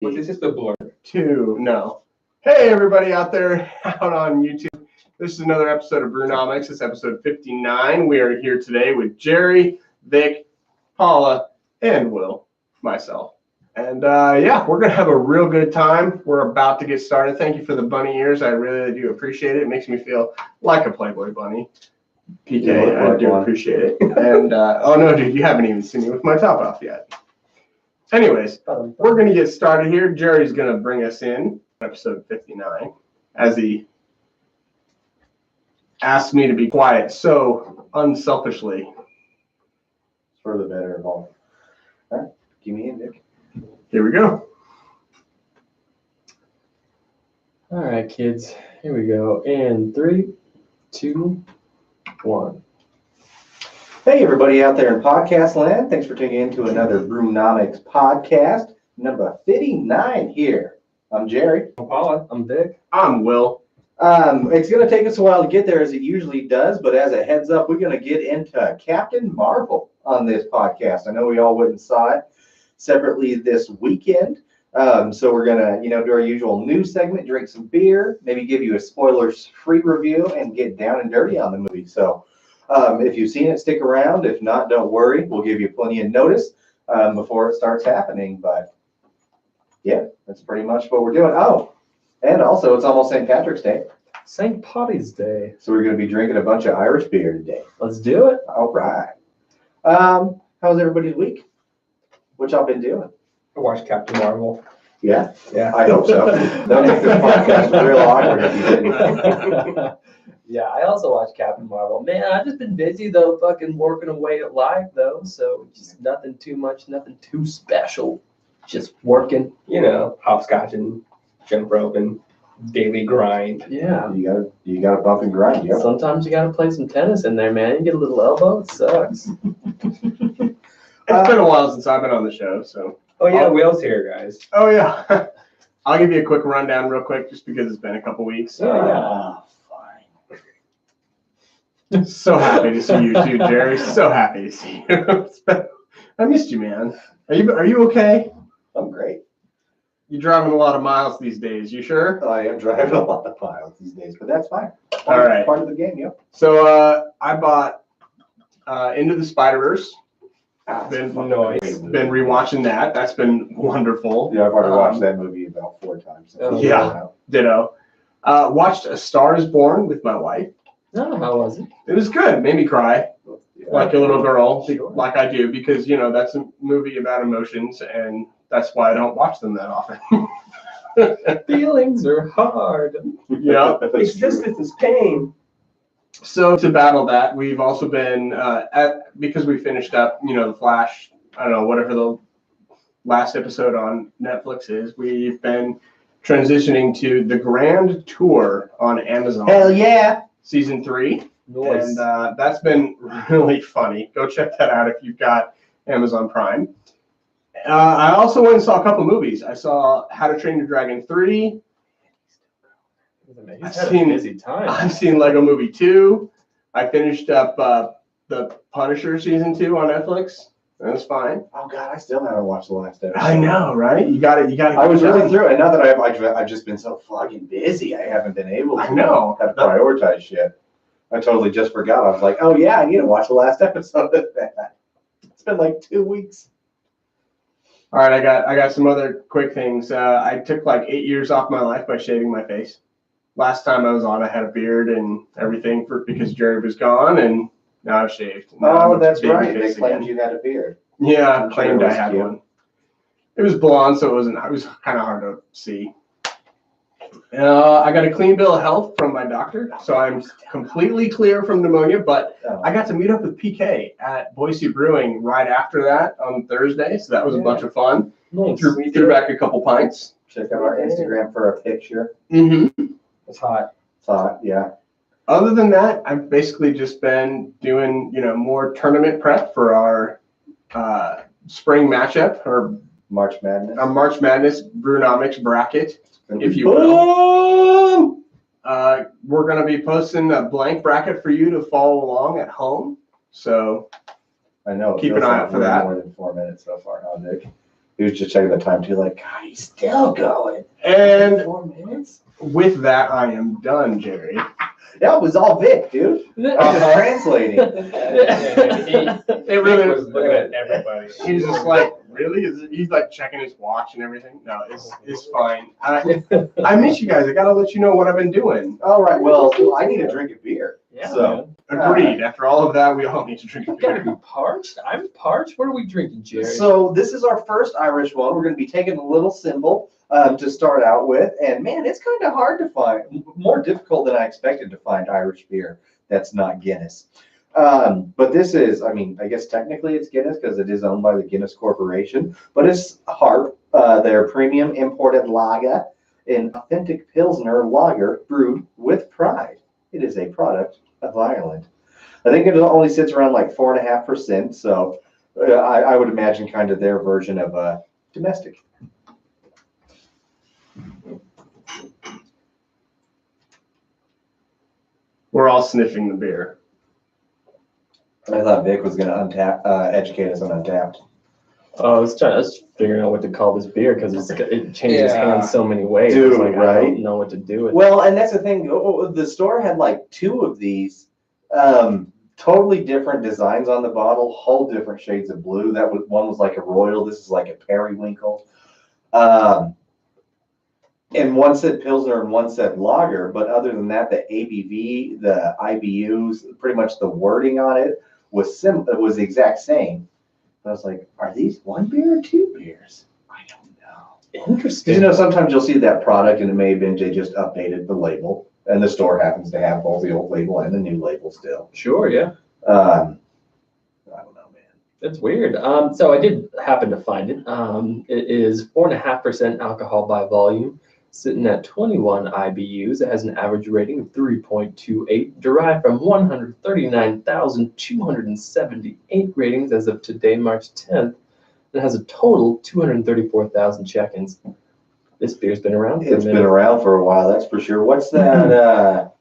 Was this just a blur? No. Hey, everybody out there out on YouTube. This is another episode of Brewnomics. It's episode 59. We are here today with Jerry, Vic, Paula, and Will, myself. And yeah, we're going to have a real good time. We're about to get started. Thank you for the bunny ears. I really do appreciate it. It makes me feel like a Playboy bunny. PK, I do appreciate it. And, oh no, dude, you haven't even seen me with my top off yet. Anyways, we're going to get started here. Jerry's going to bring us in episode 59 as he asked me to be quiet so unselfishly. For the better of all. All right, give me in, Nick. Here we go. All right, kids. Here we go. In 3, 2, 1. Hey, everybody out there in podcast land. Thanks for tuning in to another Brewnomics podcast, number 59 here. I'm Jerry. I'm Paula. I'm Vic. I'm Will. It's going to take us a while to get there as it usually does, but as a heads up, we're going to get into Captain Marvel on this podcast. I know we all went and saw it separately this weekend. So we're going to, do our usual news segment, drink some beer, maybe give you a spoilers-free review, and get down and dirty on the movie. So if you've seen it, stick around. If not, don't worry. We'll give you plenty of notice before it starts happening. But yeah, that's pretty much what we're doing. Oh, and also it's almost St. Patrick's Day. St. Patty's Day. So we're going to be drinking a bunch of Irish beer today. Let's do it. All right. How's everybody's week? What y'all been doing? I watched Captain Marvel. Yeah? Yeah. I hope so. That'll make this podcast real awkward if you didn't. Yeah, I also watched Captain Marvel. Man, I've just been busy, though, fucking working away at life, though. So just nothing too much, nothing too special. Just working. Hopscotch and jump rope and daily grind. Yeah. You gotta bump and grind, yeah. Sometimes you got to play some tennis in there, man. You get a little elbow, it sucks. It's been a while since I've been on the show, so. Oh, yeah, Will's here, guys. Oh, yeah. I'll give you a quick rundown real quick just because it's been a couple weeks. Fine. So happy to see you too, Jerry. So happy to see you. I missed you, man. Are you okay? I'm great. You're driving a lot of miles these days. You sure? I am driving a lot of miles these days, but that's fine. All right. Part of the game, yeah. So I bought Into the Spider-Verse. Been rewatching that. That's been wonderful. Yeah, I've already watched that movie about 4 times. Yeah. Ditto. Watched A Star Is Born with my wife. Oh, how was it? It was good. Made me cry like a little girl, Sure. like I do, because, that's a movie about emotions, and that's why I don't watch them that often. Feelings are hard. Yeah. Existence is pain. So to battle that, we've also been, because we finished up, The Flash, I don't know, whatever the last episode on Netflix is, we've been transitioning to the Grand Tour on Amazon. Hell yeah. Season 3. Nice. And that's been really funny. Go check that out if you've got Amazon Prime. I also went and saw a couple movies. I saw How to Train Your Dragon 3. He's had a busy time. I've seen Lego Movie 2. I finished up The Punisher Season 2 on Netflix. That was fine. Oh God, I still haven't watched the last episode. I know, right? You got it. I was really through it. Now that I've just been so fucking busy, I haven't been able to. I know. Have prioritized shit. I totally just forgot. I was like, oh yeah, I need to watch the last episode of that. It's been like 2 weeks. All right, I got some other quick things. I took like 8 years off my life by shaving my face. Last time I was on, I had a beard and everything because Jerry was gone, and now I've shaved. Now that's right. They claimed you had a beard. Yeah, I claimed I had one. It was blonde, so it was kind of hard to see. I got a clean bill of health from my doctor, so I'm completely clear from pneumonia, but I got to meet up with PK at Boise Brewing right after that on Thursday, so that was a bunch of fun. Nice. Threw back a couple pints. Check out our Instagram for a picture. Mm-hmm. It's hot. Yeah. Other than that, I've basically just been doing, more tournament prep for our spring matchup, or March Madness. Our March Madness Brewnomics bracket, if you will. We're going to be posting a blank bracket for you to follow along at home. So I know. Keep an eye out for that. More than 4 minutes so far, huh, Nick? He was just checking the time too, like, God, he's still going. And 4 minutes? with that, I am done, Jerry. That was all Vic, dude. I'm just translating. It really was looking at everybody. He's just like, really? He's like checking his watch and everything. No, it's fine. I miss you guys. I gotta let you know what I've been doing. All right, well, I need a drink of beer. Yeah, So, Agreed. After all of that, we all need to drink a You gotta beer. be parched. I'm parched. What are we drinking, Jerry? So this is our first Irish one. We're going to be taking a little symbol to start out with. And man, it's kind of hard to find, more difficult than I expected to find Irish beer that's not Guinness. But this is, I mean, I guess technically it's Guinness because it is owned by the Guinness Corporation, but it's Harp, their premium imported lager, an authentic Pilsner lager brewed with pride. It is a product of Ireland. I think it only sits around like 4.5%, so I would imagine kind of their version of domestic. We're all sniffing the beer. I thought Vic was going to educate us on Untapped. I was figuring out what to call this beer because it changes hands so many ways. Dude, It's like, I right? don't know what to do with it. Well, and that's the thing. The store had like 2 of these, totally different designs on the bottle, whole different shades of blue. One was like a royal. This is like a periwinkle. And one said Pilsner and one said lager. But other than that, the ABV, the IBUs, pretty much the wording on it was the exact same. I was like, are these 1 beer or 2 beers? I don't know. Interesting. Because sometimes you'll see that product and it may have been they just updated the label, and the store happens to have both the old label and the new label still. Sure, yeah. I don't know, man. That's weird. So I did happen to find it. It is 4.5% alcohol by volume, sitting at 21 IBUs. It has an average rating of 3.28, derived from 139,278 ratings as of today, March 10th. It has a total 234,000 check-ins. This beer's been around for a It's minute. been around for a while, that's for sure. What's that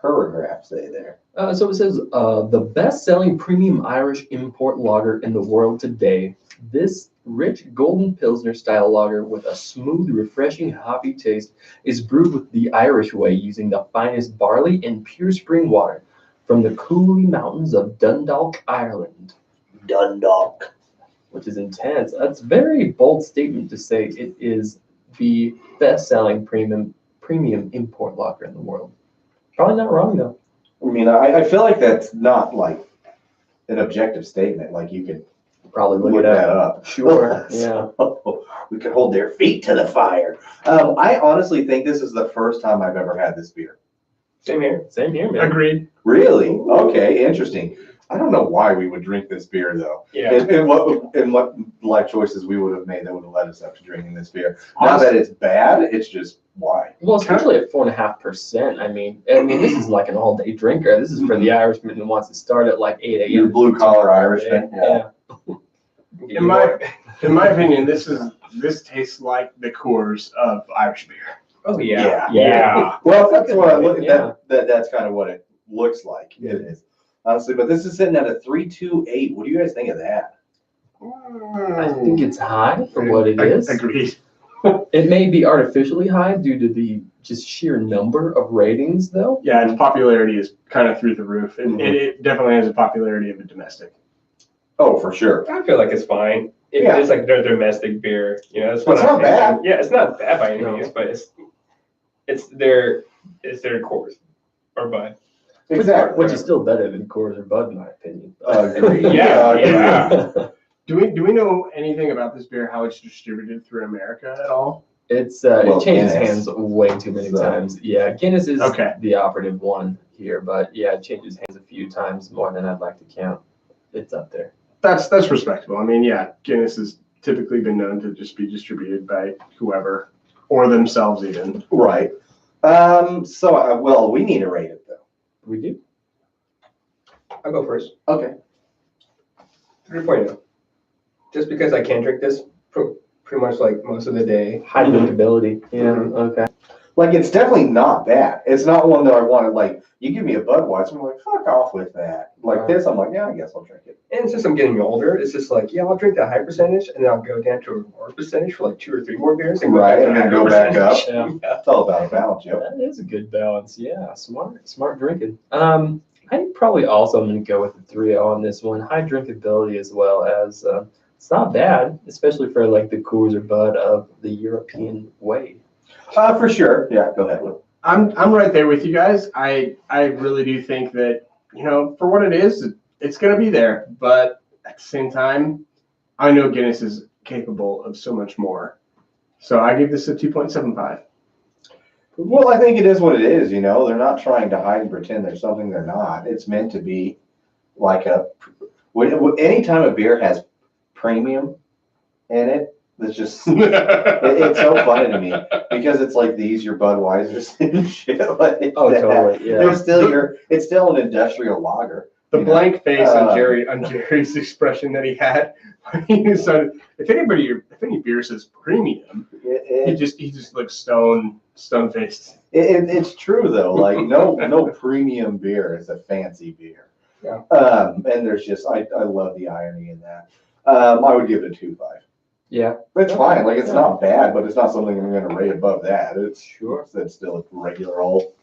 paragraph say there? So it says, the best-selling premium Irish import lager in the world today. This rich golden Pilsner style lager with a smooth, refreshing, hoppy taste is brewed with the Irish way, using the finest barley and pure spring water from the Cooley Mountains of Dundalk, Ireland. Dundalk. Which is intense. That's a very bold statement to say it is the best-selling premium import lager in the world. Probably not wrong though. I mean, I feel like that's not like an objective statement. Like you could Probably look look it that up. up. Sure. Yeah. We could hold their feet to the fire. I honestly think this is the first time I've ever had this beer. Same here. Same here, man. Agreed. Really? Okay, interesting. I don't know why we would drink this beer though. Yeah. And what life choices we would have made that would have led us up to drinking this beer. Not that it's bad, it's just why. Well, especially at 4.5%. I mean, this is like an all-day drinker. This is for the Irishman who wants to start at like 8 You're a.m. blue collar Irishman. Yeah. In my opinion, this tastes like the cores of Irish beer. Oh yeah. Yeah. Well, that's what I look Yeah. that's kind of what it looks like. It is. Honestly, but this is sitting at a 3.28. What do you guys think of that? I think it's high for what it is. Agreed. It may be artificially high due to the just sheer number of ratings, though. Yeah, its popularity is kind of through the roof. Mhm. It definitely has a popularity of a domestic. Oh, for sure. I feel like it's fine. Yeah. It's like their domestic beer. That's what It's I'm not bad. thinking. Yeah, it's not bad by any No. means, but it's their course or bud. Exactly. Which is still better than Coors or Bud, in my opinion. Agreed. Yeah, Agreed. yeah. Do we know anything about this beer, how it's distributed through America at all? It's Well, it changes Guinness. hands way too many So- times. Yeah, Guinness is Okay. the operative one here, but yeah, it changes hands a few times more than I'd like to count. It's up there. That's respectable. I mean, yeah, Guinness has typically been known to just be distributed by whoever or themselves even. Right. Well, we need to rate it though. We do. I'll go first. Okay. 3.0. Just because I can drink this pretty much like most of the day. High drinkability. Yeah. Mhm. Okay. Like, it's definitely not bad. It's not one that I wanted, like, you give me a Budweiser, I'm like, fuck off with that. Like Right. this, I'm like, yeah, I guess I'll drink it. And it's just I'm getting older. It's just like, yeah, I'll drink the high percentage, and then I'll go down to a lower percentage for like 2 or 3 more beers, and Right, to and then higher go back up. percentage. Yeah. It's all about a balance, Joe. That is a good balance. Yeah, smart drinking. I probably also am going to go with the 3-0 on this one. High drinkability as well as it's not bad, especially for like the Coors or Bud of the European way. For sure. Yeah, go ahead, Lou. I'm right there with you guys. I really do think that, you know, for what it is, it's going to be there. But at the same time, I know Guinness is capable of so much more. So I give this a 2.75. Well, I think it is what it is, you know. They're not trying to hide and pretend there's something they're not. It's meant to be like anytime a beer has premium in it, it's just, it's so funny to me because it's like these, your Budweisers and shit like Oh, that. totally, yeah. It's still an industrial lager. The you know? blank face on Jerry's expression that he had. So if any beer says premium, he just looks stone faced. It's true though. Like no premium beer is a fancy beer. Yeah. And there's just I love the irony in that. I would give it a 2.5. Yeah, It's fine. Like it's not bad, but it's not something I'm going to rate above that. It's Sure. It's still a regular old.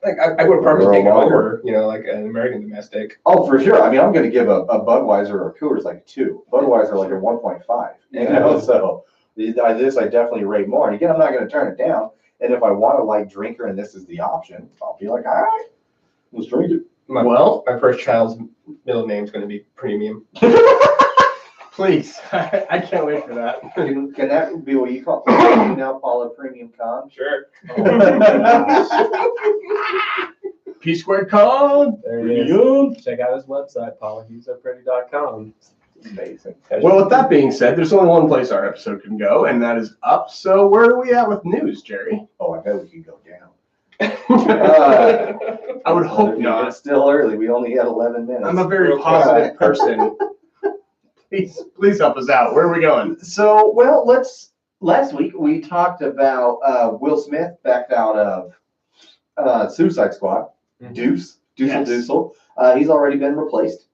Like I would probably We're take it all over, you know, like an American domestic. Oh, for sure. I mean, I'm going to give a Budweiser or a Coors like a 2. Budweiser like a 1.5. You know, so this I definitely rate more. And again, I'm not going to turn it down. And if I want a light drinker and this is the option, I'll be like, all right, let's drink it. My first child's middle name is going to be Premium. Please, I can't wait for that. Can that be what you call now, Paula Premium Con? Sure. P squared con. there it is. Check out his website, paulahughesofpretty.com. Amazing. Well, with that being said, there's only one place our episode can go, and that is up. So where are we at with news, Jerry? Oh, I bet we can go down. I would hope not. It's still early. We only had 11 minutes. I'm a very positive person. Please help us out. Where are we going? So, well, last week we talked about Will Smith backed out of Suicide Squad. Mhm. Deuce. Yes. Dussel. He's already been replaced.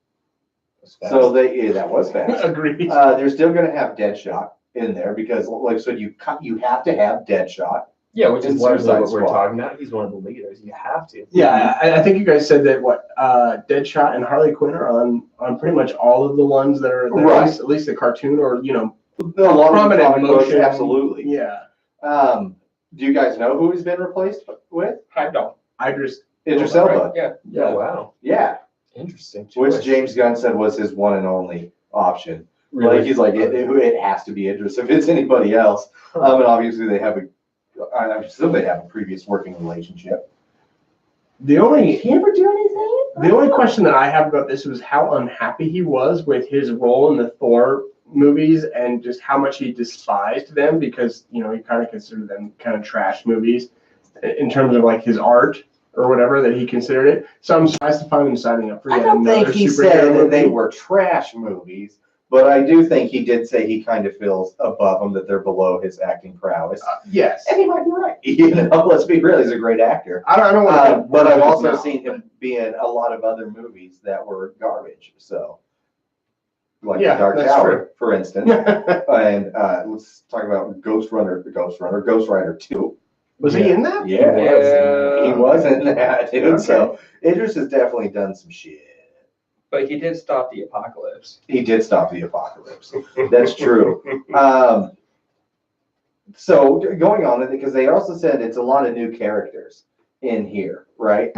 So that was fast. Agreed. They're still going to have Deadshot in there because, like I said, you have to have Deadshot. Yeah, which is In largely Suicide what we're Squad. talking about. He's one of the leaders. You have to. Yeah, I think you guys said that Deadshot and Harley Quinn are on pretty much all of the ones that are Right. at least the cartoon or A lot of prominent comic books, motion. absolutely. Yeah, Do you guys know who he's been replaced with? Hype doll. Idris. Idris Elba. Yeah. Oh, wow. Yeah, Interesting. which choice. James Gunn said was his one and only option. Really? Like he's like it has to be Idris if it's anybody else. And obviously I assume they have a previous working relationship. The only Did he ever do anything? The only question that I have about this was how unhappy he was with his role in the Thor movies and just how much he despised them because, he kind of considered them kind of trash movies in terms of like his art or whatever that he considered it. So I'm surprised to find him signing up for I yet don't think another he superhero said that movie. they were trash movies, but I do think he did say he kind of feels above them, that they're below his acting prowess. Yes. And he might be right. Let's be real, he's a great actor. I don't want to But I've also seen him be in a lot of other movies that were garbage. So, like Yeah, The Dark that's Tower, for instance. And let's talk about Ghost Rider 2. Was he in that? Yeah, Yeah. he was in that, dude. Okay. So Idris has definitely done some shit. But he did stop the apocalypse. He did stop the apocalypse. That's true. So going on with it, because they also said it's a lot of new characters in here, right?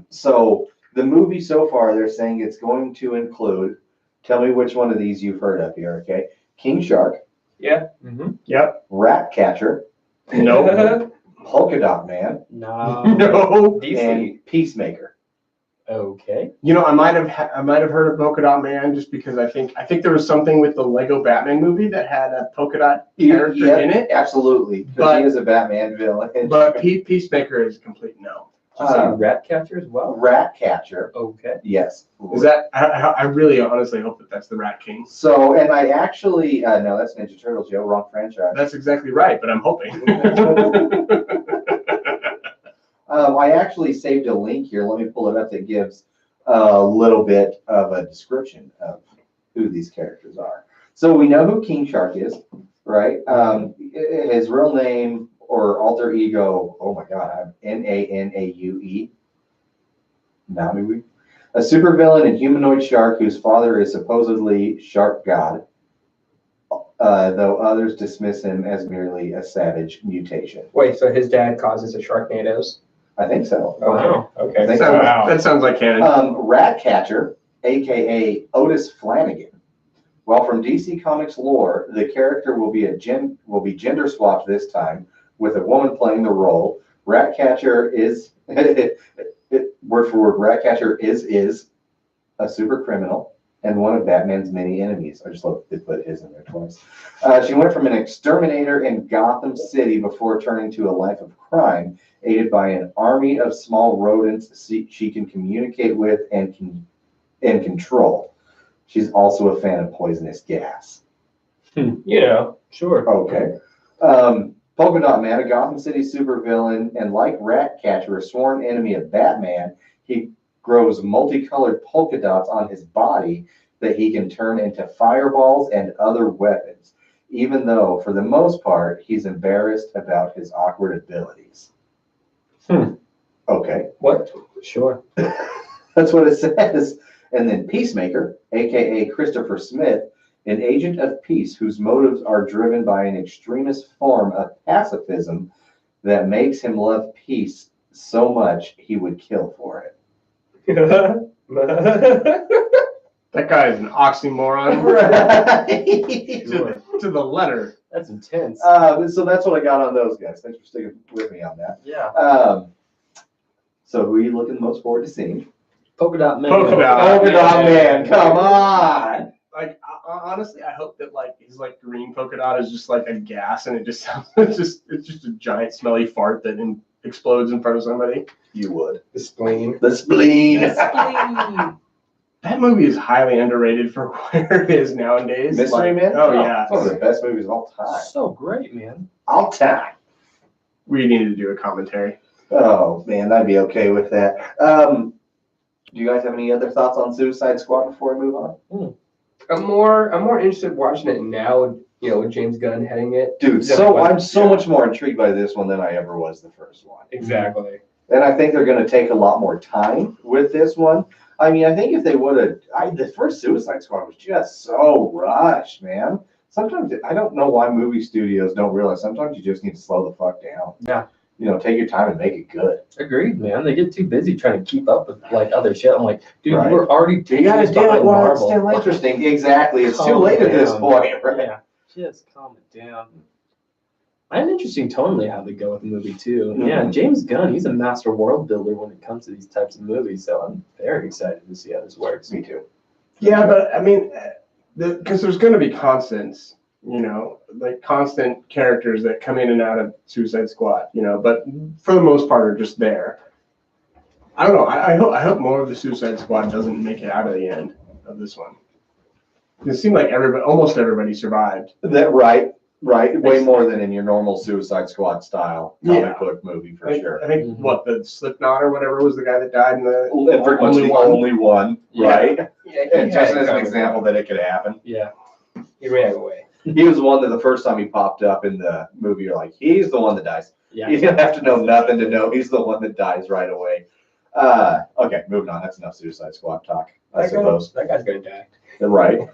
So the movie so far, they're saying it's going to include, tell me which one of these you've heard of here, okay? King Shark, Yeah. Mm-hmm. Yep. Rat Catcher, No. Polka Dot Man, No. No. DC. and Peacemaker. Okay. I might have heard of Polka Dot Man just because I think there was something with the Lego Batman movie that had a polka dot character Yeah, in it. Absolutely, because But- he is a Batman villain. But Peacemaker is a complete no. Did you say rat catcher as well? Rat Catcher, Okay. yes. Is that? I really honestly hope that that's the Rat King. So, and I actually, no, that's Ninja Turtles, Joe, wrong franchise. That's exactly right, but I'm hoping. I actually saved a link here. Let me pull it up that gives a little bit of a description of who these characters are. So we know who King Shark is, right? His real name or alter ego, oh my God, Nanaue. Naui. A supervillain and humanoid shark whose father is supposedly Shark God, though others dismiss him as merely a savage mutation. Wait, so his dad causes the Sharknadoes? I think so. Wow. Okay. That sounds like canon. Ratcatcher, aka Otis Flanagan. Well, from DC Comics lore, the character will be gender swapped this time, with a woman playing the role. Ratcatcher is word for word. Ratcatcher is a super criminal and one of Batman's many enemies. I just love they put his in there twice. She went from an exterminator in Gotham City before turning to a life of crime, aided by an army of small rodents she can communicate with and control. She's also a fan of poisonous gas. Sure. Okay. Polka Dot Man, a Gotham City supervillain, and like Ratcatcher, a sworn enemy of Batman, he grows multicolored polka dots on his body that he can turn into fireballs and other weapons, even though, for the most part, he's embarrassed about his awkward abilities. Okay. What? Sure. That's what it says. And then Peacemaker, aka Christopher Smith, an agent of peace whose motives are driven by an extremist form of pacifism that makes him love peace so much he would kill for it. That guy is an oxymoron. Right. To the letter. That's intense. So that's what I got on those guys. Thanks for sticking with me on that. Yeah. So who are you looking most forward to seeing? Polka Dot Man. Polka Dot. Polka Dot Man, come on! Like honestly, I hope that like his like green polka dot is just like a gas, and it just sounds it's just a giant smelly fart that explodes in front of somebody. You would. The spleen. The spleen. That movie is highly underrated for where it is nowadays. Mystery Man? Oh yeah, It's one of the best movies of all time. So great, man. All time. we need to do a commentary. Oh man, I'd be okay with that. Do you guys have any other thoughts on Suicide Squad before we move on? I'm more interested watching it now, with James Gunn heading it. Dude, I'm so much more intrigued by this one than I ever was the first one. Exactly. And I think they're going to take a lot more time with this one. I mean, I think if they would have, the first Suicide Squad was just so rushed, man. Sometimes, I don't know why movie studios don't realize sometimes you just need to slow the fuck down. Yeah. Take your time and make it good. Agreed, man. They get too busy trying to keep up with like other shit. I'm like, dude, Right. we're already 10 years behind Marvel. Still interesting. Exactly. It's too Calm late at this down. point, right? Yeah, just calm it down. I have an interesting tonally how they go with the movie too. Mhm. Yeah, James Gunn, he's a master world builder when it comes to these types of movies. So I'm very excited to see how this works. Me too. Yeah, but I mean, because there's going to be constants, like constant characters that come in and out of Suicide Squad, but for the most part are just there. I don't know. I hope more of the Suicide Squad doesn't make it out of the end of this one. It seemed like almost everybody survived. That right. Way more than in your normal Suicide Squad style comic book movie for sure. I think what the Slipknot or whatever was the guy that died in the And pretty much the only one, Yeah. right? Yeah, And just as an example that it could happen. Yeah. he ran away. He was the one that the first time he popped up in the movie, you're like, he's the one that dies. Yeah. You don't have to know nothing to know he's the one that dies right away. Okay, moving on. That's enough Suicide Squad talk, I suppose. That guy's gonna die. Right.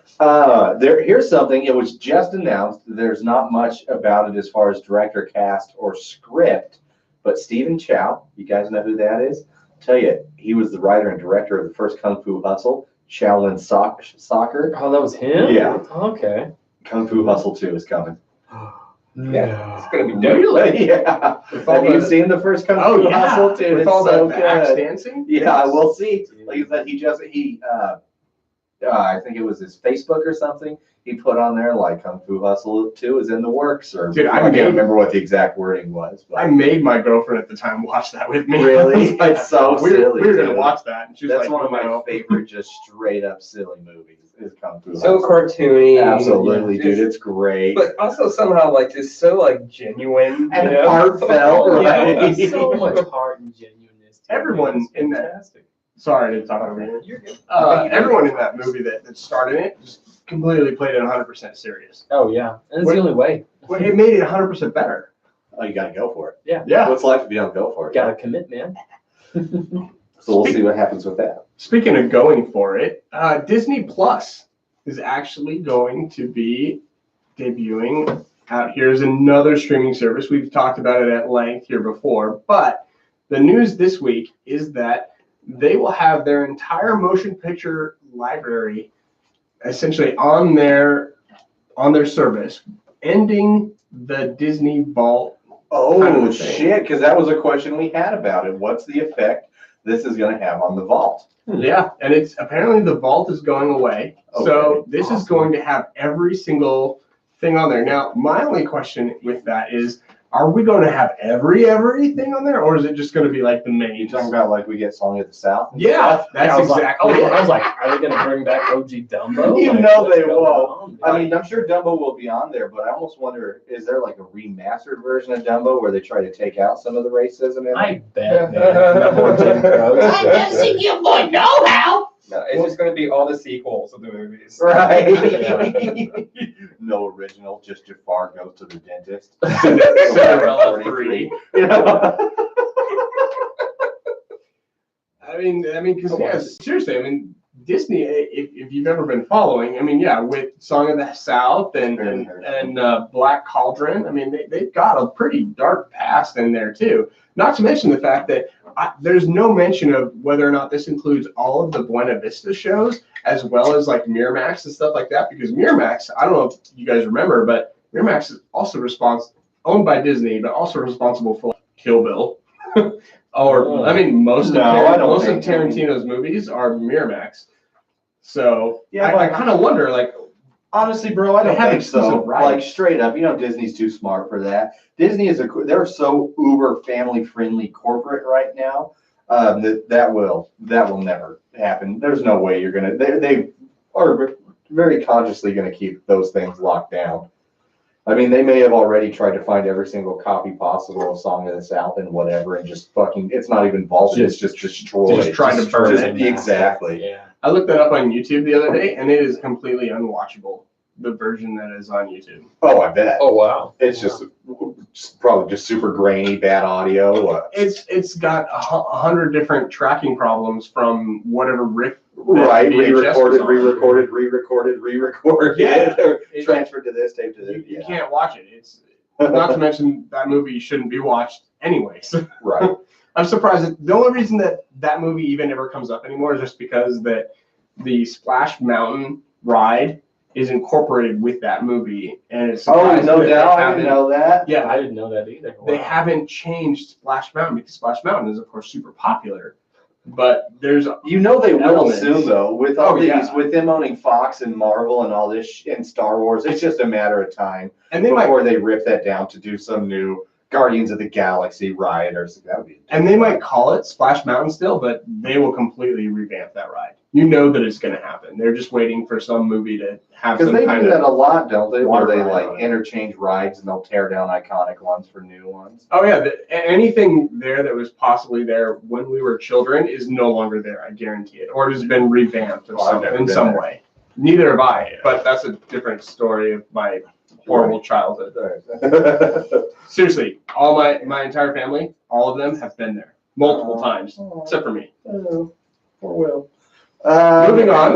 Here's something. It was just announced. There's not much about it as far as director, cast, or script. But Stephen Chow, you guys know who that is? I'll tell you, he was the writer and director of the first Kung Fu Hustle, Shaolin Soccer. Oh, that was him? Yeah. Okay. Kung Fu Hustle 2 is coming. Yeah, it's gonna be dope. Really? Yeah. Have you seen the first Kung Fu Hustle 2? With It's all so the axe good. dancing? Yeah, we'll see. Like I said, I think it was his Facebook or something. He put on there like Kung Fu Hustle 2 is in the works, or Dude, I can't remember what the exact wording was. But I made my girlfriend at the time watch that with me. Really? It's so we silly. We were gonna dude. watch that, and she was That's like, one of my "No." favorite, just straight up silly movies. is Kung Fu So Hustle. cartoony. Absolutely, dude. It's great. But also somehow like just so like genuine And you know? heartfelt, Yeah, right? so much heart and genuineness. To it, Everyone man. It's in that- fantastic. Sorry, I didn't talk over you. You're good. Everyone in that movie that starred in it just completely played it 100% serious. Oh yeah, and it's What- the only way. Well, it made it 100% better. Oh, you gotta go for it. Yeah. What's life if you don't go for it? Gotta commit, man. So we'll see what happens with that. Speaking of going for it, Disney Plus is actually going to be debuting out. Here's another streaming service. We've talked about it at length here before, but the news this week is that they will have their entire motion picture library essentially on their service, ending the Disney Vault. Oh, Kind of a thing. shit, because that was a question we had about it. What's the effect this is going to have on the vault? Yeah, and it's apparently the vault is going away. So Okay, this is awesome. going to have every single thing on there. Now, my only question with that is, are we going to have everything on there, or is it just going to be like the main? You talking about like we get Song of the South? and Yeah, stuff? that's I was exactly like, it. I was like, are they gonna bring back OG Dumbo? You Like, know what's they going won't. on? I mean, I'm sure Dumbo will be on there, but I almost wonder, is there like a remastered version of Dumbo where they try to take out some of the racism in it? I bet, man. Remember when Jim Crow I just think you boy know how. No, it's just going to be all the sequels of the movies. Right. Yeah. No original, just Jafar goes to the dentist. Cinderella 3. You know? I mean, because seriously, I mean, Disney. If you've ever been following, I mean, yeah, with Song of the South and Black Cauldron, I mean, they've got a pretty dark past in there too. Not to mention the fact that there's no mention of whether or not this includes all of the Buena Vista shows, as well as like Miramax and stuff like that. Because Miramax, I don't know if you guys remember, but Miramax is also owned by Disney, but also responsible for like, Kill Bill. I mean, most of Tarantino's movies are Miramax. So Yeah, I but- kind of wonder, like, Honestly, bro, I They don't have think so. exclusive rights. Like straight up, Disney's too smart for that. Disney they're so uber family friendly corporate right now that will never happen. There's no way you're gonna. They are very consciously gonna keep those things locked down. I mean, they may have already tried to find every single copy possible of Song of the South and whatever, and just fucking. It's not even vaulted. It's just destroyed. Just trying to burn it. Exactly. Yeah. I looked that up on YouTube the other day, and it is completely unwatchable. The version that is on YouTube. Oh, I bet. Oh wow. It's just probably just super grainy, bad audio. It's got 100 different tracking problems from whatever riff. Right, VHS was re-recorded, on. re-recorded. Yeah. Transferred to this, tape to this. You Yeah. can't watch it. It's not to mention that movie shouldn't be watched anyways. Right. I'm surprised that the only reason that movie even ever comes up anymore is just because that the Splash Mountain ride is incorporated with that movie, and it's Oh, surprising no that doubt. they I haven't- didn't know that. Yeah, I didn't know that either. they Wow. haven't changed Splash Mountain because Splash Mountain is of course super popular, but there's You know they will Elements. soon though. With all Oh, these, yeah. with them owning Fox and Marvel and all this and Star Wars, it's just a matter of time and they might before they rip that down to do some new Guardians of the Galaxy ride or something. That would be. and they might call it Splash Mountain still, but they will completely revamp that ride. You know that it's going to happen. They're just waiting for some movie to have Because some they kind do that of. a lot, don't they? Where water they ride like on it. interchange rides and they'll tear down iconic ones for new ones. Oh yeah, anything there that was possibly there when we were children is no longer there. I guarantee it, or it has been revamped Oh, I've never in been some there. way. Neither have I, but that's a different story of my horrible childhood. Seriously, all my entire family, all of them have been there multiple times, except for me. Oh, poor Will. Moving on.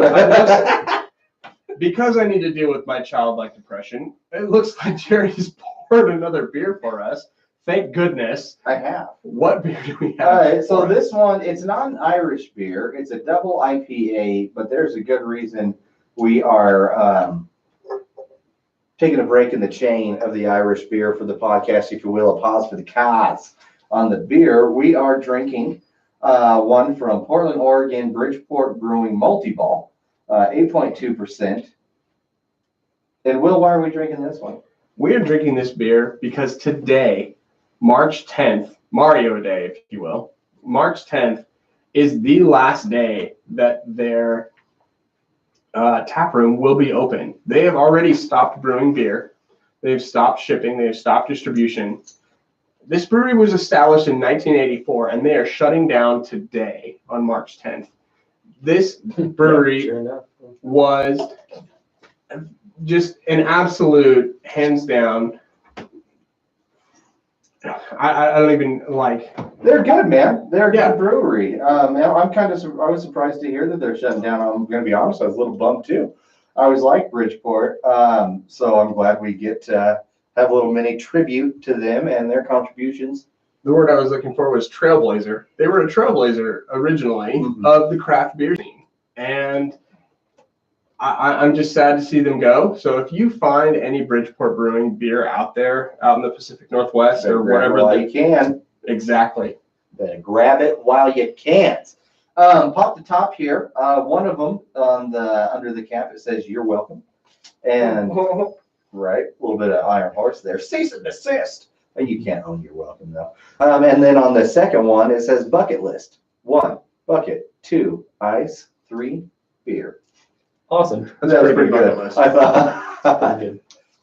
Because I need to deal with my childlike depression, it looks like Jerry's poured another beer for us. Thank goodness. I have. What beer do we have? All right, so for us? this one, it's not an Irish beer. It's a double IPA, but there's a good reason we are taking a break in the chain of the Irish beer for the podcast, if you will, a pause for the cause on the beer. We are drinking one from Portland, Oregon, Bridgeport Brewing Multi-Ball, 8.2%. And Will, why are we drinking this one? We are drinking this beer because today, March 10th, Mario Day, if you will, March 10th is the last day that their tap room will be open. They have already stopped brewing beer. They've stopped shipping. They've stopped distribution. This brewery was established in 1984, and they are shutting down today on March 10th. This brewery Sure enough. was just an absolute, hands down. I don't even like. They're good, man. They're a Yeah. good brewery. I was surprised to hear that they're shutting down. I'm going to be honest, I was a little bummed too. I always liked Bridgeport, so I'm glad we get to have a little mini tribute to them and their contributions. The word I was looking for was trailblazer. They were a trailblazer originally of the craft beer scene, and I'm just sad to see them go. So if you find any Bridgeport Brewing beer out there, out in the Pacific Northwest or wherever while you can, exactly, then grab it while you can. Pop the top here. One of them on the under the cap, it says "You're welcome," and right, a little bit of Iron Horse there. Cease and desist. You can't own "You're welcome" though. And then on the second one, it says "Bucket list." 1, bucket. 2, ice. 3, beer. Awesome. That's That was pretty pretty good. good. I thought. Pretty good.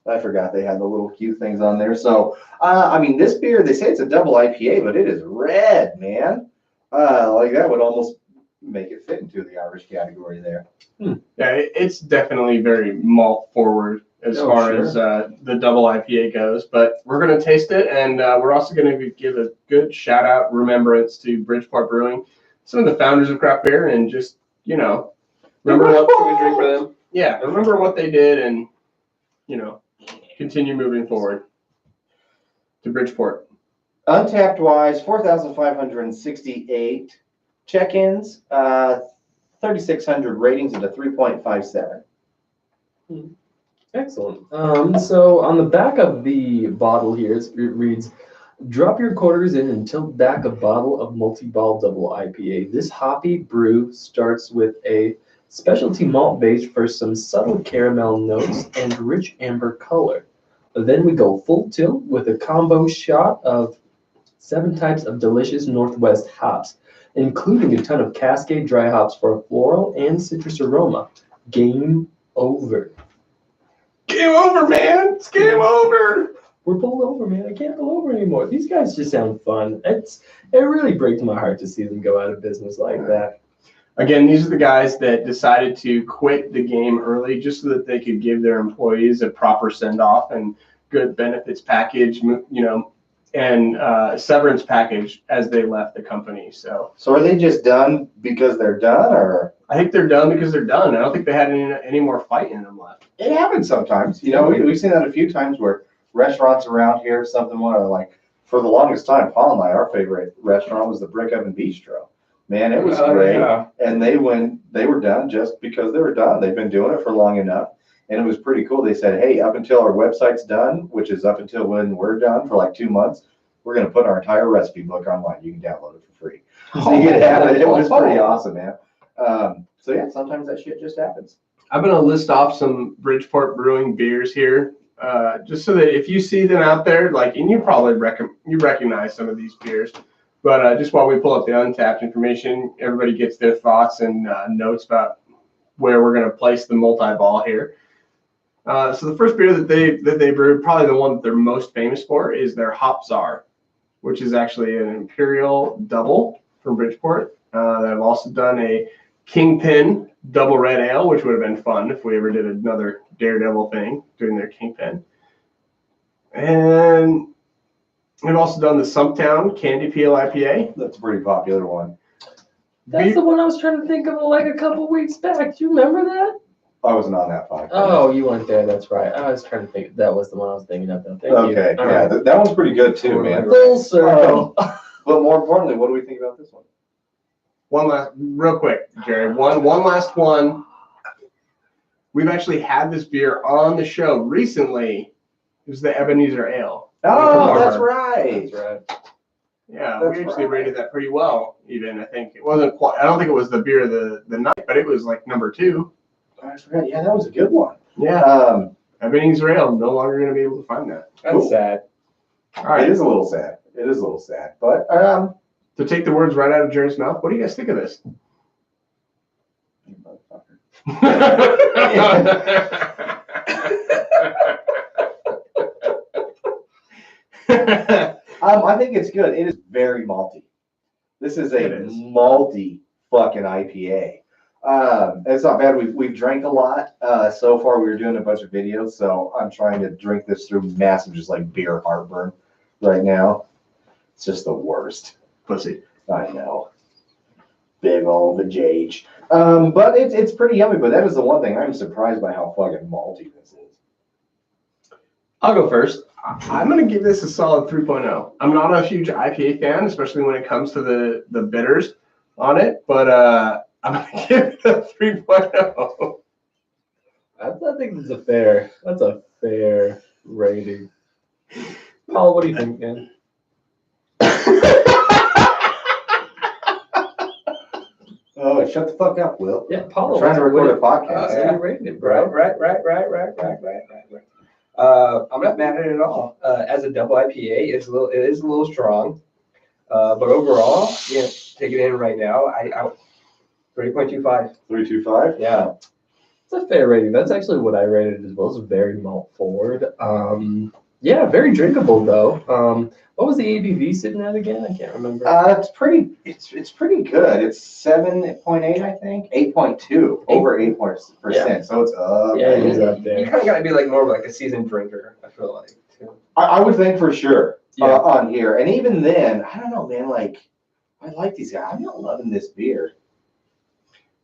I forgot they had the little cute things on there. So, I mean, this beer, they say it's a double IPA, but it is red, man. Like that would almost make it fit into the Irish category there. Yeah, it's definitely very malt forward as far as the double IPA goes. But we're going to taste it, and we're also going to give a good shout out, remembrance to Bridgeport Brewing, some of the founders of craft beer, and just remember what we drink for them. Yeah, remember what they did, and continue moving forward to Bridgeport. Untapped wise, 4,568 check-ins, 3,600 ratings at a 3.57. Excellent. So on the back of the bottle here, it reads, "Drop your quarters in and tilt back a bottle of multi-ball double IPA. This hoppy brew starts with a specialty malt base for some subtle caramel notes and rich amber color. Then we go full tilt with a combo shot of 7 types of delicious Northwest hops, including a ton of Cascade dry hops for a floral and citrus aroma. Game over." Game over, man! It's game over! We're pulled over, man. I can't pull over anymore. These guys just sound fun. It really breaks my heart to see them go out of business like that. Again, these are the guys that decided to quit the game early just so that they could give their employees a proper send-off and good benefits package, and severance package as they left the company. So are they just done because they're done, or? I think they're done because they're done. I don't think they had any more fight in them left. It happens sometimes. We've seen that a few times where restaurants around here, something like for the longest time, Paul and I, our favorite restaurant was the Brick Oven Bistro. Man, it was great. Yeah. And they were done just because they were done. They've been doing it for long enough. And it was pretty cool. They said, hey, up until our website's done, which is up until when we're done for like 2 months, we're going to put our entire recipe book online. You can download it for free. So you can have it. It was pretty awesome, man. So yeah, sometimes that shit just happens. I'm going to list off some Bridgeport Brewing beers here, just so that if you see them out there, and you probably recognize some of these beers, but just while we pull up the Untapped information, everybody gets their thoughts and notes about where we're going to place the multi-ball here. So the first beer that they brewed, probably the one that they're most famous for, is their Hop Czar, which is actually an Imperial Double from Bridgeport. They've also done a Kingpin Double Red Ale, which would have been fun if we ever did another Daredevil thing doing their Kingpin. And we've also done the Sumptown Candy Peel IPA. That's a pretty popular one. That's the one I was trying to think of like a couple weeks back. Do you remember that? I wasn't on that podcast. Oh, you weren't there. That's right. I was trying to think. That was the one I was thinking of. Thank you. Okay, All yeah, right. that one's pretty good too, man. Full circle. But more importantly, what do we think about this one? One last, real quick, Jerry. One last one. We've actually had this beer on the show recently. It was the Ebenezer Ale. Oh, that's right. That's right. Yeah, That's we actually right. rated that pretty well. Even I think it wasn't quite. I don't think it was the beer of the night, but it was like number 2. I forgot. Yeah, that was a good one. Yeah, Ebenezer Ale. No longer going to be able to find that. That's sad. All right. It is a little sad. But To take the words right out of Jerry's mouth, what do you guys think of this? I think it's good. It is very malty. This is It a is. malty fucking IPA. It's not bad. We've drank a lot so far. We were doing a bunch of videos, so I'm trying to drink this through massive, just like beer heartburn right now. It's just the worst. Pussy. I know. Big old vajayjay. But it's pretty yummy. But that is the one thing I'm surprised by how fucking malty this is. I'll go first. I'm going to give this a solid 3.0. I'm not a huge IPA fan, especially when it comes to the bitters on it, but I'm going to give it a 3.0. I think that's a fair rating. Paul, what do you think, man? Oh, shut the fuck up, Will. Yeah, Paul. I'm trying to record a podcast. That's yeah. how you rated it, bro. Right. I'm not mad at it at all. As a double IPA, it is a little strong. But overall, yeah, take it in right now. I 3.25. 3.25? Yeah. It's a fair rating. That's actually what I rated as well. It's very malt forward. Yeah, very drinkable though. What was the ABV sitting at again? I can't remember. It's pretty good. It's 7.8, I think. 8.2, over 8%. Yeah. So it's up. Yeah, it is up You there. kind of got to be like more of like a seasoned drinker, I feel like. Too. I would think for sure Yeah. on here. And even then, I don't know, man, like, I like these guys. I'm not loving this beer.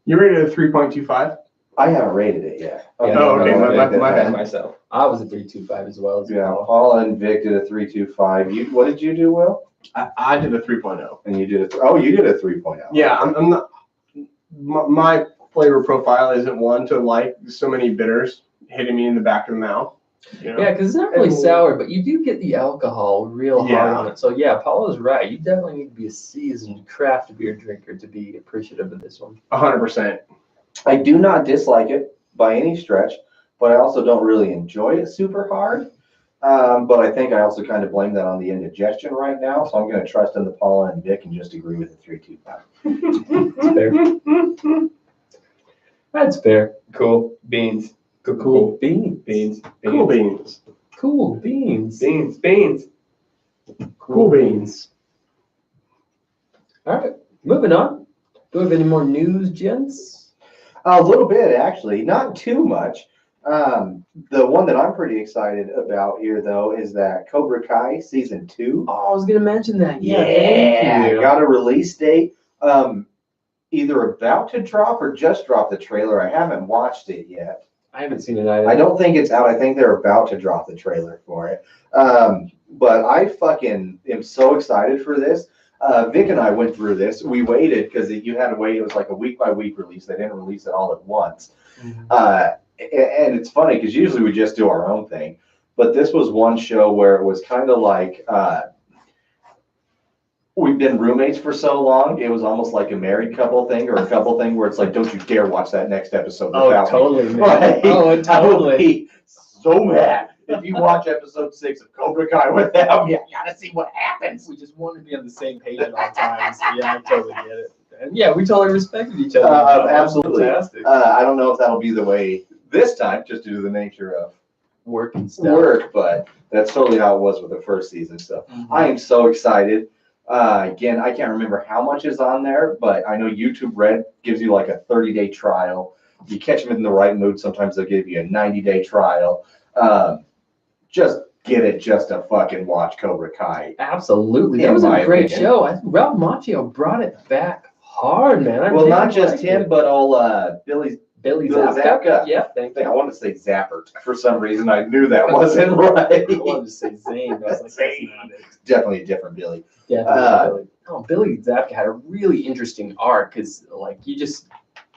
You rated a 3.25? I haven't rated it yet. Yeah. Oh, okay. My Bad bad. myself. I was a 3.25 as well. Yeah, Paul and Vic did a 3.25. What did you do, Will? I did a 3.0. And you did you did a 3.0. Yeah, I'm not. My flavor profile isn't one to like so many bitters hitting me in the back of the mouth. You know? Yeah, because it's not really And- sour, but you do get the alcohol real hard Yeah. on it. So yeah, Paul is right. You definitely need to be a seasoned craft beer drinker to be appreciative of this one. 100%. I do not dislike it by any stretch, but I also don't really enjoy it super hard. But I think I also kind of blame that on the indigestion right now. So I'm going to trust in the Paula and Vic and just agree with the 3.25. That's fair. That's fair. Cool beans. Cool beans. Beans. Cool beans. Cool beans. Beans. Cool beans. All right, moving on. Do we have any more news, gents? A little bit, actually, not too much. The one that I'm pretty excited about here, though, is that Cobra Kai season 2. Oh, I was gonna mention that. Yeah, thank you. Got a release date. Either about to drop or just dropped the trailer. I haven't watched it yet. I haven't seen it either. I don't think it's out. I think they're about to drop the trailer for it. But I fucking am so excited for this. Vic and I went through this. We waited because you had to wait. It was like a week by week release. They didn't release it all at once. Mhm. And it's funny because usually we just do our own thing. But this was one show where it was kind of like we've been roommates for so long. It was almost like a married couple thing or a couple thing where it's like, don't you dare watch that next episode Oh, without me. totally, man. Right? Oh, I would totally. be so mad if you watch episode 6 of Cobra Kai without me. I gotta see what happens. We just wanted to be on the same page at all times. Yeah, I totally get it. And yeah, we totally respected each other. That's Absolutely. fantastic. I don't know if that'll be the way this time, just due to the nature of Working stuff. work, but that's totally how it was with the first season. So Mhm. I am so excited. Again, I can't remember how much is on there, but I know YouTube Red gives you like a 30-day trial. If you catch them in the right mood, sometimes they'll give you a 90-day trial. Just get it just to fucking watch Cobra Kai. Absolutely. In That was my a great opinion. show. I think Ralph Macchio brought it back hard, man. I Well, really not just liked him, it. but all Billy Billy Billy Zabka. Zabka. Yeah, thank you. I wanted to say Zapper. For some reason, I knew that wasn't right. I wanted to say Zane, but I was like, that's not it. Definitely a different Billy. Definitely Billy. Oh, Billy Zabka had a really interesting arc because, like, you just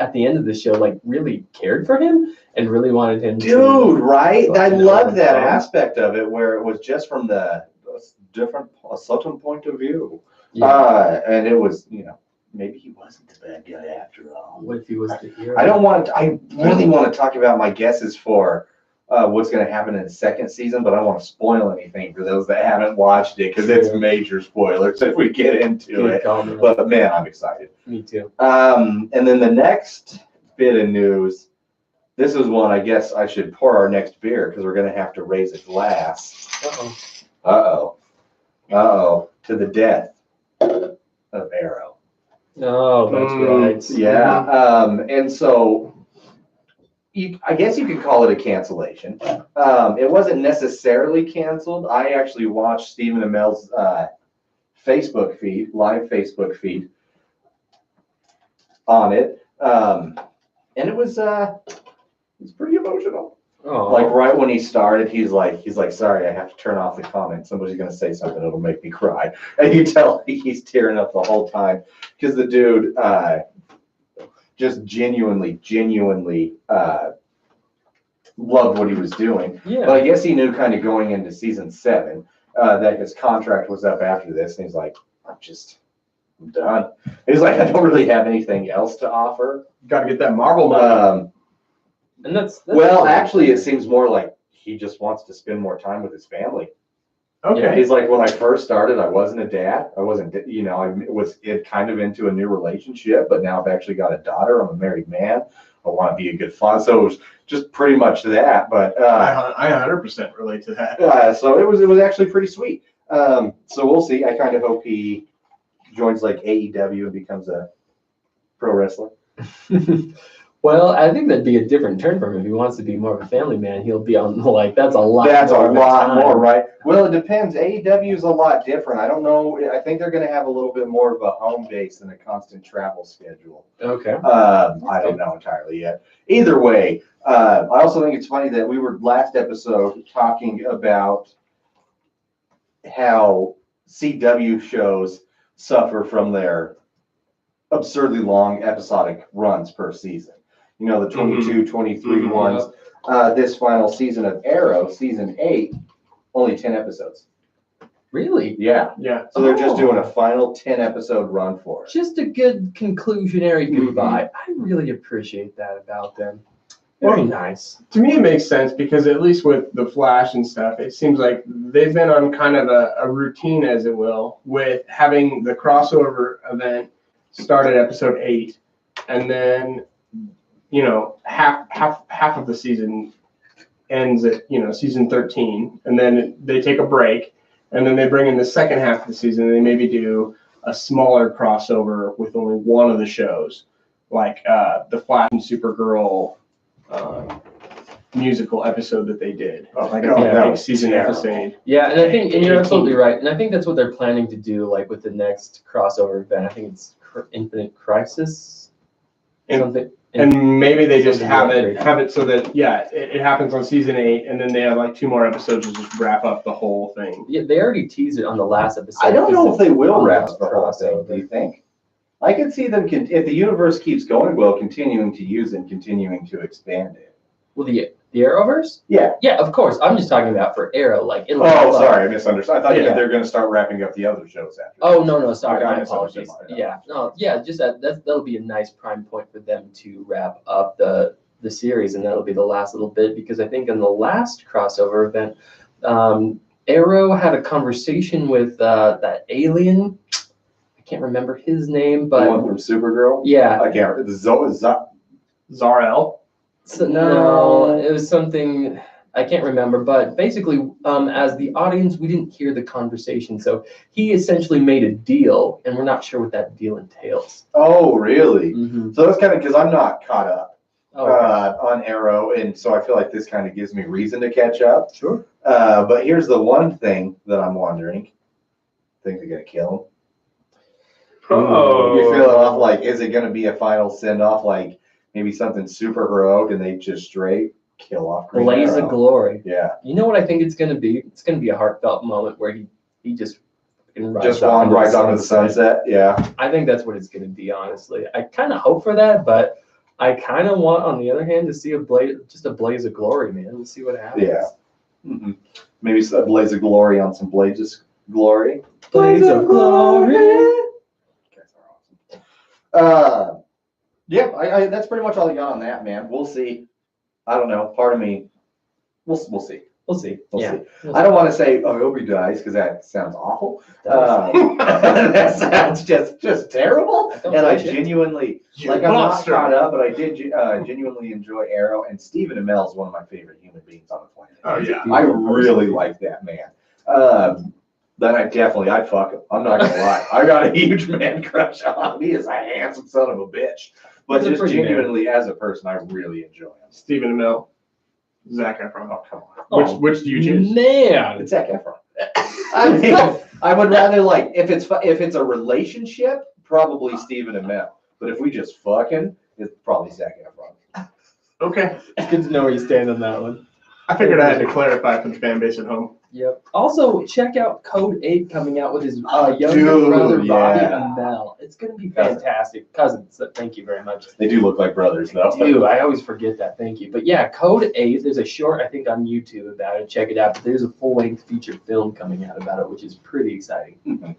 at the end of the show, like, really cared for him and really wanted him to. Dude, right? I fucking love that overcome. aspect of it where it was just from a certain point of view. Yeah. And it was, maybe he wasn't the bad guy after all. What if he was the hero? I really want to talk about my guesses for what's going to happen in the second season, but I don't want to spoil anything for those that haven't watched it because it's Sure. major spoilers if we get into Good it. comment. But man, I'm excited. Me too. And then the next bit of news, This is one I guess I should pour our next beer because we're going to have to raise a glass. Uh-oh. Uh-oh. Uh-oh. To the death of Arrow. Oh, that's right. Yeah. And so I guess you could call it a cancellation. It wasn't necessarily canceled. I actually watched Stephen Amell's Facebook feed, live Facebook feed on it. And it was pretty emotional. Oh. Like right when he started, he's like, sorry, I have to turn off the comment. Somebody's gonna say something that'll make me cry. And you tell he's tearing up the whole time because the dude just genuinely loved what he was doing. Yeah. But I guess he knew kind of going into season 7 that his contract was up after this, and he's like, I'm done. He's like, I don't really have anything else to offer. Got to get that Marvel money. And that's Well, actually, it seems more like he just wants to spend more time with his family. Okay. He's like, when I first started, I wasn't a dad. I wasn't, I was kind of into a new relationship, but now I've actually got a daughter. I'm a married man. I want to be a good father. So it was just pretty much that. But I 100% relate to that. so it was actually pretty sweet. So we'll see. I kind of hope he joins like AEW and becomes a pro wrestler. Well, I think that'd be a different turn for him. If he wants to be more of a family man, he'll be on that's a lot. That's more a of a lot time. more, right? Well, it depends. AEW is a lot different. I don't know. I think they're going to have a little bit more of a home base than a constant travel schedule. Okay. I don't know entirely yet. Either way, I also think it's funny that we were last episode talking about how CW shows suffer from their absurdly long episodic runs per season. You know, the 22, 23 ones. This final season of Arrow, season 8, only 10 episodes. Really? Yeah. Yeah. So they're just doing a final 10 episode run for it. Just a good conclusionary goodbye. I really appreciate that about them. Very nice. To me, it makes sense because at least with the Flash and stuff, it seems like they've been on kind of a routine, as it will, with having the crossover event start at episode 8, and then half of the season ends at season 13, and then they take a break, and then they bring in the second half of the season, and they maybe do a smaller crossover with only one of the shows, like the Flash and Supergirl musical episode that they did, like that big was season terrible. episode. Yeah, and I think, and you're absolutely right, and I think that's what they're planning to do, like with the next crossover event. I think it's Infinite Crisis, something. And maybe they just have Something it so that it happens on season 8, and then they have like 2 more episodes to just wrap up the whole thing. Yeah, they already teased it on the last episode. I don't know if they will on the wrap the whole thing. crossover. Do you think? I could see them, if the universe keeps going well, continuing to use it and continuing to expand it. Well, the Arrowverse? Yeah. Yeah, of course. I'm just talking about for Arrow, like it'll. Oh, sorry, I misunderstood. I thought you Yeah. said they were going to start wrapping up the other shows after. Oh no, sorry, Okay, I my misunderstood apologies. mine. Yeah, no, yeah, just that'll be a nice prime point for them to wrap up the series, and that'll be the last little bit, because I think in the last crossover event, Arrow had a conversation with that alien. I can't remember his name, The one but from Supergirl? yeah, I can't remember. Zar-El. so, no, it was something I can't remember, but basically, as the audience, we didn't hear the conversation, so he essentially made a deal, and we're not sure what that deal entails. Oh, really? Mm-hmm. So that's kind of because I'm not caught up Oh, okay. on Arrow, and so I feel like this kind of gives me reason to catch up. Sure. But here's the one thing that I'm wondering. Think they're going to kill him? Oh. You feel off like, is it going to be a final send-off, like maybe something super heroic, and they just straight kill off Green Blaze of Arrow? glory. Yeah. You know what I think it's going to be? It's going to be a heartfelt moment where he just fucking rides Just off one into right onto the sunset. Yeah. I think that's what it's going to be, honestly. I kind of hope for that, but I kind of want, on the other hand, to see a blaze of glory, man. Let's see what happens. Yeah. Mm-hmm. Maybe a blaze of glory on some blazes glory. Blaze of glory. Yeah, I that's pretty much all I got on that, man. We'll see. I don't know. Part of me, we'll see. We'll see. We'll Yeah. see. I don't want to say, I hope he dies, because that sounds awful. That sounds just terrible. I don't And I wish it. genuinely, You like, I'm not monster. caught up, but I did genuinely enjoy Arrow. And Stephen Amell is one of my favorite human beings on the planet. Oh, yeah. I really like that man. Then I'd fuck him. I'm not gonna lie. I got a huge man crush on him. He is a handsome son of a bitch. But He's a just pretty man. genuinely, as a person, I really enjoy him. Stephen Amell, Zac Efron. Oh, come on. Which do you choose? Man. It's Zac Efron. I mean, I would rather like if it's a relationship, probably Stephen Amell. But if we just fucking, it's probably Zac Efron. Okay. It's good to know where you stand on that one. I figured I had to clarify for the fan base at home. Yep. Also, check out Code 8 coming out with his younger Dude, brother, Robbie yeah. and Mel. It's going to be fantastic. Cousins, thank you very much. They do look like brothers, though. Dude, I always forget that. Thank you. But yeah, Code 8, there's a short, I think, on YouTube about it. Check it out. But there's a full-length feature film coming out about it, which is pretty exciting.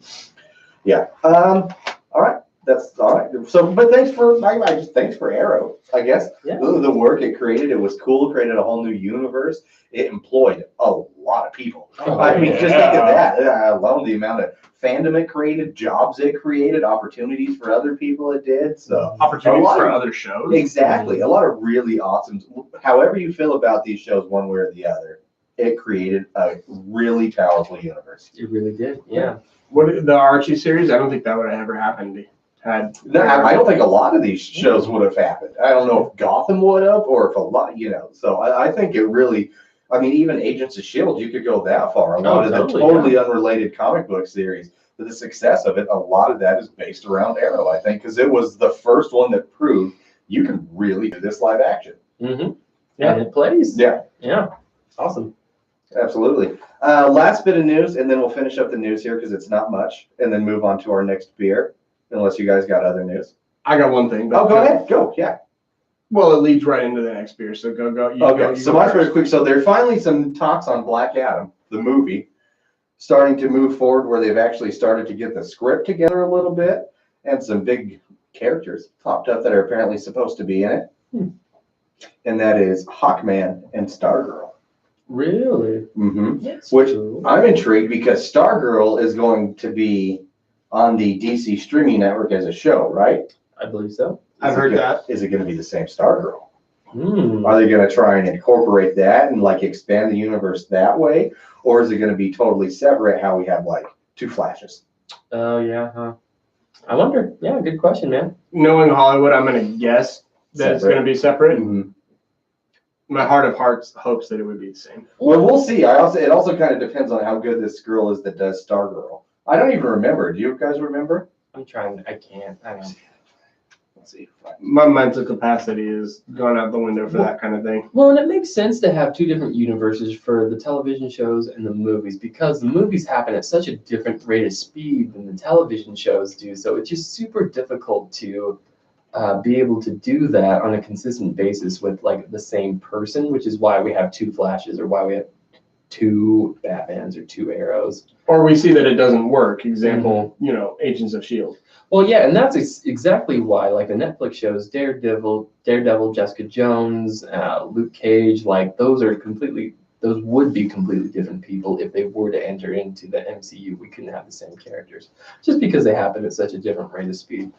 Yeah. All right. That's all right. So, but thanks for Arrow, I guess. Yeah. The work it created, it was cool. Created a whole new universe. It employed a lot of people. I mean, just think of that alone. The amount of fandom it created, jobs it created, opportunities for other people it did. So Opportunities A lot for of- other shows. exactly, a lot of really awesome. However you feel about these shows, one way or the other, it created a really powerful universe. It really did. Yeah. What the Archie series? I don't think that would have ever happened. I I don't think a lot of these shows would have happened. I don't know if Gotham would have, or if a lot, So I think it really. I mean, even Agents of S.H.I.E.L.D., you could go that far. A lot of the totally unrelated comic book series, but the success of it, a lot of that is based around Arrow, I think, because it was the first one that proved you can really do this live action. Mm-hmm. Yeah, and it plays. Yeah. Yeah. Awesome. Absolutely. Last bit of news, and then we'll finish up the news here because it's not much, and then move on to our next beer, unless you guys got other news. I got one thing. Oh, go ahead. Go. Yeah. Well, it leads right into the next beer. So go. Okay, so mine's very quick. So there's finally some talks on Black Adam, the movie, starting to move forward where they've actually started to get the script together a little bit, and some big characters popped up that are apparently supposed to be in it. And that is Hawkman and Stargirl. Really? Mm-hmm. That's Which cool. I'm intrigued because Stargirl is going to be on the DC streaming network as a show, right? I believe so. I've heard that. Is it going to be the same Stargirl? Hmm. Are they going to try and incorporate that and like expand the universe that way? Or is it going to be totally separate, how we have like two Flashes? Oh, yeah, huh? I wonder. Yeah, good question, man. Knowing Hollywood, I'm going to guess that it's Separate. going to be separate. Mhm. My heart of hearts hopes that it would be the same. Well, we'll see. It also kind of depends on how good this girl is that does Stargirl. I don't even remember. Do you guys remember? I'm trying. I can't. I don't. Let's see. My mental capacity is gone out the window for that kind of thing. Well, and it makes sense to have two different universes for the television shows and the movies because the movies happen at such a different rate of speed than the television shows do. So it's just super difficult to be able to do that on a consistent basis with like the same person, which is why we have two Flashes or why we have two Batmans or two Arrows. Or we see that it doesn't work. Example, Agents of S.H.I.E.L.D. Well, yeah, and that's exactly why, like the Netflix shows, Daredevil, Jessica Jones, Luke Cage, like those would be completely different people if they were to enter into the MCU. We couldn't have the same characters just because they happen at such a different rate of speed.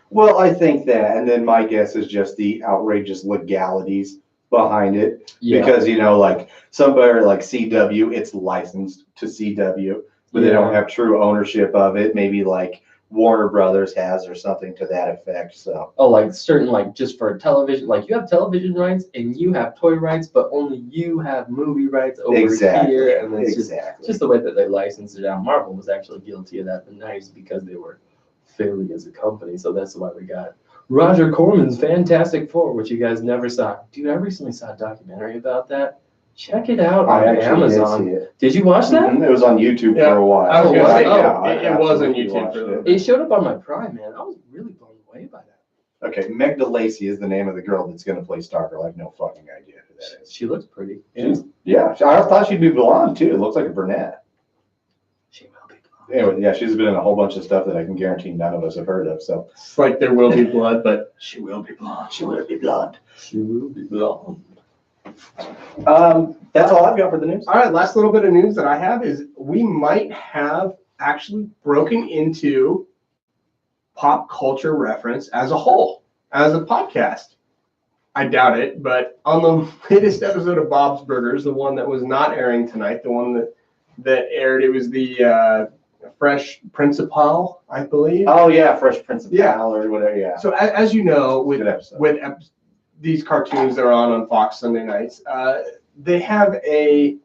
Well, I think that, and then my guess is just the outrageous legalities behind it. Yeah. Because, like somebody like CW, it's licensed to CW, but they don't have true ownership of it. Maybe like Warner Brothers has or something to that effect. So. Oh, like certain, like just for television, like you have television rights and you have toy rights, but only you have movie rights over here. And it's just the way that they licensed it out. Marvel was actually guilty of that in the 90s because they were failing as a company. So that's why we got Roger Corman's Fantastic Four, which you guys never saw. Dude, I recently saw a documentary about that. Check it out on Amazon. Did you watch that? It was on YouTube for a while. I was going to say, it was on absolutely YouTube watched for a it. little bit. It showed up on my Prime, man. I was really blown away by that. Okay, Meg DeLacy is the name of the girl that's going to play Stargirl. I have no fucking idea who that is. She looks pretty. Yeah, I thought she'd be blonde too. It looks like a brunette. She will be blonde. Anyway, yeah, she's been in a whole bunch of stuff that I can guarantee none of us have heard of. So It's like there will be blood, but she will be blonde. she will be blonde. She will be blonde. That's all I've got for the news. All right, last little bit of news that I have is we might have actually broken into pop culture reference as a whole, as a podcast. I doubt it, but on the latest episode of Bob's Burgers, the one that was not airing tonight, the one that aired, it was the Fresh Principal, I believe. Oh yeah, Fresh Principal Yeah. or whatever. Yeah. So as you know, Good episode. these cartoons that are on Fox Sunday nights, they have a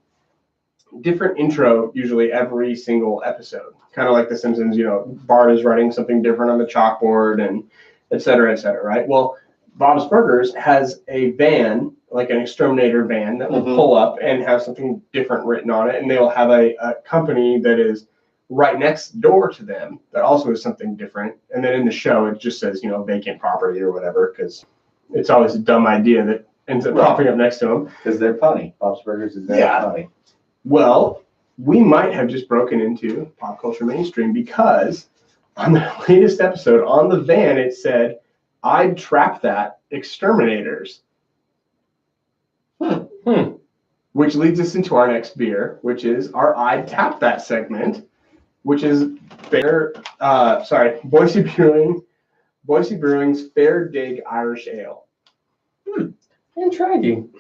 different intro usually every single episode. Kind of like The Simpsons, you know, Bart is writing something different on the chalkboard and et cetera, right? Well, Bob's Burgers has a van, like an exterminator van, that will pull up and have something different written on it, and they'll have a company that is right next door to them that also is something different. And then in the show, it just says, you know, vacant property or whatever, because it's always a dumb idea that ends up popping up next to them. Because they're funny. Bob's Burgers is very funny. Well, we might have just broken into pop culture mainstream because on the latest episode, on the van, it said, "I'd trap that, exterminators." Which leads us into our next beer, which is our I'd Tap That segment, which is Boise Brewing's Fair Dig Irish Ale. Intriguing.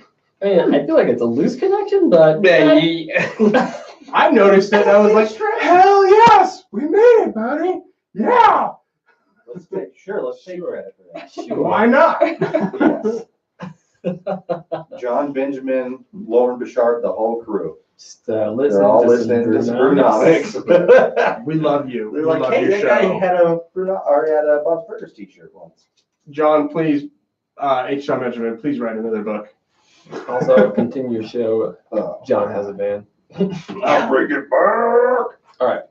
I mean, I feel like it's a loose connection, but I noticed it and I was like, hell yes, we made it, buddy. Yeah. Let's take credit for that. sure. Why not? Yes. John, Benjamin, Lauren Bouchard, the whole crew. Just They're all listening to some Brewnomics. We love you. They're We like, love hey, your that guy show. had a Bob's Burgers t-shirt once. John, please, H. John Benjamin, please write another book. Also, continue your show. Oh, John has a van. I'll bring it back.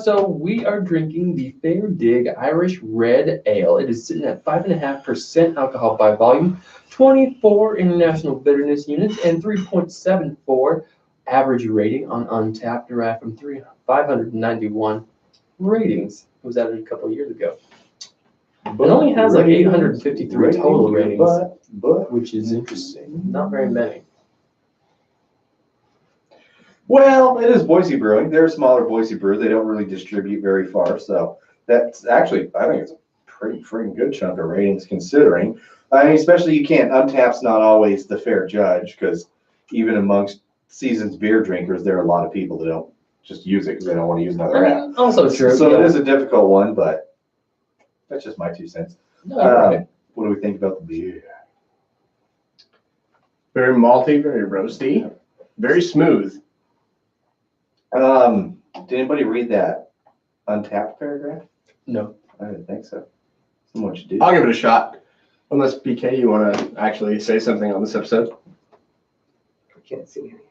So we are drinking the Fair Dig Irish Red Ale. It is sitting at 5.5% alcohol by volume, 24 international bitterness units, and 3.74 average rating on Untapped, derived from 591 ratings. It was added a couple years ago. It only has like 853 total ratings, which is interesting. Not very many. Well, it is Boise Brewing. They're a smaller Boise brewer. They don't really distribute very far, so that's actually, I think it's a pretty freaking good chunk of ratings considering. I mean, especially Untapped's not always the fair judge, because even amongst seasoned beer drinkers, there are a lot of people that don't just use it because they don't want to use another app. Also true. So yeah. it is a difficult one, but that's just my 2 cents. No, right. What do we think about the beer? Very malty, very roasty, very smooth. Did anybody read that Untapped paragraph? No. I didn't think so. Someone should do I'll that. give it a shot. Unless, BK, you want to actually say something on this episode? I can't see anything.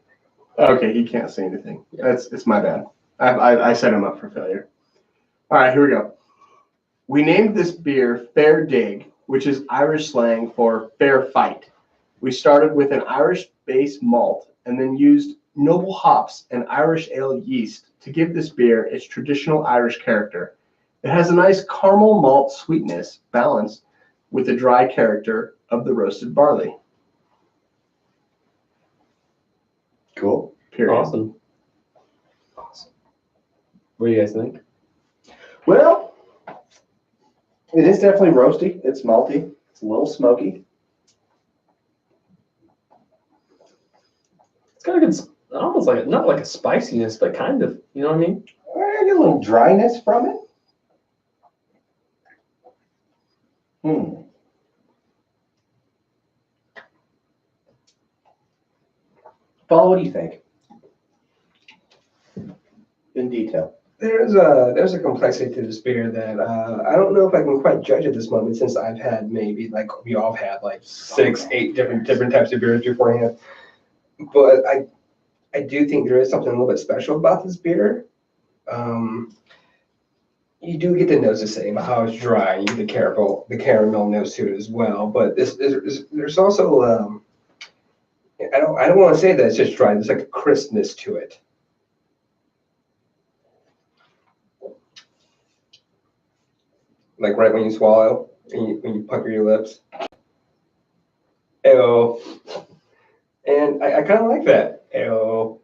Okay, he can't say anything. It's my bad. I set him up for failure. All right, here we go. We named this beer Fair Dig, which is Irish slang for fair fight. We started with an Irish base malt and then used noble hops and Irish ale yeast to give this beer its traditional Irish character. It has a nice caramel malt sweetness balanced with the dry character of the roasted barley. Cool. Period. Awesome. What do you guys think? Well, it is definitely roasty. It's malty. It's a little smoky. It's got a good, almost like, not like a spiciness, but kind of, you know what I mean? I get a little dryness from it. Paul, what do you think? In detail. There's a complexity to this beer that I don't know if I can quite judge at this moment, since I've had maybe, like we all have, like 6, 8 different types of beers beforehand. But I do think there is something a little bit special about this beer. You do get the notes the same, how it's dry. You get the caramel notes to it as well. But there's also I don't want to say that it's just dry. There's like a crispness to it. Like right when you swallow, and when you pucker your lips. Ew. kind of like that. Ew.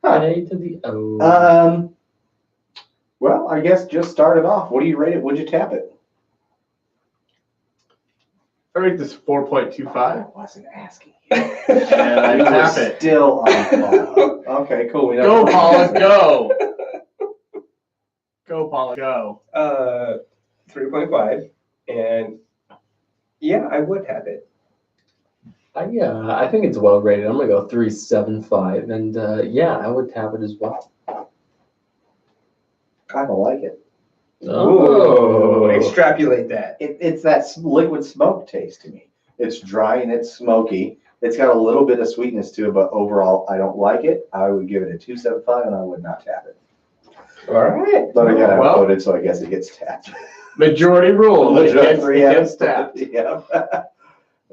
A to the O. Well, I guess just start it off. What do you rate it? Would you tap it? I rate this 4.25. I wasn't asking. And I tap it. Still on Paula. Okay, cool. We Go, Paula, go. Go, Paula, go. 3.5, and yeah, I would have it. I think it's well rated. I'm gonna go 3.75, and yeah, I would tap it as well. Kind of like it. Oh, extrapolate that. It's that liquid smoke taste to me. It's dry and it's smoky. It's got a little bit of sweetness to it, but overall, I don't like it. I would give it a 2.75, and I would not tap it. All right. But I got Well- outvoted, so I guess it gets tapped. Majority rule. It gets tapped. Yeah.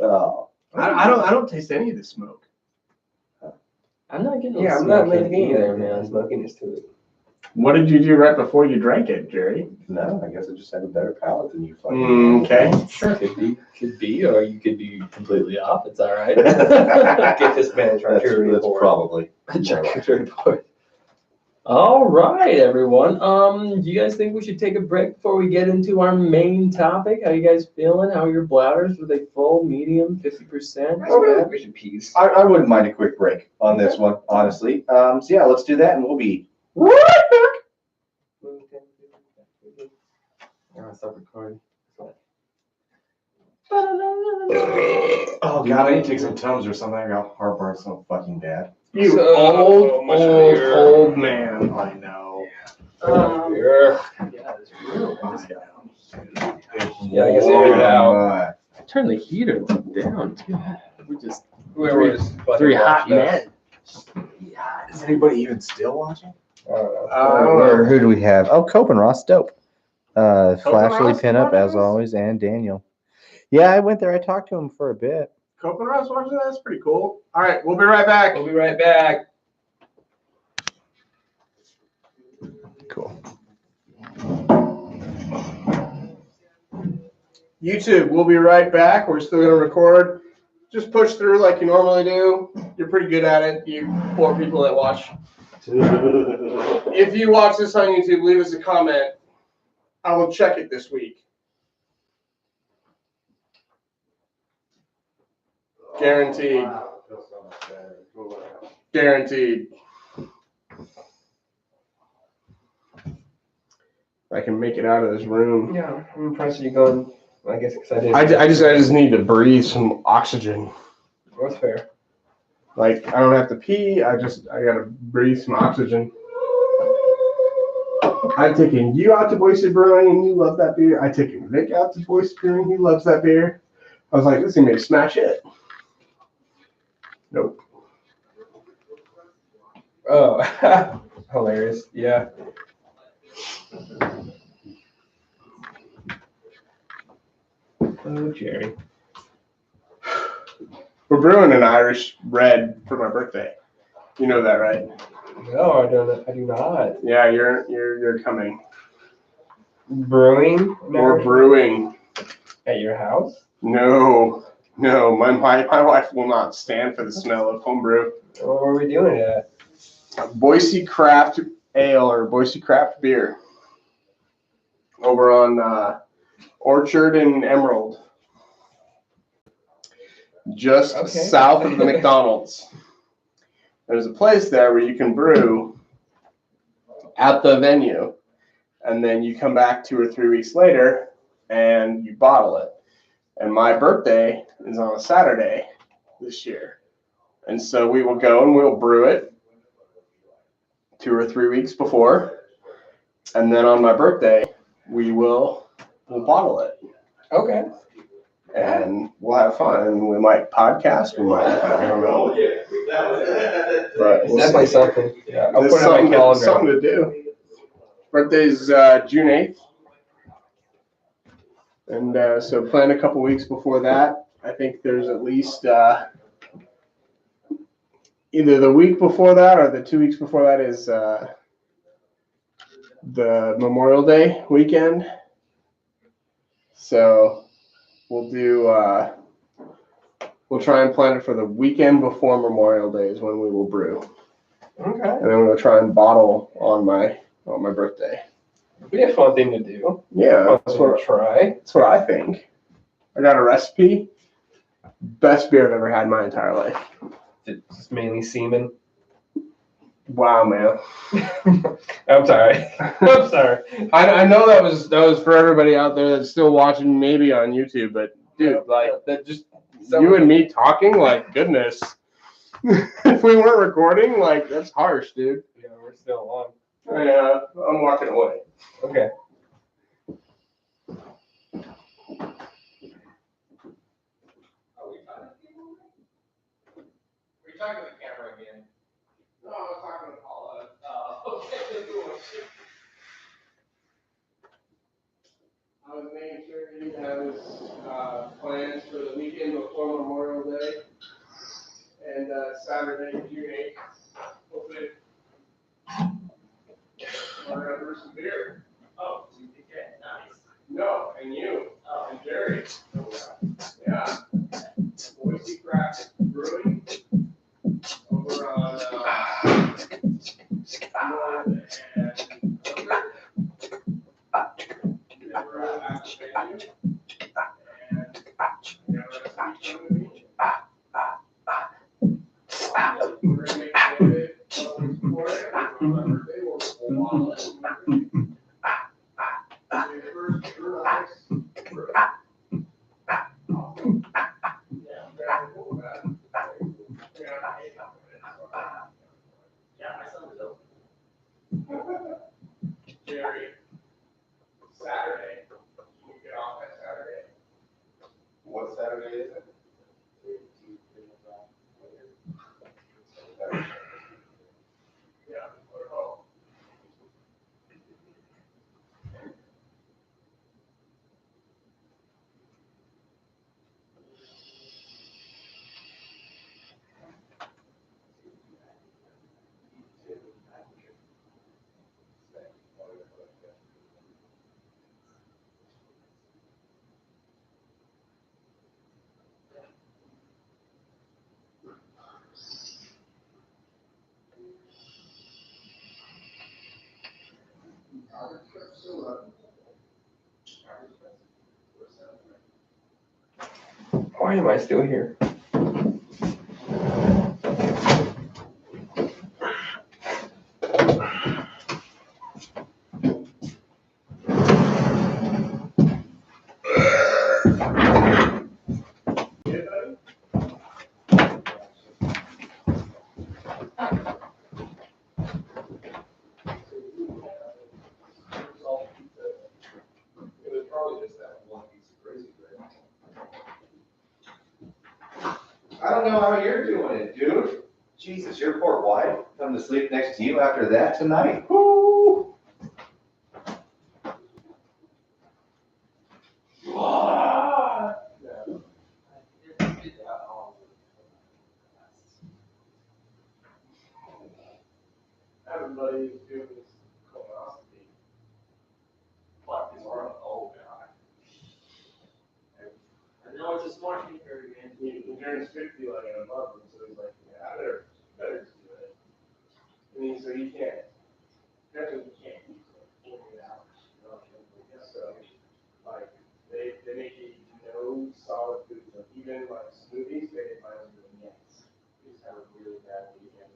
Oh. I don't taste any of the smoke. I'm not getting Yeah, I'm smoke not in making either, either, man. Smokiness to it. What did you do right before you drank it, Jerry? No, I guess I just have a better palate than you. Okay. Sure, could be, or you could be completely off. It's all right. Get this man a That's charcuterie board. probably. Charcuterie board. All right, everyone. Do you guys think we should take a break before we get into our main topic? How you guys feeling? How are your bladders? Were they full, medium, 50%? Okay. We should peace. I wouldn't mind a quick break on this one, honestly. So yeah, let's do that, and we'll be right back. Stop recording. Oh God, I need to take some Tums or something. I got heartburn so fucking bad. You So much beer. old man. I know. Yeah, this room. Yeah, I guess air it out. Turn the heater down too. We're just Whoever was three hot watching us. men. Is anybody even still watching? I don't know. Uh, Who do we have? Oh, Cope and Ross, dope. Flashley Ross pinup as watching us? always, and Daniel. Yeah, I went there. I talked to him for a bit. Cope and Ross watching that? That's pretty cool. All right, we'll be right back. We'll be right back. Cool. YouTube, we'll be right back. We're still going to record. Just push through like you normally do. You're pretty good at it, you poor people that watch. If you watch this on YouTube, leave us a comment. I will check it this week. Guaranteed. Guaranteed. I can make it out of this room. Yeah, I'm impressed you going. I guess because I did. I just need to breathe some oxygen. That's fair. Like I don't have to pee. I gotta breathe some oxygen. I've taken you out to Boise Brewing and you love that beer. I've taken Vic out to Boise Brewing. He loves that beer. I was like, this is gonna be a smash hit. Nope. Oh, hilarious. Yeah. Oh, Jerry. We're brewing an Irish red for my birthday. You know that, right? No, I don't. I do not. Yeah, you're coming. Brewing. We're brewing. At your house. No, my wife will not stand for the smell of homebrew. What are we doing it at? Boise Craft Ale or Boise Craft Beer over on Orchard and Emerald, just Okay. south of the McDonald's. There's a place there where you can brew at the venue, and then you come back 2 or 3 weeks later and you bottle it. And my birthday is on a Saturday this year, and so we will go and we'll brew it 2 or 3 weeks before, and then on my birthday we'll bottle it, Okay. and we'll have fun, and we might podcast, we might, I don't know, but It's we'll definitely see. something. Yeah, I'll There's put it on my calendar. something to do. Birthday's June 8th, and so plan a couple weeks before that. I think there's at least either the week before that or the 2 weeks before that is the Memorial Day weekend. So we'll we'll try and plan it for the weekend before Memorial Day is when we will brew. Okay. And then we'll try and bottle on my birthday. It'd be a fun thing to do. Yeah, That's what I'll try. that's what I think. I got a recipe. Best beer I've ever had in my entire life. It's mainly semen. Wow, man. I'm sorry. I'm sorry. I know that was for everybody out there that's still watching, maybe on YouTube, but dude, like that just you and me talking, like goodness. If we weren't recording, like that's harsh, dude. Yeah, we're still on. Yeah, I'm walking away. Okay. Are you talking to the camera again? No, I was talking to Paula. Okay. I was making sure he has plans for the weekend before Memorial Day and Saturday, June 8th. Hopefully, we're gonna brew some beer. Oh, okay, nice. No, and you, Oh. and Jerry. Yeah. Boise Craft Brewing over on North and we're at the venue. And yeah, that's coming to me. We're gonna make a little bit for it. On my birthday, we'll bottle it. First Brewnomics brew. Awesome. Yeah, very cool, man. Yeah, my son was open. Jerry, Saturday, we get off that Saturday. What Saturday is it? Yeah, or home. Why am I still here? It was probably just that one piece of crazy bread. I don't know how you're doing it, dude. Jesus, your poor wife come to sleep next to you after that tonight. Woo! Everybody is doing this colonoscopy. What, tomorrow? Oh, God. I know it's a smart speaker again. He turns 50 like in a month, and so he's like, yeah, I better just do it. And he said, you can't. Definitely you can't eat for 48 hours. You know? So, like, they make you eat no solid food. Like, even like smoothies, they find them doing yes. You just have a really bad weekend.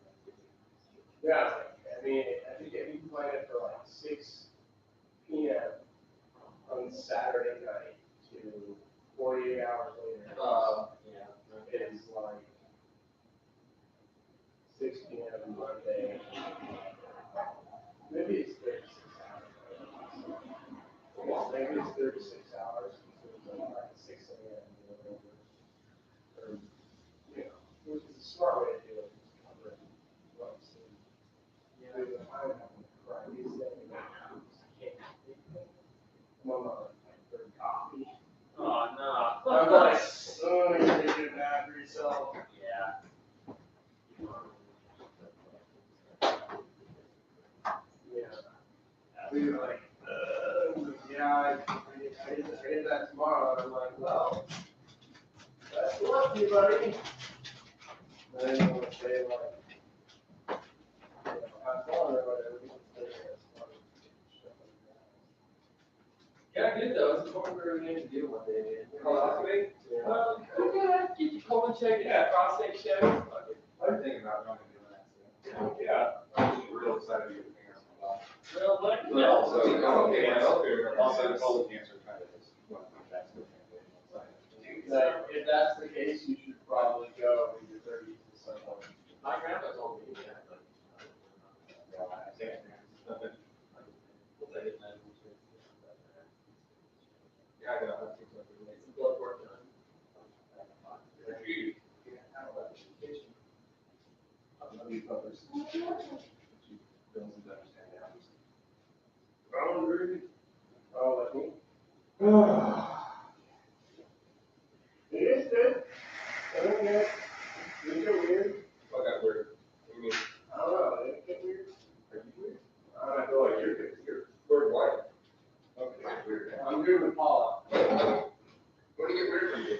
Yeah, I mean, I think if you plan it for like 6 p.m. on Saturday night to 48 hours later, Yeah. it's like 6 p.m. Monday. Maybe it's 36 hours. Yeah, maybe it's 36 hours. So it's like 6 a.m. Or, you know, which is a smart way to do it. Just cover it. Like, so, there's a time having to cry. These things, I can't take them. I'm on my third coffee. Oh, no. I'm like, oh, you're gonna get bad for yourself. Yeah. Yeah. We were like, yeah, I did that tomorrow. And I'm like, well, that's Love you, buddy. I didn't want to say like. Yeah, good though. It's what we were going to do one day. Colonoscopy? Well, yeah, get your colon checked, yeah, prostate check. I'm thinking about going and doing that soon. Yeah. I'm just real excited to get the fingers on the Well, let me bottom. know. Also, colon cancer kind of just went back to the family. If that's the case, you should probably go in your 30s at some point. My grandpa told me that, but. We'll take it, man. Yeah, I know. I think so. Some blood work done. I love you, brothers. You don't understand now. Oh, let me. It is good. Okay. You get weird. What got weird? What do you mean? I don't know. Did it get weird? Are you weird? I feel like you're Weird what? Okay, weird. I'm good with Paula. What do you get weird for you?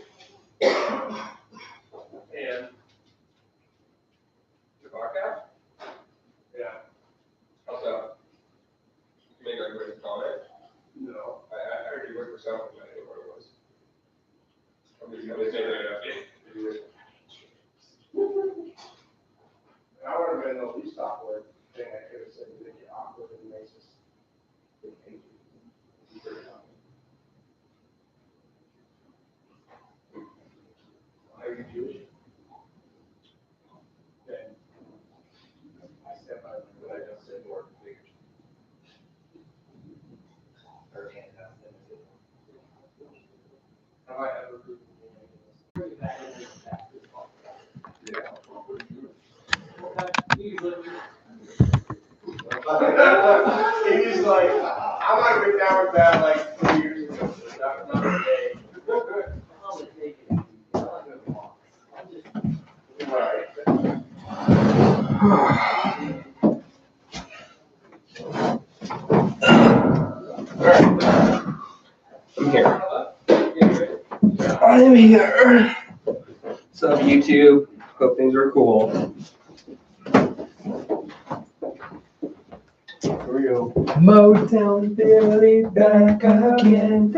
And, The podcast? yeah, How's that? You make like weird comment? no. I heard you work for someone, but I didn't know what it was. I'm just making it up. That would have been the least awkward thing I could have said to make it awkward and racist. Are you Jewish? Okay. I step out, but I just said more figures. Have I ever proved He's like, I might have been down with that like 3 years ago, but not today. Right. I'm here. I'm here. What's up, YouTube? Hope things are cool. Here we go. Motown Billy back again.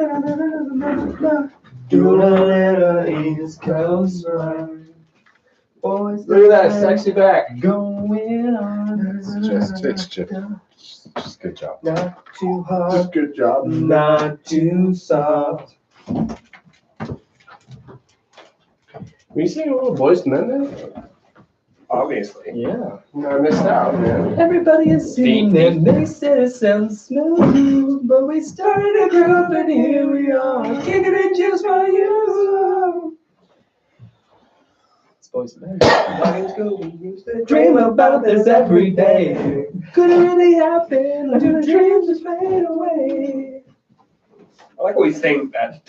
Doing a little East Coast run. Boys, Look at that sexy back. going on. Just good job. Not too hard, Just good job. not too soft. Were you singing a little Boys to Men then? Obviously. Yeah. I missed out, man. Everybody is singing and they said it sounds smooth. But we started a group and here we are, kicking it just for you. It's Boys to Men. We used to Dream about this every day. Could it really happen until the dreams just fade away? I like how we sang that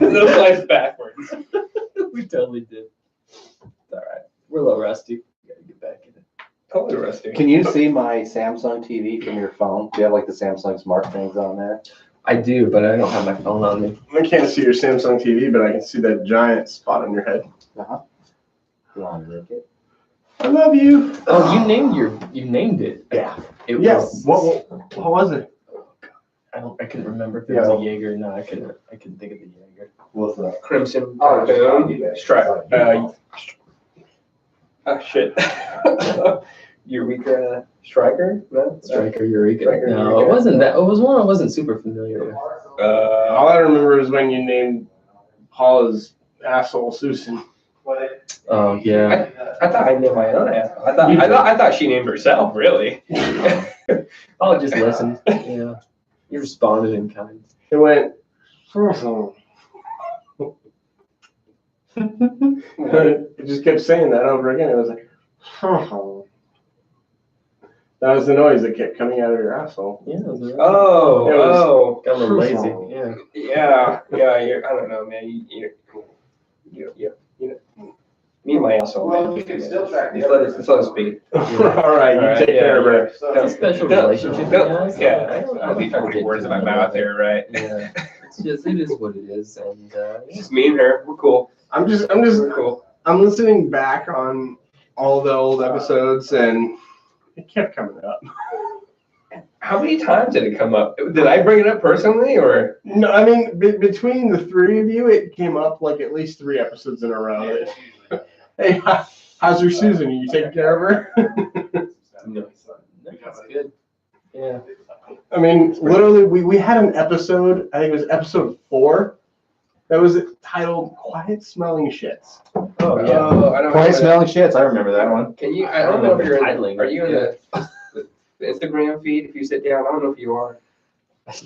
those lines backwards. We totally did. It's all right. We're a little rusty. We gotta get back in it. Totally rusty. Can you see my Samsung TV from your phone? Do you have like the Samsung smart things on there? I do, but I don't have my phone on me. I can't see your Samsung TV, but I can see that giant spot on your head. You want to make it? I love you. Oh, you named it. Yeah. It Yes. was. What was it? I couldn't remember if it was a Jaeger. No, I couldn't think of the Jaeger. What's that? Crimson. Oh, Typhoon, Stripe. Shit. Eureka Striker? No? Striker Eureka. Striker No, Eureka. it wasn't that. It was one I wasn't super familiar with. All I remember is when you named Paula's asshole Susan. Oh yeah. I thought I named my own ass. I thought she named herself, really. I'll just listen. Yeah. You responded in kind. It went. It just kept saying that over again. It was like. That was the noise that kept coming out of your asshole. Yeah. It was alright. Oh. Got a little lazy. Yeah. Yeah. I don't know, man. Me and my asshole. Well, you can still track the Let's let us be. All right, you take care of her. It's a special relationship, you guys. Yeah, I'll be talking words in my mouth here, right? Yeah. it is what it is, and It's just me and her. We're cool. We're cool. I'm listening back on all the old episodes, and it kept coming up. How many times did it come up? Did I bring it up personally, or? No, I mean, between the three of you, it came up like at least 3 episodes in a row. Hey, how's your Susan? Are you taking care of her? no, that's good. Yeah. I mean, literally, we had an episode, I think it was episode 4, that was titled Quiet Smelling Shits. Oh yeah. I don't Quiet know. smelling shits. I remember that one. Can you? I don't know if you're. Titling. Are you in the Instagram feed? If you sit down, I don't know if you are.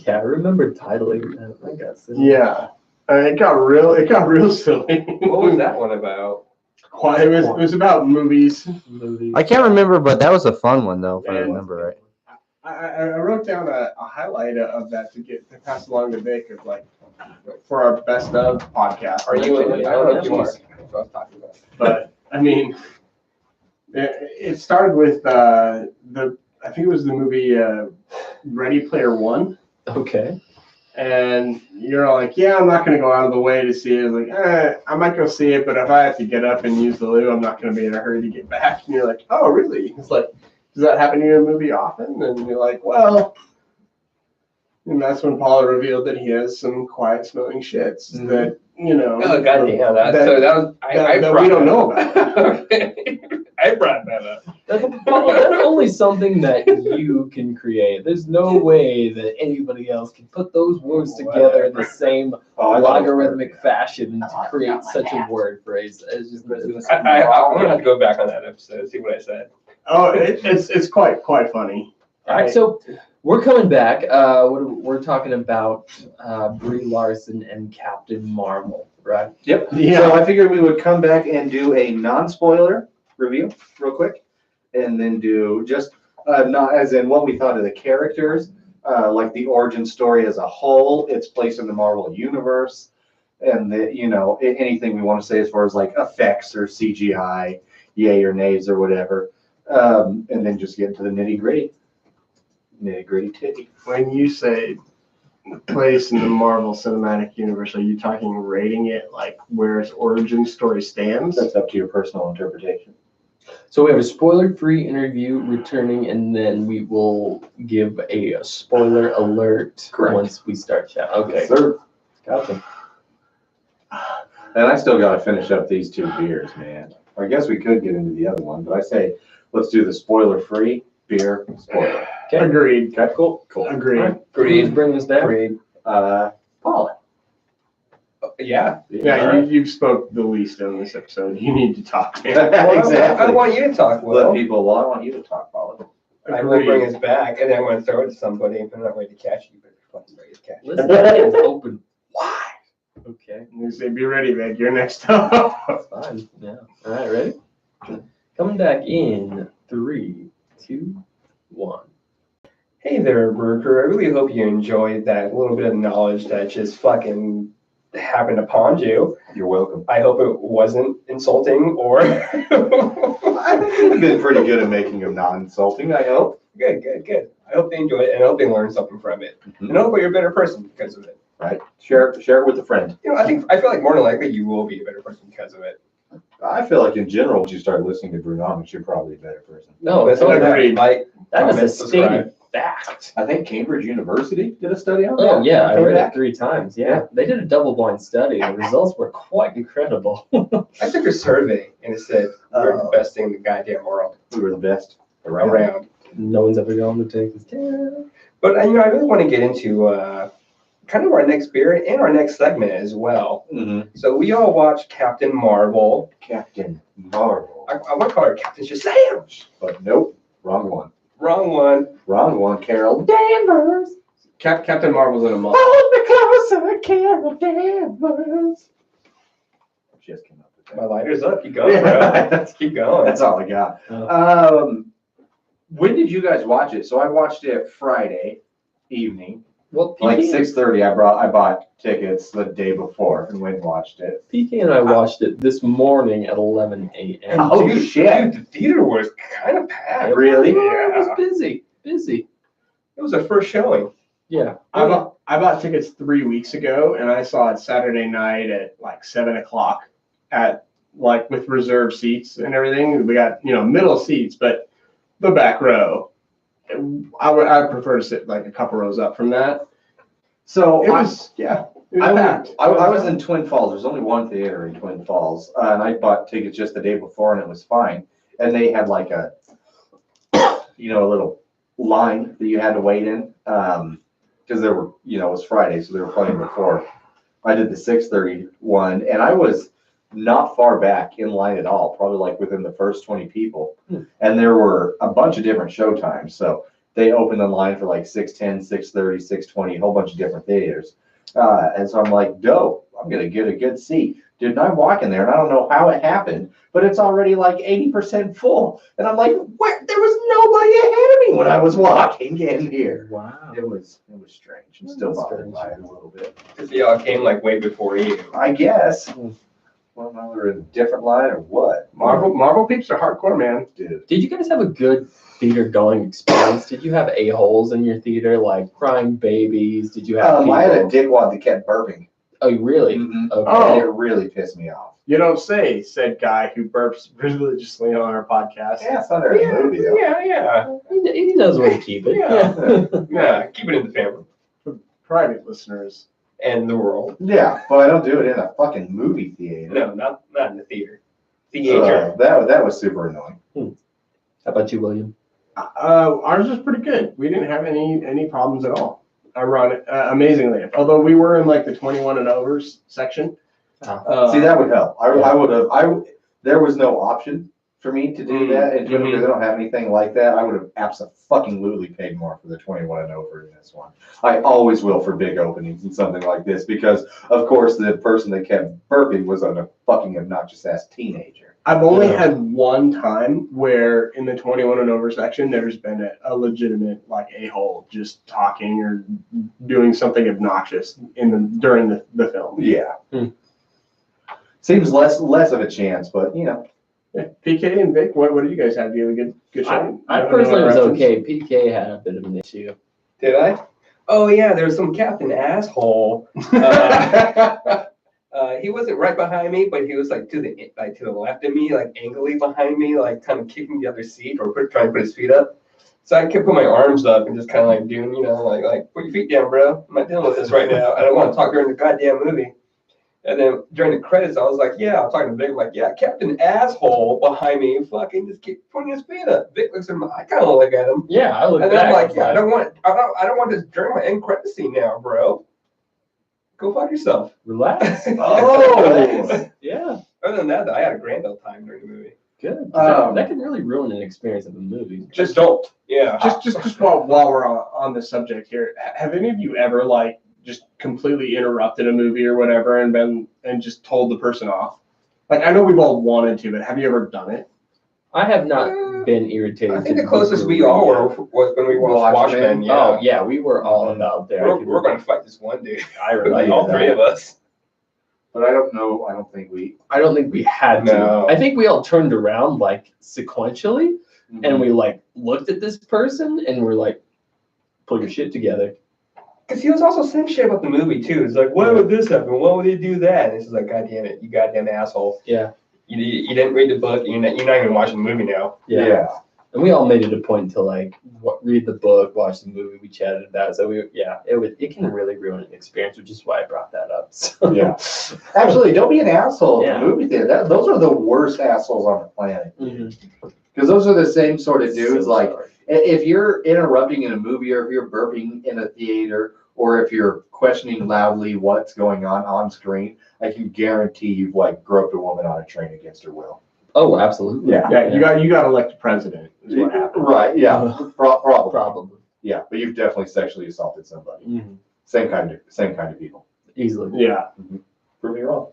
Yeah, I remember titling that. I guess. Yeah. It got real silly. What was that one about? Quiet, it was about movies. Movies. I can't remember, but that was a fun one though, if I remember right. I wrote down a highlight of that to pass along to Vic of like for our best of podcast. Are you in it? I don't know if you are. That's what I was talking about. But I mean, it started with I think it was the movie Ready Player One. Okay. And you're all like, yeah, I'm not going to go out of the way to see it. Like, I might go see it, but if I have to get up and use the loo, I'm not going to be in a hurry to get back. And you're like, oh, really? It's like, does that happen to you in a movie often? And you're like, well, and that's when Paula revealed that he has some quiet smelling shits that, you know. Oh, goddamn. That we don't know about. I brought that up. That's only something that you can create. There's no way that anybody else can put those words together in the same logarithmic fashion to create such a word phrase. It's just I'm gonna have to go back on that episode and see what I said. Oh, it's quite funny. All right, so we're coming back. We're talking about Brie Larson and Captain Marvel, right? Yep. Yeah. So I figured we would come back and do a non-spoiler review real quick, and then do just not as in what we thought of the characters, like the origin story as a whole, its place in the Marvel universe, and anything we want to say as far as like effects or CGI, yay or nays or whatever, and then just get into the nitty gritty titty. When you say place in the Marvel Cinematic Universe, are you talking rating it like where its origin story stands? That's up to your personal interpretation. So we have a spoiler-free interview returning, and then we will give a spoiler alert once we start chat. Okay. Yes, sir. Gotcha. And I still got to finish up these 2 beers, man. Or I guess we could get into the other one, but I say let's do the spoiler-free beer spoiler. Okay. Agreed. Okay, cool. Agreed. All right. Who's bringing us down? Agreed. Paula. Yeah. Yeah, you spoke the least on this episode. You need to talk. Well, Exactly. I want you to talk, Will. Let people. Well, I want you to talk, Paula. I will bring us back, and then I'm going to throw it to somebody. If I'm not ready to catch you, but fucking ready to catch you. Listen, that is open wide. Okay. You say, be ready, Vic. You're next up. That's fine. Yeah. All right, ready? Coming back in 3, 2, 1. Hey there, Brew Crew. I really hope you enjoyed that little bit of knowledge that just fucking happened upon you. You're welcome. I hope it wasn't insulting or. I think you've been pretty good at making them non-insulting, I hope. Good. I hope they enjoyed it, and I hope they learned something from it. And I hope you're a better person because of it. Right. Share it with a friend. I feel like more than likely you will be a better person because of it. I feel like in general, once you start listening to Brewnomics, you're probably a better person. No, that's not agreed. Like, that is comment, a stated subscribe. fact. I think Cambridge University did a study on that. Oh, yeah, I Came read back. it 3 times. Yeah, they did a double-blind study. The results were quite incredible. I took a survey and it said we're the best thing in the goddamn world We were the best around. around. No one's ever going to take this test. But I really want to get into kind of our next beer and our next segment as well. Mm-hmm. So we all watched Captain Marvel. Captain Marvel. I want to call her Captain Shazam. But nope, wrong one. Wrong one. Wrong one, Carol Danvers. Captain Marvel's in a month. Hold me closer, Carol Danvers. Just came up with that. My lighter's up. Keep going, bro. Let's keep going. That's all I got. Oh. When did you guys watch it? So I watched it Friday evening, Well, like PK, 6:30. I bought tickets the day before and went and watched it. PK and I watched it this morning at 11 a.m. Oh, Dude, shit. the theater was kind of packed. Really? It was busy. It was a first showing. Yeah. I bought tickets 3 weeks ago, and I saw it Saturday night at like 7 o'clock at like with reserved seats and everything. We got middle seats, but the back row. I prefer to sit like a couple rows up from that. So It was packed. I was in Twin Falls. There's only one theater in Twin Falls, and I bought tickets just the day before, and it was fine. And they had like a little line that you had to wait in, because there were, it was Friday, so they were playing before. I did the 6:30 one, and I was not far back in line at all, probably like within the first 20 people. And there were a bunch of different show times. So they opened the line for like 6:10, 6:30, 6:20, a whole bunch of different theaters. And so I'm like, dope, I'm going to get a good seat. Dude, and I'm walking there, and I don't know how it happened, but it's already like 80% full. And I'm like, where? There was nobody ahead of me when I was walking in here. Wow. It was strange. I'm still bothered by it a little bit. Because they all came like way before you. I guess. Well, now they're in a different line or what? Marvel peeps are hardcore, man. Dude. Did you guys have a good theater going experience? Did you have a-holes in your theater, like crying babies? Did you have people? I had a dickwad that kept burping. Oh, really? Mhm. Okay. And it really pissed me off. You don't say, said guy who burps religiously on our podcast. Yeah, it's not a movie though. Yeah. He knows where to keep it. Yeah, keep it in the family Private listeners. and the world. Yeah, but I don't do it in a fucking movie theater. No, not in the theater. Theater. That was super annoying. How about you, William? Ours was pretty good. We didn't have any problems at all. Amazingly, although we were in like the 21 and overs section. See, that would help. There was no option for me to do that, and because they don't have anything like that, I would have absolutely paid more for the 21 and over in this one. I always will for big openings and something like this, because of course the person that kept burping was a fucking obnoxious ass teenager. I've only had one time where in the 21 and over section there's been a legitimate like a-hole just talking or doing something obnoxious during the film. Yeah. Seems less of a chance, but Yeah. PK and Vic, what do you guys have? Do you have a good show? I personally was okay. PK had a bit of an issue. Did I? Oh yeah, there was some captain asshole. He wasn't right behind me, but he was like to the left of me, like angrily behind me, like kind of kicking the other seat or trying to put his feet up. So I kept putting my arms up and just kind of like doing, like put your feet down, bro. I'm not dealing with this right now. I don't want to talk during the goddamn movie. And then during the credits, I was like, yeah, I'm talking to Vic, like, yeah, Captain Asshole behind me, fucking just keep putting his feet up. Vic looks at him, I kind of look at him. Yeah, I look and back. then I'm like, yeah, I don't want this during my end credit scene now, bro. Go fuck yourself. Relax. Oh, Yeah. Other than that, I had a grand old time during the movie. Good. That can really ruin an experience of a movie. Just don't. Yeah. Just while we're on the subject here, have any of you ever like just completely interrupted a movie or whatever and just told the person off? Like, I know we've all wanted to, but have you ever done it? I have not been irritated. I think the closest we all were was when we watched Watchmen. Yeah. Oh yeah, we were all about there. We're going to fight this one dude. I relate. All three of us. but I don't know. I don't think we. I don't think we had to. No. I think we all turned around like sequentially, and we like looked at this person, and we're like, "Pull your shit together." Because he was also saying shit about the movie too. It's like, why would this happen? Why would he do that? And it's just like, God damn it, you goddamn asshole. Yeah. You didn't read the book. You're not even watching the movie now. Yeah. And we all made it a point to like read the book, watch the movie. We chatted about it. So it can really ruin an experience, which is why I brought that up. So. Yeah. Actually, don't be an asshole in Yeah. the movie theater. Those are the worst assholes on the planet. Because those are the same sort of dudes. So like, sorry. if you're interrupting in a movie, or if you're burping in a theater, or if you're questioning loudly what's going on screen, I can guarantee you've like groped a woman on a train against her will. Oh, absolutely. Yeah. You got elected president is what happened. Right. Yeah. Probably. Probably. Yeah, but you've definitely sexually assaulted somebody. Mm-hmm. Same kind of people. Easily. Yeah. Prove me wrong.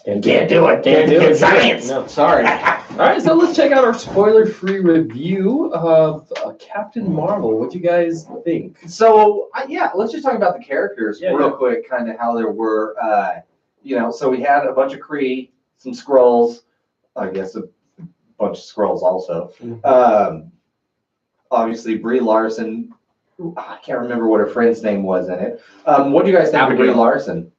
Can't do it. Can't do it. Science. No, sorry. All right, so let's check out our spoiler-free review of Captain Marvel. What do you guys think? So let's just talk about the characters real Yeah. quick, kind of how there were. So we had a bunch of Kree, some Skrulls, I guess a bunch of Skrulls also. Mhm. Obviously, Brie Larson I can't remember what her friend's name was in it. What do you guys think of Brie Abigail. Larson?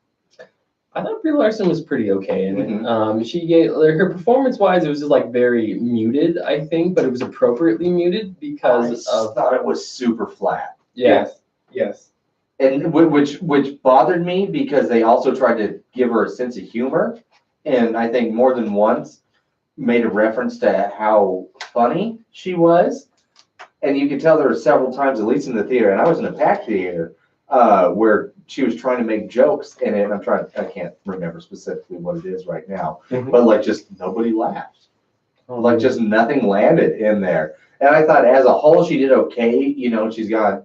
I thought Brie Larson was pretty okay in it. Mhm. She gave her performance-wise, it was just like very muted, I think, but it was appropriately muted because I of thought it was super flat. yeah. Yes. And which bothered me because they also tried to give her a sense of humor, and I think more than once made a reference to how funny she was, and you could tell there were several times, at least in the theater, and I was in a packed theater, where she was trying to make jokes in it. And I can't remember specifically what it is right now, Mhm. but like just nobody laughed, Oh, like just nothing landed in there. And I thought as a whole she did okay. You know, she's got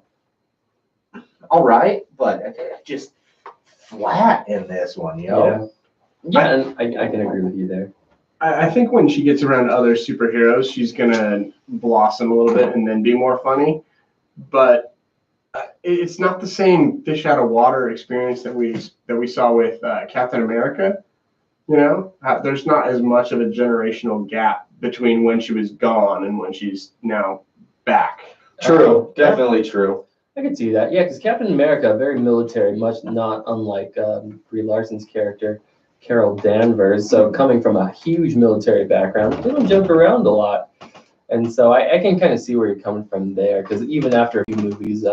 all right, but just flat in this one, you know? Yeah, and I can agree with you there. I think when she gets around other superheroes, she's gonna blossom a little bit and then be more funny. But it's not the same fish out of water experience that we saw with Captain America. You know, there's not as much of a generational gap between when she was gone and when she's now back. True, definitely true. I could see that. Yeah, because Captain America, very military, much not unlike Brie Larson's character, Carol Danvers. So coming from a huge military background, they don't jump around a lot. And so I can kind of see where you're coming from there, because even after a few movies,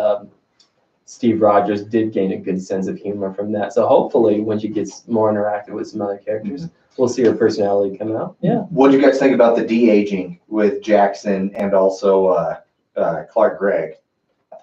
Steve Rogers did gain a good sense of humor from that. So hopefully when she gets more interactive with some other characters, we'll see her personality come out. Yeah. What do you guys think about the de-aging with Jackson and also Clark Gregg?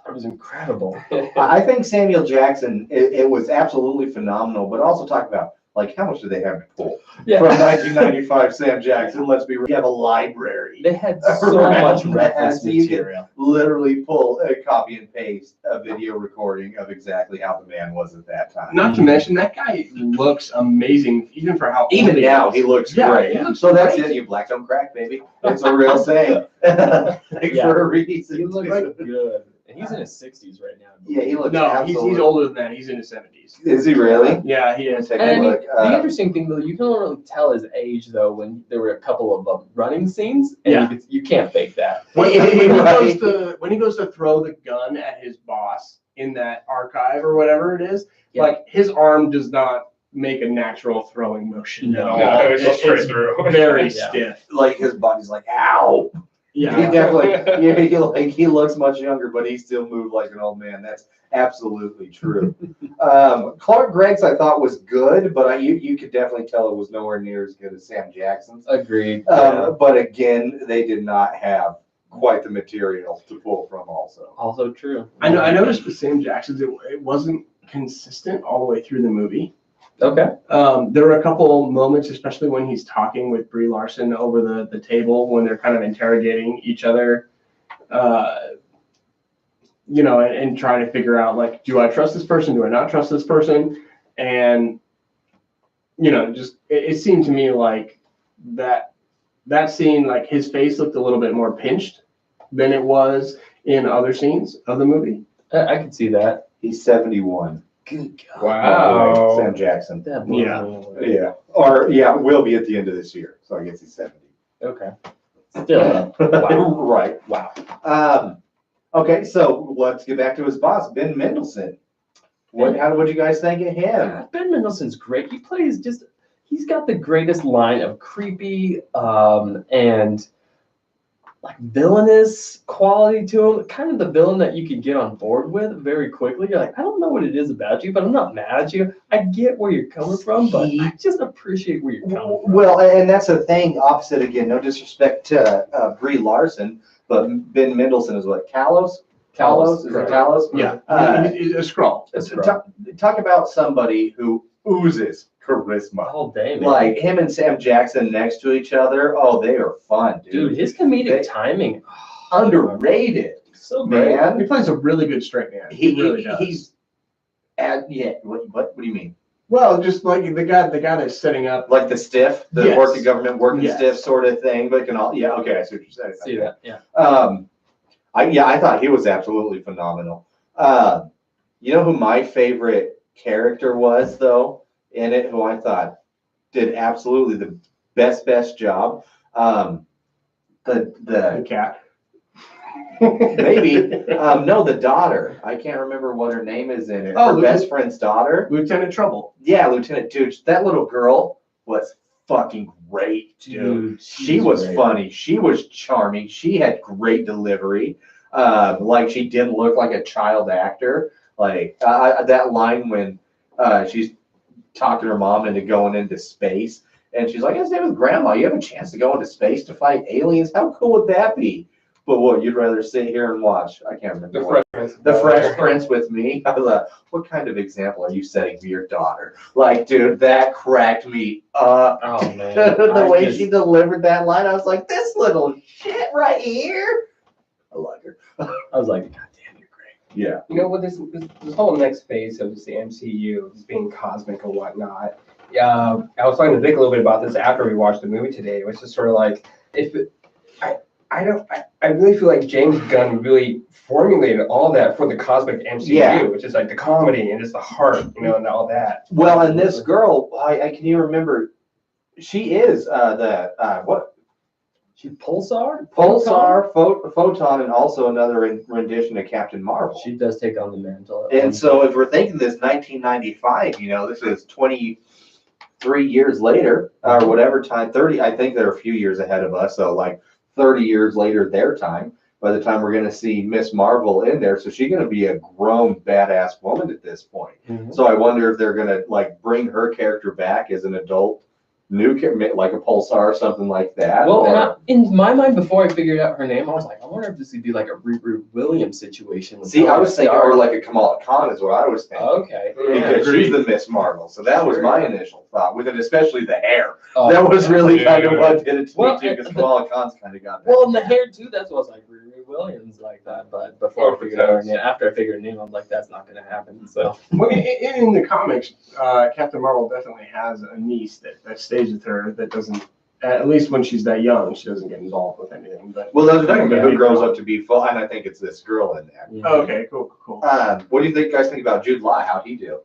It was incredible. I think Samuel Jackson, it was absolutely phenomenal, but also talk about, like, how much do they have to pull? Yeah. From 1995 Sam Jackson, let's be real, you have a library. They had so Right. much reference So you can material. literally pull a copy and paste a video recording of exactly how the man was at that time. Not to mention that guy looks amazing, even for how old Even he now, is. he looks Yeah, great. he looks So that's great. it. You black don't crack, baby. It's a real saying. Like, Yeah. for a reason. He looks good. And he's in his 60s right now. Yeah, he looks No, absolutely. he's older than that. He's in his 70s. Is he really? Yeah, he is. Take And I a mean, look. the interesting thing though, you can really tell his age though when there were a couple of running scenes, and Yeah. you can't fake that. When Right. he goes to throw the gun at his boss in that archive or whatever it is, Yeah. like his arm does not make a natural throwing motion at No. all. No, it's just straight It's through. very Yeah. stiff. Like his body's like, ow. He Yeah. definitely, he looks much younger, but he still moved like an old man. That's absolutely true. Clark Gregg's I thought was good, but you could definitely tell it was nowhere near as good as Sam Jackson's. Agreed. Yeah. But again, they did not have quite the material to pull from also. Also true. I noticed with Sam Jackson's, it wasn't consistent all the way through the movie. Okay. There were a couple moments, especially when he's talking with Brie Larson over the table when they're kind of interrogating each other, you know, and trying to figure out, like, do I trust this person? Do I not trust this person? And, you know, just it seemed to me like that scene, like his face looked a little bit more pinched than it was in other scenes of the movie. I could see that. He's 71. Good God. Wow. Sam Jackson. That blows Yeah. me away. Yeah. Or, yeah, will be at the end of this year. So I guess he's 70. Okay. Still. Wow. Right. Wow. Okay, so let's get back to his boss, Ben Mendelsohn. What'd you guys think of him? Ben Mendelsohn's great. He's got the greatest line of creepy and like villainous quality to him. Kind of the villain that you can get on board with very quickly. You're like, I don't know what it is about you, but I'm not mad at you. I get where you're coming from, but I just appreciate where you're coming from. Well, and that's the thing, opposite again, no disrespect to Brie Larson, but Ben Mendelsohn is what, Kalos? Is it correct. Kalos? Yeah, he's a Skrull. Talk about somebody who oozes charisma. All day, man. Like him and Sam Jackson next to each other, oh, they are fun, Dude, dude. his comedic They- timing, Underrated, so great. man. He plays a really good straight man. He really does. He's, yeah, what do you mean? Well, just like the guy that's setting up. Like the stiff, the Yes. working government, working Yes. stiff sort of thing, but can all, yeah, okay, I see what you're saying. See that? Yeah. I thought he was absolutely phenomenal. You know who my favorite character was though in it, who I thought did absolutely the best job. The The cat. Maybe. No, the daughter. I can't remember what her name is in it. Oh, Her best friend's daughter. Lieutenant Trouble. Yeah, Lieutenant Dude. That little girl was fucking great, dude. She was great. funny. She was charming. She had great delivery. Like she didn't look like a child actor. Like that line when she's talking her mom into going into space, and she's like, "I stay with Grandma. You have a chance to go into space to fight aliens. How cool would that be?" But what, you'd rather sit here and watch? I can't remember. The Fresh Prince with me. I was like, what kind of example are you setting for your daughter? Like, dude, that cracked me up. Oh man. The way she delivered that line, I was like, this little shit right here. I like her. I was like, God damn, you're great. Yeah. You know what, this whole next phase of just the MCU, just being cosmic and whatnot. I was talking to Vic a little bit about this after we watched the movie today. It was just sort of like, I really feel like James Gunn really formulated all that for the cosmic MCU, Yeah. which is like the comedy and just the heart, and all that. Well, and this girl, I can you remember? She is what? She Pulsar? Pulsar, Photon, and also another rendition of Captain Marvel. She does take on the mantle. And so if we're thinking this 1995, this is 23 years later, or whatever time, 30, I think they're a few years ahead of us. So like 30 years later, their time, by the time we're going to see Miss Marvel in there. So she's going to be a grown, badass woman at this point. Mhm. So I wonder if they're going to like bring her character back as an adult, like a Pulsar or something like that. Well, or- and in my mind, before I figured out her name, I was like, I wonder if this would be like a Riri Williams situation. with See, I was thinking, Pulsar. or like a Kamala Khan is what I was thinking. Okay. Because she's the Miss Marvel. So that was my initial thought, with it, especially the hair. Oh, That was really yeah. kind of what did it to Well, me too, because Kamala Khan's kind of got that. well, and the hair too. That's what I was like, Riri Williams like that. But before I figured out her name, after I figured her name, I'm like, that's not going to happen. So Well, in the comics, Captain Marvel definitely has a niece that stays with her that doesn't, at least when she's that young, she doesn't get involved with anything. But Well, they're talking about who grows up to be full, and I think it's this girl in there. oh, okay, cool. What do you guys think about Jude Law? How'd he do?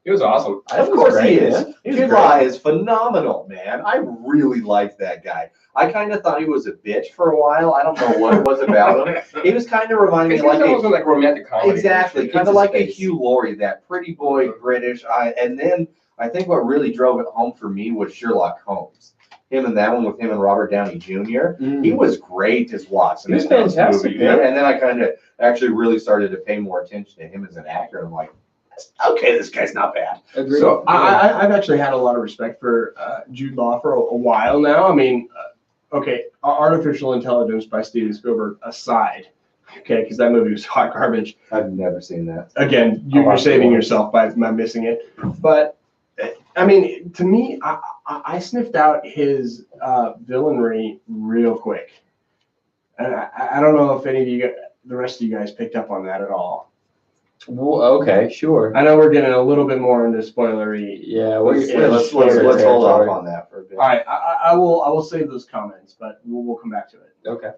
It was awesome. Of course he is. man. He was Jude great. Law is phenomenal, man. I really like that guy. I kind of thought he was a bitch for a while. I don't know what it was about him. He was kind of reminding It's me like almost like romantic comedy. exactly, It's kind of a like a space. Hugh Laurie, that pretty boy British. And then I think what really drove it home for me was Sherlock Holmes. Him and that one with him and Robert Downey Jr. He was great as Watson. He was in that fantastic, movie. yeah. And then I kind of actually really started to pay more attention to him as an actor. I'm like, okay, this guy's not bad. Agreed. So I've actually had a lot of respect for Jude Law for a while now. I mean, okay, artificial intelligence by Steven Spielberg aside, okay, because that movie was hot garbage. I've never seen that. Again, I'll you're watch saving it. yourself by missing it. But I mean, to me, I sniffed out his villainry real quick, and I don't know if any of you, the rest of you guys, picked up on that at all. Well, okay, sure. I know we're getting a little bit more into spoilery. Yeah, Let's hold off on that for a bit. All right, I will save those comments, but we'll come back to it. Okay.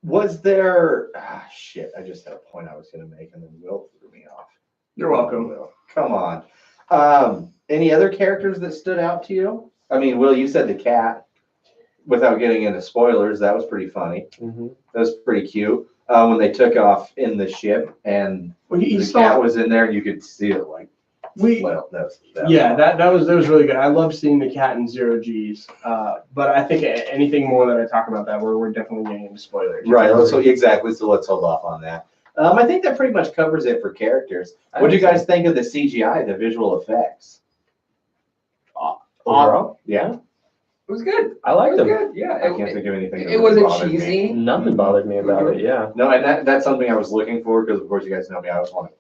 Was there? Shit! I just had a point I was going to make, and then Will threw me off. You're welcome. Will, come on. Any other characters that stood out to you? I mean, Will, you said the cat. Without getting into spoilers, that was pretty funny. Mm-hmm. That was pretty cute. When they took off in the ship and Well, he the saw- cat was in there, and you could see it like. Well, that was really good. I love seeing the cat in Zero G's. But I think anything more that I talk about that, we're definitely getting into spoilers. Right. So exactly. So let's hold off on that. I think that pretty much covers it for characters. What do you guys think of the CGI, the visual effects? Overall? Yeah. It was good. I liked It was them. good. Yeah. I can't think of anything. that It really wasn't bothered me. cheesy. Nothing bothered me about it. Yeah. No, and that's something I was looking for because, of course, you guys know me. I always want to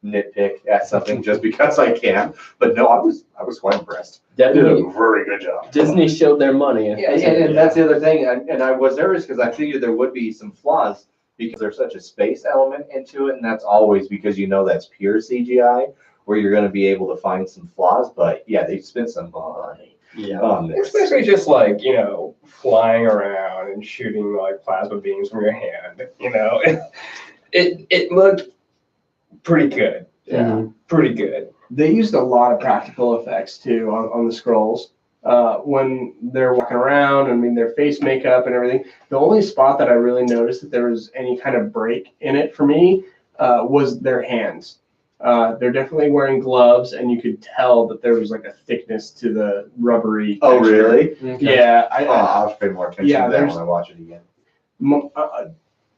nitpick at something just because I can. But no, I was quite impressed. They did Definitely. a very good job. Disney showed their money. And that's the other thing. And I was nervous because I figured there would be some flaws because there's such a space element into it, and that's always because that's pure CGI where you're going to be able to find some flaws. But yeah, they spent some money Yeah. on this. Especially just like, flying around and shooting like plasma beams from your hand. It looked pretty good. Yeah. Mhm. Pretty good. They used a lot of practical effects too on the scrolls. when they're walking around. I mean, their face makeup and everything. The only spot that I really noticed that there was any kind of break in it for me was their hands. They're definitely wearing gloves, and you could tell that there was like a thickness to the rubbery. Oh, texture. really? Yeah. I'll pay more attention to that when I watch it again.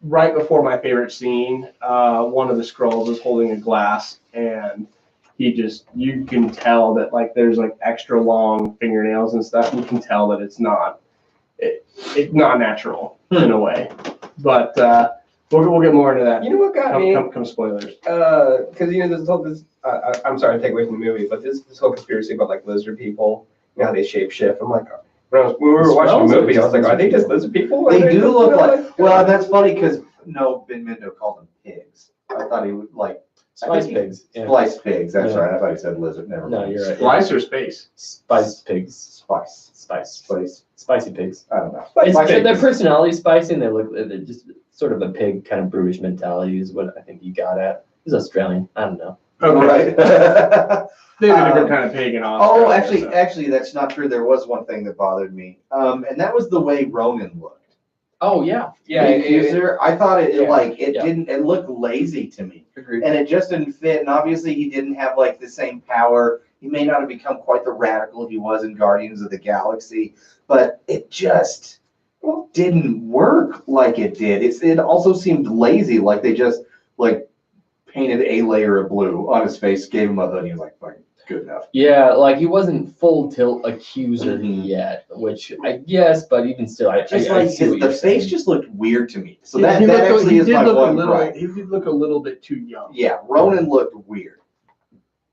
Right before my favorite scene, one of the Skrulls is holding a glass, and you can tell that like there's like extra long fingernails and stuff. And you can tell that it's not natural in a way, but we'll get more into that. You know what got me? Come spoilers. Because I'm sorry to take away from the movie, but this whole conspiracy about like lizard people, how they shape shift. I'm like, when we were watching the movie, I was like, are they just lizard people? They do look like. Well, that's funny because Ben Mendo called them pigs. I thought he would like. Spice pigs. Yeah. Spliced pigs. That's Yeah. right. I thought he said lizard. Never No, mind. you're right. Splice or space? Spice pigs. Spice. Spicy pigs. I don't know. Their personality is spicy, and they're just sort of a pig kind of brutish mentality is what I think you got at. He's Australian. I don't know. Okay. Right. They have a different kind of pig in Australia. Oh, actually, that's not true. There was one thing that bothered me, and that was the way Ronan looked. Oh yeah. The accuser, I thought it Yeah. didn't. It looked lazy to me, Agreed. and it just didn't fit. And obviously, he didn't have like the same power. He may not have become quite the radical he was in Guardians of the Galaxy, but it just didn't work like it did. It also seemed lazy, like they just like painted a layer of blue on his face, gave him a hoodie, and like, fine, good enough. Yeah, like he wasn't full tilt accuser Mhm. yet, which I guess, but even still, I Just I like see what the you're face saying. just looked weird to me. So He that did actually is my one gripe. He did look a little bit too young. Yeah, Ronan looked weird,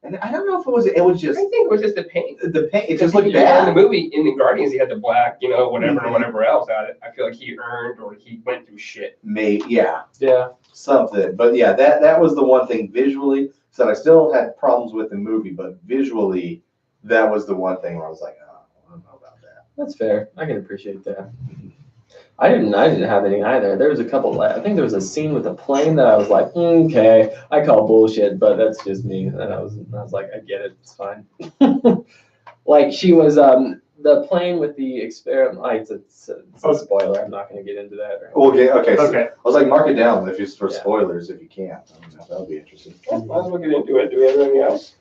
and I don't know if it was just I think it was just the paint. the paint. It just Because looked in bad. the movie, in the Guardians, he had the black, whatever, Mhm. or whatever else at it. I feel like he earned or he went through shit. Yeah, Yeah. something. But yeah, that was the one thing visually. So I still had problems with the movie, but visually, that was the one thing where I was like, oh, I don't know about that. That's fair. I can appreciate that. I didn't have any either. There was a couple. I think there was a scene with a plane that I was like, okay, I call bullshit, but that's just me. And I was like, I get it. It's fine. Like she was the plane with the experiment. Like it's a spoiler. I'm not going to get into that. Okay. So Okay. I was like, mark it down if it's for Yeah. spoilers if you can. I don't know, that would be interesting. Might as well get into it. Do we have anything else?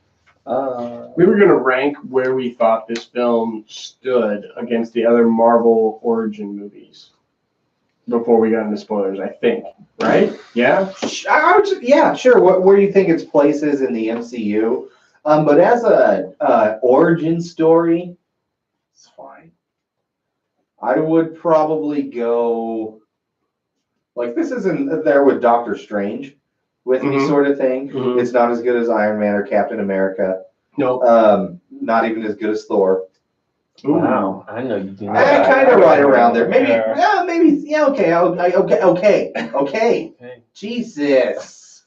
We were gonna rank where we thought this film stood against the other Marvel origin movies before we got into spoilers. I think, right? Yeah. Yeah, sure. Where do you think its place is in the MCU? But as a origin story, it's fine. I would probably go like this isn't there with Doctor Strange with me Mhm. sort of thing. Mhm. It's not as good as Iron Man or Captain America. No. Not even as good as Thor. Wow, I know you do. I kind of right around there. Maybe, Yeah. okay. Jesus.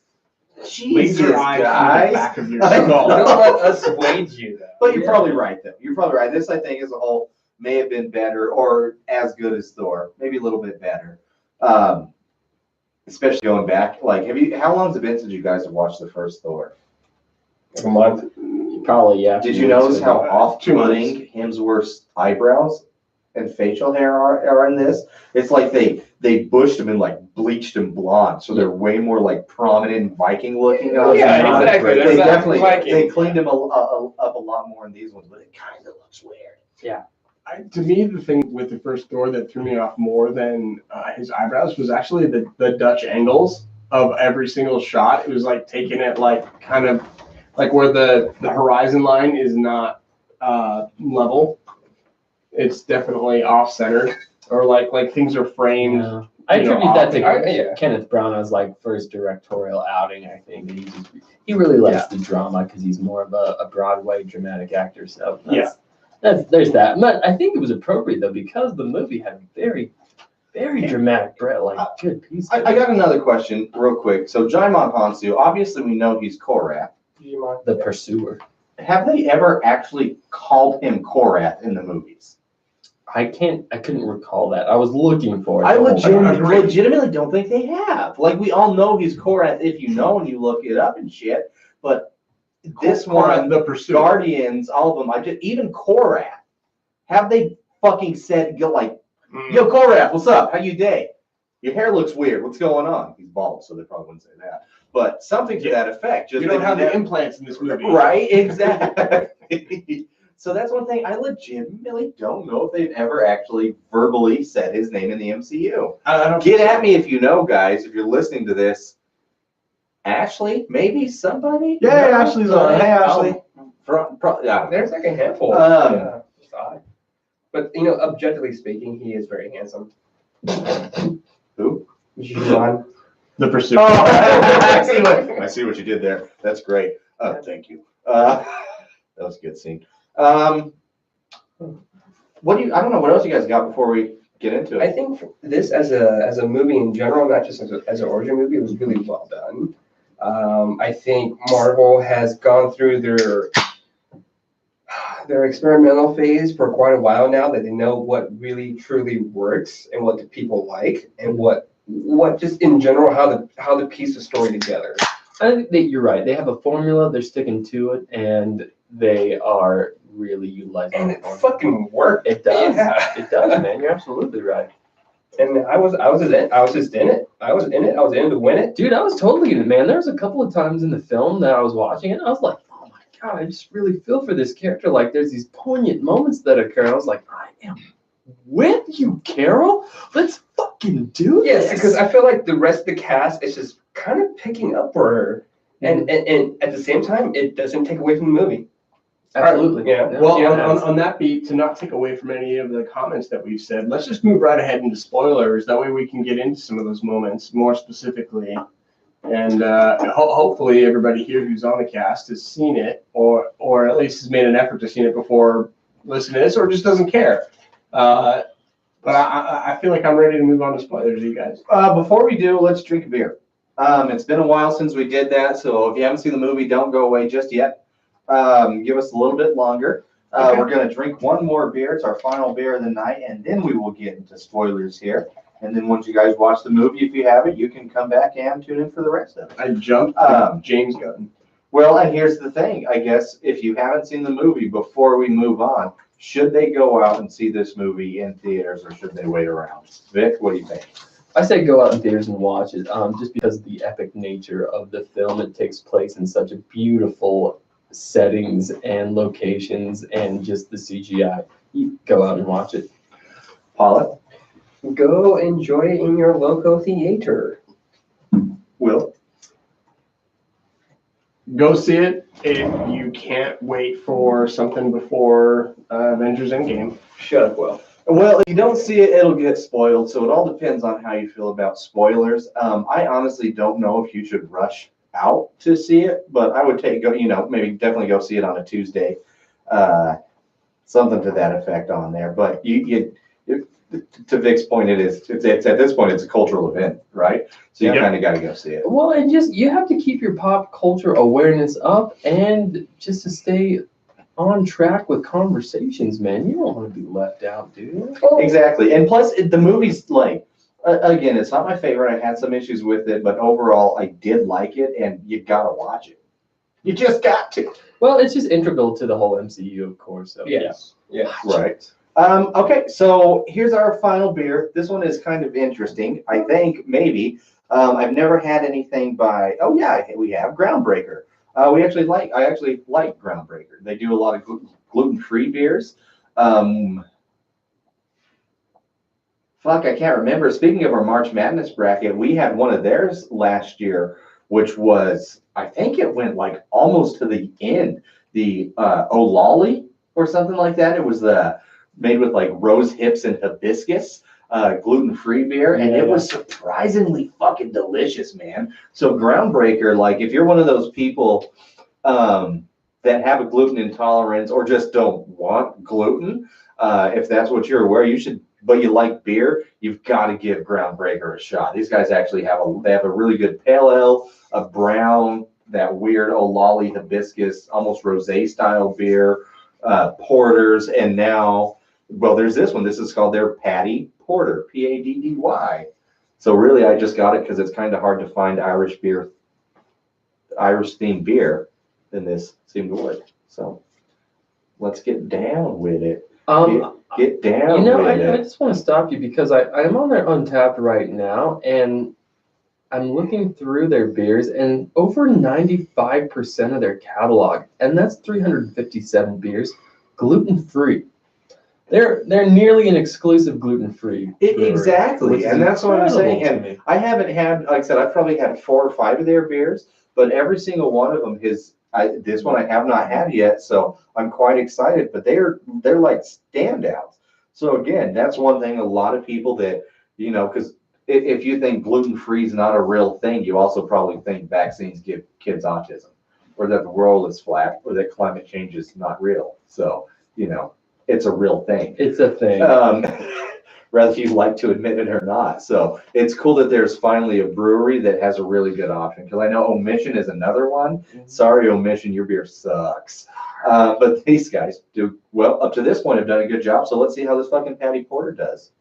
Laser eyes in the guys. back of your I skull. know. Don't let us swayed you, though. But you're probably right, though. You're probably right. This, I think, as a whole, may have been better or as good as Thor. Maybe a little bit better. Especially going back, like, how long has it been since you guys have watched the first Thor? A month. Probably, yeah. Did you notice how 2 off-putting Hemsworth's eyebrows and facial hair are in this? It's like they bushed him and like bleached him blonde, so they're way more like prominent Viking looking. Yeah, exactly. They That's definitely Viking. they cleaned him up a lot more in these ones, but it kind of looks weird. To me, the thing with the first Thor that threw me off more than his eyebrows was actually the Dutch angles of every single shot. It was like taking it like kind of like where the horizon line is not level. It's definitely off center, or like things are framed. Yeah. I you know, attribute that off- to yeah. Kenneth Branagh as like first directorial outing. I think and he really likes the drama because he's more of a Broadway dramatic actor. So there's that. But I think it was appropriate though because the movie had a very, very dramatic, good piece. I got another question real quick. So Jaimon Hansu, obviously we know he's Korath. The Pursuer. Have they ever actually called him Korath in the movies? I couldn't recall that. I was looking for it. I the whole time. legitimately don't think they have. Like, we all know he's Korath if you know and you look it up and shit. But this one, the Pursuit. Guardians, all of them, even Korath, Have they fucking said, like, yo, Korath, what's up? How you day? Your hair looks weird. What's going on? He's bald, so they probably wouldn't say that. But something to that effect. Just You don't have the implants in this movie. Right, exactly. So that's one thing. I legitimately don't know if they've ever actually verbally said his name in the MCU. I don't Get at me if you know, guys. If you're listening to this, Ashley, maybe somebody. Yeah, Ashley's on. Hey, Ashley. Yeah. There's like a handful. Yeah, it's odd. But you know, objectively speaking, he is very handsome. Who? Juan. The Pursuit. Oh, I see what you did there. That's great. Thank you. That was a good scene. What do you? I don't know. What else you guys got before we get into I it? think this as a movie in general, not just as an origin movie, was really well done. I think Marvel has gone through their experimental phase for quite a while now, that they know what really truly works and what the people like, and what just in general how to piece the story together. I think that you're right. They have a formula, they're sticking to it, and they are really utilizing And the it formula. fucking worked. It does. Yeah. It does, man. You're absolutely right. And I was just in it. I was in it. I was in to win it. Dude, I was totally in it, man. There was a couple of times in the film that I was watching it, and I was like, oh my God, I just really feel for this character. Like, there's these poignant moments that occur. I was like, I am with you, Carol. Let's fucking do this. Yes, because I feel like the rest of the cast is just kind of picking up for her. And at the same time, it doesn't take away from the movie. Absolutely. Yeah. Well, Yeah, on that beat, to not take away from any of the comments that we've said, let's just move right ahead into spoilers. That way we can get into some of those moments more specifically. And hopefully everybody here who's on the cast has seen it, or at least has made an effort to see it before listening to this, or just doesn't care. But I feel like I'm ready to move on to spoilers, you guys. Before we do, let's drink a beer. It's been a while since we did that, so if you haven't seen the movie, don't go away just yet. Give us a little bit longer. Okay. We're going to drink one more beer. It's our final beer of the night, and then we will get into spoilers here. And then once you guys watch the movie, if you have it, you can come back and tune in for the rest of it. I jumped James Gunn. Well, and here's the thing. I guess if you haven't seen the movie, before we move on, should they go out and see this movie in theaters, or should they wait around? Vic, what do you think? I say go out in theaters and watch it, just because of the epic nature of the film. It takes place in such a beautiful settings and locations, and just the CGI. You go out and watch it. Paula? Go enjoy it in your local theater. Will? Go see it if you can't wait for something before Avengers Endgame. Shut up, Will. Well, if you don't see it, it'll get spoiled. So it all depends on how you feel about spoilers. I honestly don't know if you should rush out to see it, but I would maybe definitely go see it on a Tuesday. Something to that effect on there. But to Vic's point, it's at this point, it's a cultural event, right? So you kind of got to go see it. Well, and you have to keep your pop culture awareness up, and just to stay on track with conversations, man. You don't want to be left out, dude. Exactly. And plus, the movie's like, again, it's not my favorite. I had some issues with it, but overall, I did like it, and you got to watch it. You just got to. Well, it's just integral to the whole MCU, of course. So Yes. Yeah. Right. Okay, so here's our final beer. This one is kind of interesting. I think maybe I've never had anything by. Oh yeah, we have Groundbreaker. I actually like Groundbreaker. They do a lot of gluten-free beers. Fuck, I can't remember. Speaking of our March Madness bracket, we had one of theirs last year, which was, I think it went like almost to the end. The Olali or something like that. It was made with like rose hips and hibiscus, gluten-free beer, and it was surprisingly fucking delicious, man. So Groundbreaker, like if you're one of those people that have a gluten intolerance or just don't want gluten, if that's what you're aware, you should. But you like beer, you've got to give Groundbreaker a shot. These guys actually have a really good pale ale, a brown, that weird Olali hibiscus, almost rosé style beer, porters, and now, well, there's this one. This is called their Paddy Porter, Paddy. So really, I just got it because it's kind of hard to find Irish themed beer, and this seemed to work. So let's get down with it. Get down You know, with I it. just want to stop you because I'm on their Untapped right now, and I'm looking through their beers, and over 95% of their catalog, and that's 357 beers, gluten-free. They're nearly an exclusive gluten-free. brewery, Exactly, which is and that's what I'm saying. incredible to And me. I haven't had, like I said, I've probably had 4 or 5 of their beers, but every single one of them this one I have not had yet, so I'm quite excited. But they're like standouts. So again, that's one thing. A lot of people that because if you think gluten-free is not a real thing, you also probably think vaccines give kids autism, or that the world is flat, or that climate change is not real. So it's a real thing. It's a thing. Whether you like to admit it or not. So it's cool that there's finally a brewery that has a really good option. Because I know Omission is another one. Sorry, Omission, your beer sucks. But these guys do, well, up to this point, have done a good job. So let's see how this fucking Patty Porter does.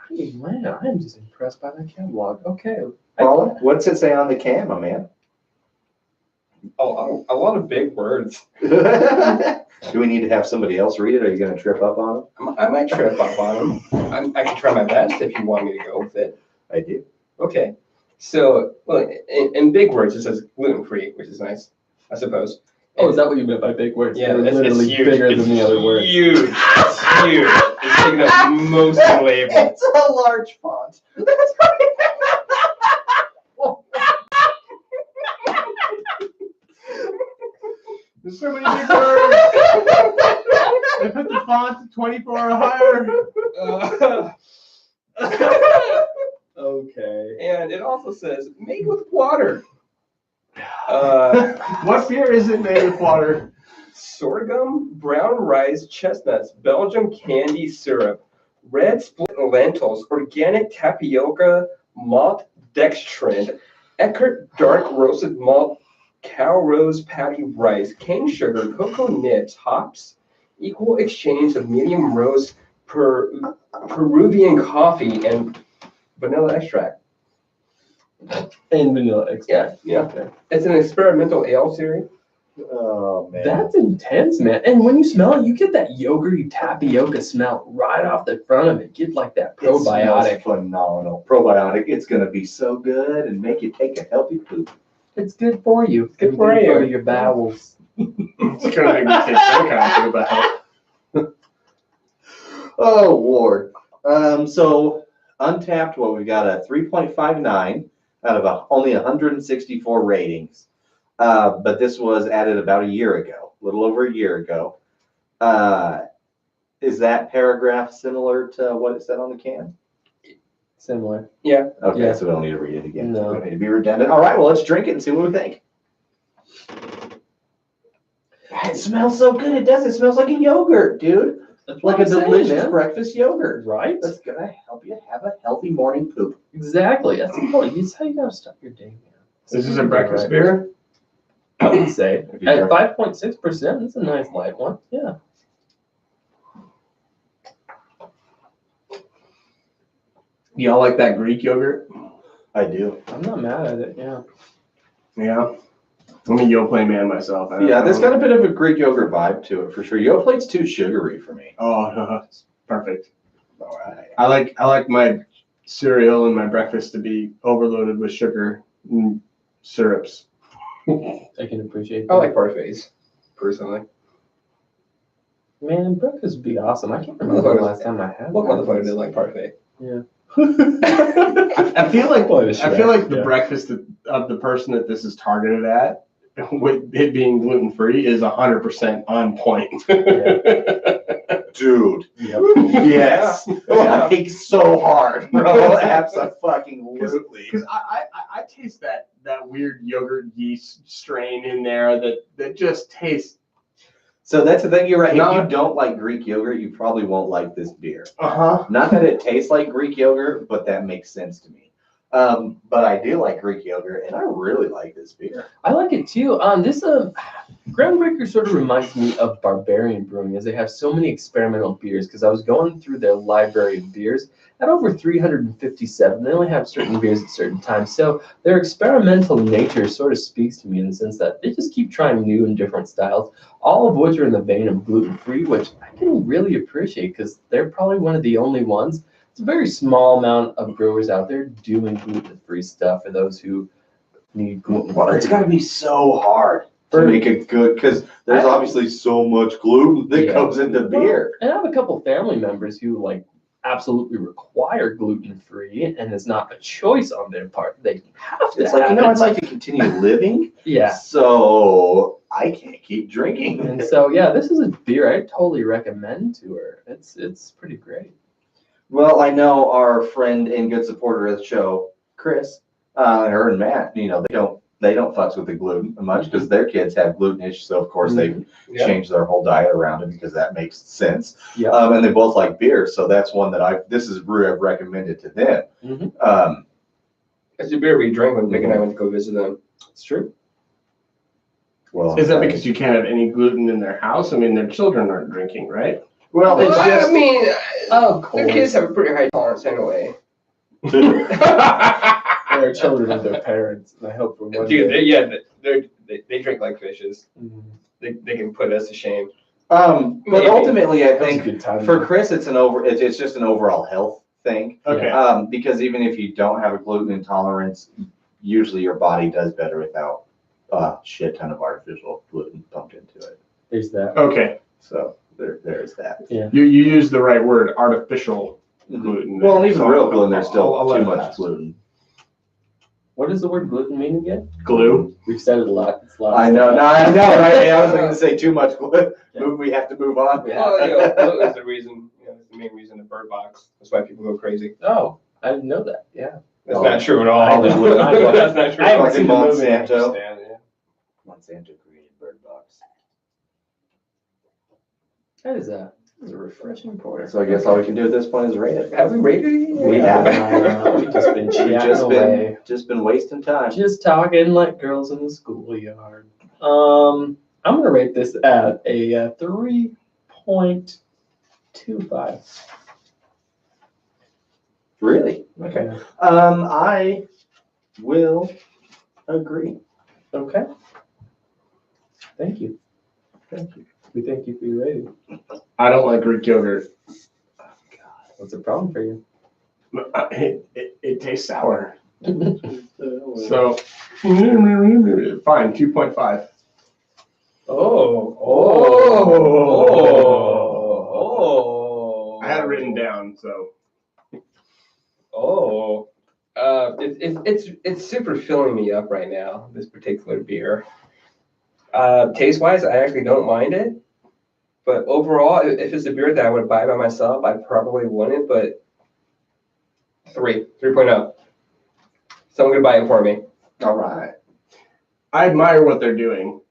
Hey, man, I am just impressed by that catalog. Okay. Paula, what's it say on the can, my man? Oh, a lot of big words. Do we need to have somebody else read it? Are you going to trip up on them? I might trip up on them. I can try my best if you want me to go with it. I do. Okay. So, well, in big words, it says gluten-free, which is nice, I suppose. Oh, is that what you meant by big words? Yeah, They're it's literally huge. bigger It's than the other words. huge. It's huge. It's taking up most of the label. It's a large font. That's There's so many big words. They put the font to 24 or higher. Okay. And it also says made with water. What beer is it made with water? Sorghum, brown rice, chestnuts, Belgium candy syrup, red split lentils, organic tapioca, malt dextrin, Eckert dark roasted malt, cow rose patty rice, cane sugar, cocoa nibs, hops, equal exchange of medium roast Peruvian coffee, and vanilla extract. And vanilla extract. Yeah. Okay. It's an experimental ale series. Oh, man. That's intense, man. And when you smell it, you get that yogurty tapioca smell right off the front of it. Get like that It smells probiotic. phenomenal. Probiotic. It's going to be so good and make you take a healthy poop. It's good for you. It's good for you. your bowels. It's gonna make me take some kind of about. Oh, Lord. So Untapped, well, we got a 3.59 out of only 164 ratings. But this was added about a year ago, a little over a year ago. Is that paragraph similar to what it said on the can? Similar. Yeah. Okay, Yeah. so we don't need to read it again. No. We don't need to be redundant. All right, well, let's drink it and see what we think. It smells so good. It does. It smells like a yogurt, dude. That's Like what a I'm saying, delicious man. breakfast yogurt. Right? That's going to help you have a healthy morning poop. Exactly. That's the point. That's how you gotta start your day, man. This is a breakfast beer. I would say. If you At drink- 5.6%, it's a nice light one. Yeah. Y'all like that Greek yogurt? I do. I'm not mad at it. Yeah. Yeah. I'm a Yoplait man myself. Yeah, there's got a bit of a Greek yogurt vibe to it for sure. Yoplate's too sugary for me. Oh, it's perfect. All right. I like my cereal and my breakfast to be overloaded with sugar and syrups. I can appreciate that. I like parfaits, personally. Man, breakfast would be awesome. I can't remember the last time I had What motherfucker breakfast. didn't like parfait? Yeah. I feel like Boy, the I feel like the yeah. breakfast of the person that this is targeted at, with it being gluten free, is 100% on point. Dude. Yep. Yes. Yeah. Like so hard, bro. Absolutely. Because I taste that weird yogurt yeast strain in there that just tastes. So that's the thing. You're right. If No. you don't like Greek yogurt, you probably won't like this beer. Uh-huh. Not that it tastes like Greek yogurt, but that makes sense to me. But I do like Greek yogurt, and I really like this beer. I like it too. Groundbreaker sort of reminds me of Barbarian Brewing, as they have so many experimental beers. Because I was going through their library of beers at over 357. They only have certain beers at certain times, so their experimental nature sort of speaks to me in the sense that they just keep trying new and different styles, all of which are in the vein of gluten-free, which I can really appreciate because they're probably one of the only ones. It's a very small amount of brewers out there doing gluten-free stuff for those who need gluten-free. Well, it's got to be so hard to make it good because there's obviously so much gluten that goes into beer. And I have a couple family members who like absolutely require gluten-free, and it's not a choice on their part. They have to. It's like, I'd like to continue living. Yeah. So I can't keep drinking. And so yeah, this is a beer I totally recommend to her. It's pretty great. Well, I know our friend and good supporter of the show, Chris, her and Matt, they don't fuss with the gluten much because their kids have gluten issues. So of course they change their whole diet around it because that makes sense. Yeah. And they both like beer, so that's one that this is a brew I've recommended to them. It's a beer we drank when Vic and I went to go visit them. It's true. Well, Is that because you can't have any gluten in their house? I mean, their children aren't drinking, right? Well, it's just. I mean, Of their kids have a pretty high tolerance anyway. They're children of their parents, and I hope for one Dude, day. they drink like fishes. Mhm. They can put us to shame. But Maybe. ultimately, I That was a think good time. for Chris, it's it's just an overall health thing. Okay. Because even if you don't have a gluten intolerance, usually your body does better without a shit ton of artificial gluten pumped into it. There's that. Okay. So there's that. You used the right word, artificial gluten. Well, and even So real gluten, there's still I'll let too it much pass. gluten. What does the word gluten mean again? Glue. We've said it a lot. It's a lot. I know, right? I was going to say too much gluten. We have to move on. Well, gluten is the reason. It's the main reason the bird box. That's why people go crazy. Oh, I didn't know that. Yeah. That's not true at all. I know. That's not true. I haven't Fucking seen the movie. I Monsanto. understand, yeah. Monsanto created Bird Box. That is a refreshing pour. So I guess all we can do at this point is rate it. Have we rated it yet? We have. We've just been We've chatting away. just been wasting time. Just talking like girls in the schoolyard. I'm gonna rate this at a 3.25. Really? Okay. I will agree. Okay. Thank you. Thank you. We thank you for your rating. I don't like Greek yogurt. What's the problem for you? It tastes sour. So, fine, 2.5. Oh. I had it written down, so. It's super filling me up right now, this particular beer. Taste wise, I actually don't mind it. But overall, if it's a beer that I would buy by myself, I probably wouldn't, but 3.0. Someone could buy it for me. All right. I admire what they're doing.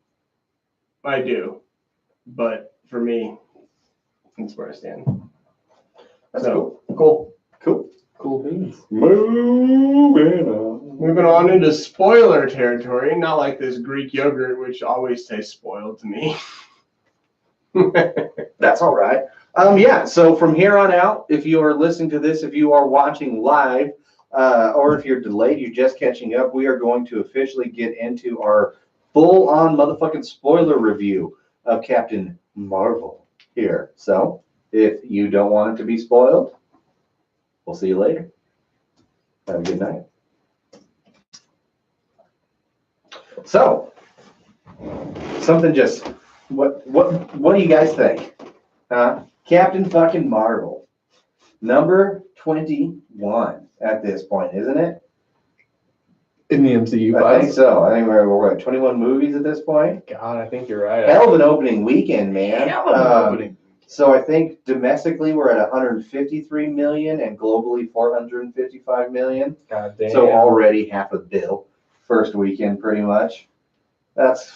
I do. But for me, that's where I stand. That's So, cool. Cool beans. moving on into spoiler territory, not like this Greek yogurt, which always tastes spoiled to me. That's all right. So from here on out, if you are listening to this, if you are watching live, or if you're delayed, you're just catching up, we are going to officially get into our full-on motherfucking spoiler review of Captain Marvel here. So if you don't want it to be spoiled, we'll see you later. Have a good night. So, something just, what do you guys think? Captain fucking Marvel, number 21 at this point, isn't it? In the MCU, I think so. I think we're at 21 movies at this point. God, I think you're right. Hell of an opening weekend, man. Hell of an opening. So I think domestically we're at 153 million and globally 455 million. God damn. So already half a bill first weekend, pretty much. That's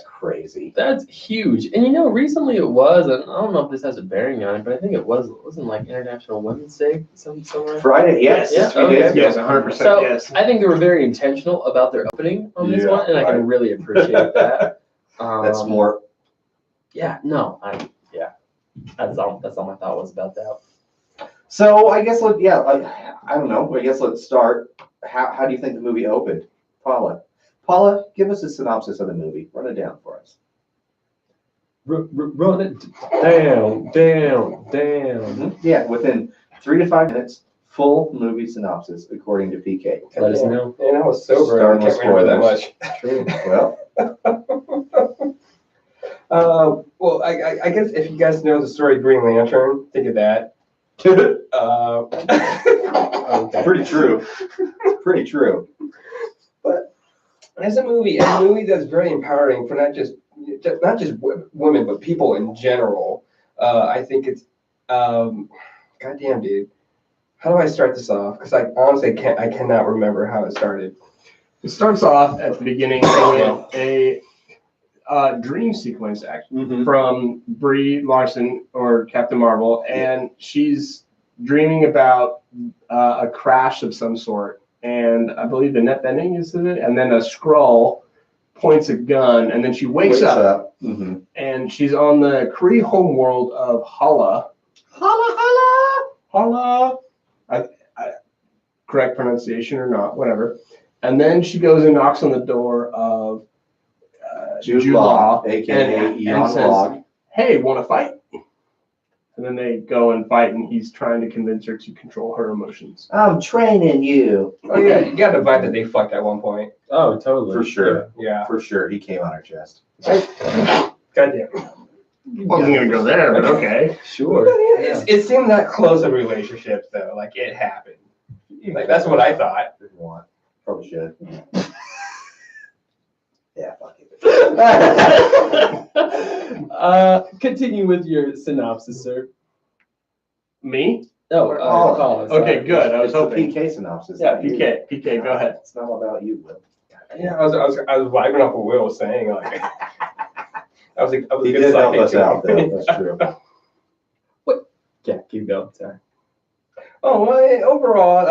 crazy. That's huge. And recently it was, and I don't know if this has a bearing on it, but I think it wasn't like International Women's Day somewhere. Friday, yes. Yeah, we did. okay. Yes, 100% So yes. I think they were very intentional about their opening on this Yeah, one, and I can really appreciate that. That's more. Yeah, no, that's all my thought was about that. So I guess I don't know. I guess let's start. How do you think the movie opened, Paula? Paula, give us a synopsis of the movie. Run it down for us. Run it down. Yeah, within 3 to 5 minutes, full movie synopsis according to PK. Let us know. And I was sober. Starting I with can't remember that spoilers. much. Well, Well, I guess if you guys know the story of Green Lantern, think of that. pretty true. Pretty true. But as a movie that's very empowering for not just women, but people in general. I think it's, goddamn, dude. How do I start this off? Because I honestly cannot remember how it started. It starts off at the beginning with a dream sequence, actually, from Brie Larson, or Captain Marvel, and she's dreaming about a crash of some sort, and I believe the net bending is it, and then a Skrull points a gun, and then she wakes up. And she's on the Kree homeworld of Hala. Correct pronunciation or not, whatever. And then she goes and knocks on the door of Jude Law, aka and Eon says, Log. "Hey, want to fight?" And then they go and fight, and he's trying to convince her to control her emotions. I'm training you. Oh yeah, you got the vibe that they fucked at one point. Oh, totally. For sure. Yeah. For sure. He came on her chest. Goddamn. Wasn't gonna go there, but okay. Sure. It seemed that close of relationships though, like it happened. Like that's what I thought. Didn't want. Probably should. Yeah, fuck it. Continue with your synopsis, sir. Me? Oh, Colin, sorry. Okay, good. I was It's a hoping. PK synopsis. Yeah, not you. PK, go ahead. It's not about you, Will. Yeah, I was vibing off what Will was saying. Like I was He good did help sidekick us too. out, though. That's true. Yeah, keep going. Sorry. Oh, well, overall,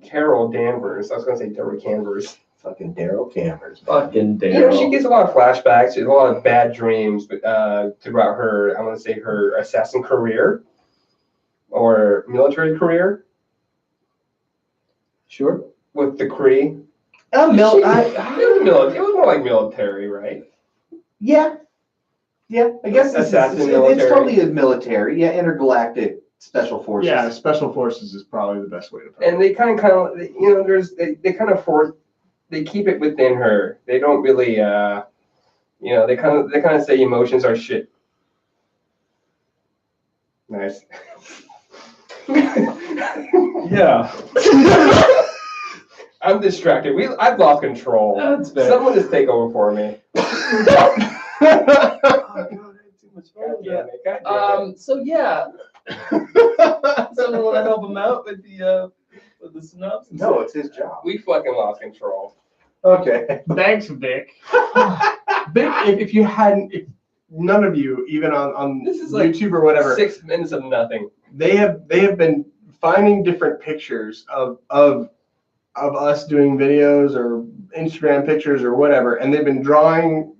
Carol Danvers. I was gonna say Deborah Canvers. Fucking Daryl Cameron. Fucking You know, she Daryl. gets a lot of flashbacks. She has a lot of bad dreams, but throughout her, I want to say her assassin career or military career Sure. with the Kree. Oh, It was more like military, right? Yeah. Yeah, I guess Assassin it's military. totally a military. Yeah, intergalactic special forces. Yeah, special forces is probably the best way to put it. And they kind of, you know, they kind of they keep it within her. They don't really, you know, they kind of say emotions are shit. Nice. Yeah. I'm distracted. I've lost control. That's fair. Someone just take over for me. God damn it. So yeah. Someone want to help him out with the synopsis? No, it's his job. We fucking lost control. Okay. Thanks, Vic. Vic, if none of you, even on This is like YouTube or whatever, 6 minutes of nothing. they have been finding different pictures of us doing videos or Instagram pictures or whatever, and they've been drawing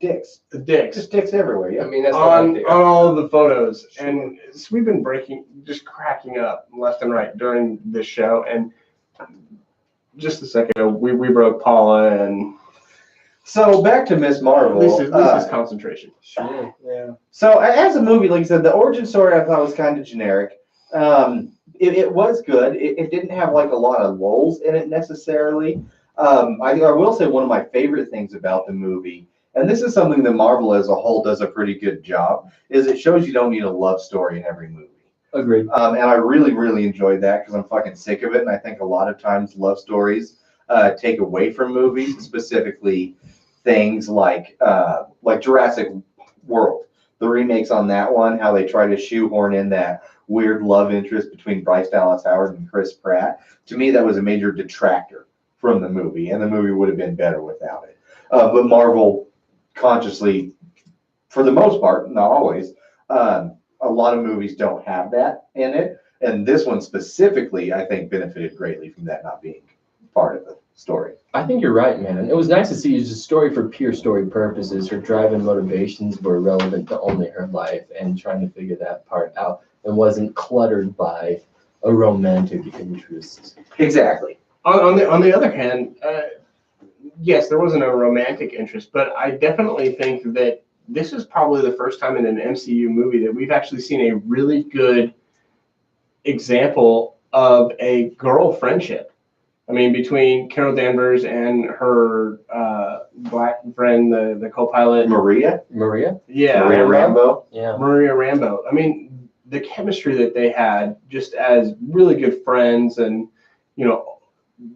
Dicks. dicks Just dicks everywhere, I yeah. mean, that's what I on do. all of the photos, and so we've been just cracking up left and right during this show. And just a second ago, we broke Paula, and So back to Miss Marvel. Lisa's concentration. Sure. Yeah. So as a movie, like I said, the origin story I thought was kind of generic. It was good. It didn't have like a lot of lulls in it necessarily. I will say one of my favorite things about the movie, and this is something that Marvel as a whole does a pretty good job, is it shows you don't need a love story in every movie. Agreed. And I really, really enjoyed that because I'm fucking sick of it. And I think a lot of times love stories take away from movies, specifically things like Jurassic World. The remakes on that one, how they try to shoehorn in that weird love interest between Bryce Dallas Howard and Chris Pratt. To me, that was a major detractor from the movie, and the movie would have been better without it. But Marvel consciously, for the most part, not always, a lot of movies don't have that in it. And this one specifically, I think, benefited greatly from that not being part of the story. I think you're right, man. It was nice to see just a story for pure story purposes. Her drive and motivations were relevant to only her life and trying to figure that part out and wasn't cluttered by a romantic interest. Exactly. On the other hand, yes, there wasn't a romantic interest, but I definitely think that this is probably the first time in an MCU movie that we've actually seen a really good example of a girl friendship. I mean, between Carol Danvers and her black friend, the co-pilot. Maria Yeah. Rambo. Yeah. Maria Rambo. I mean, the chemistry that they had just as really good friends and,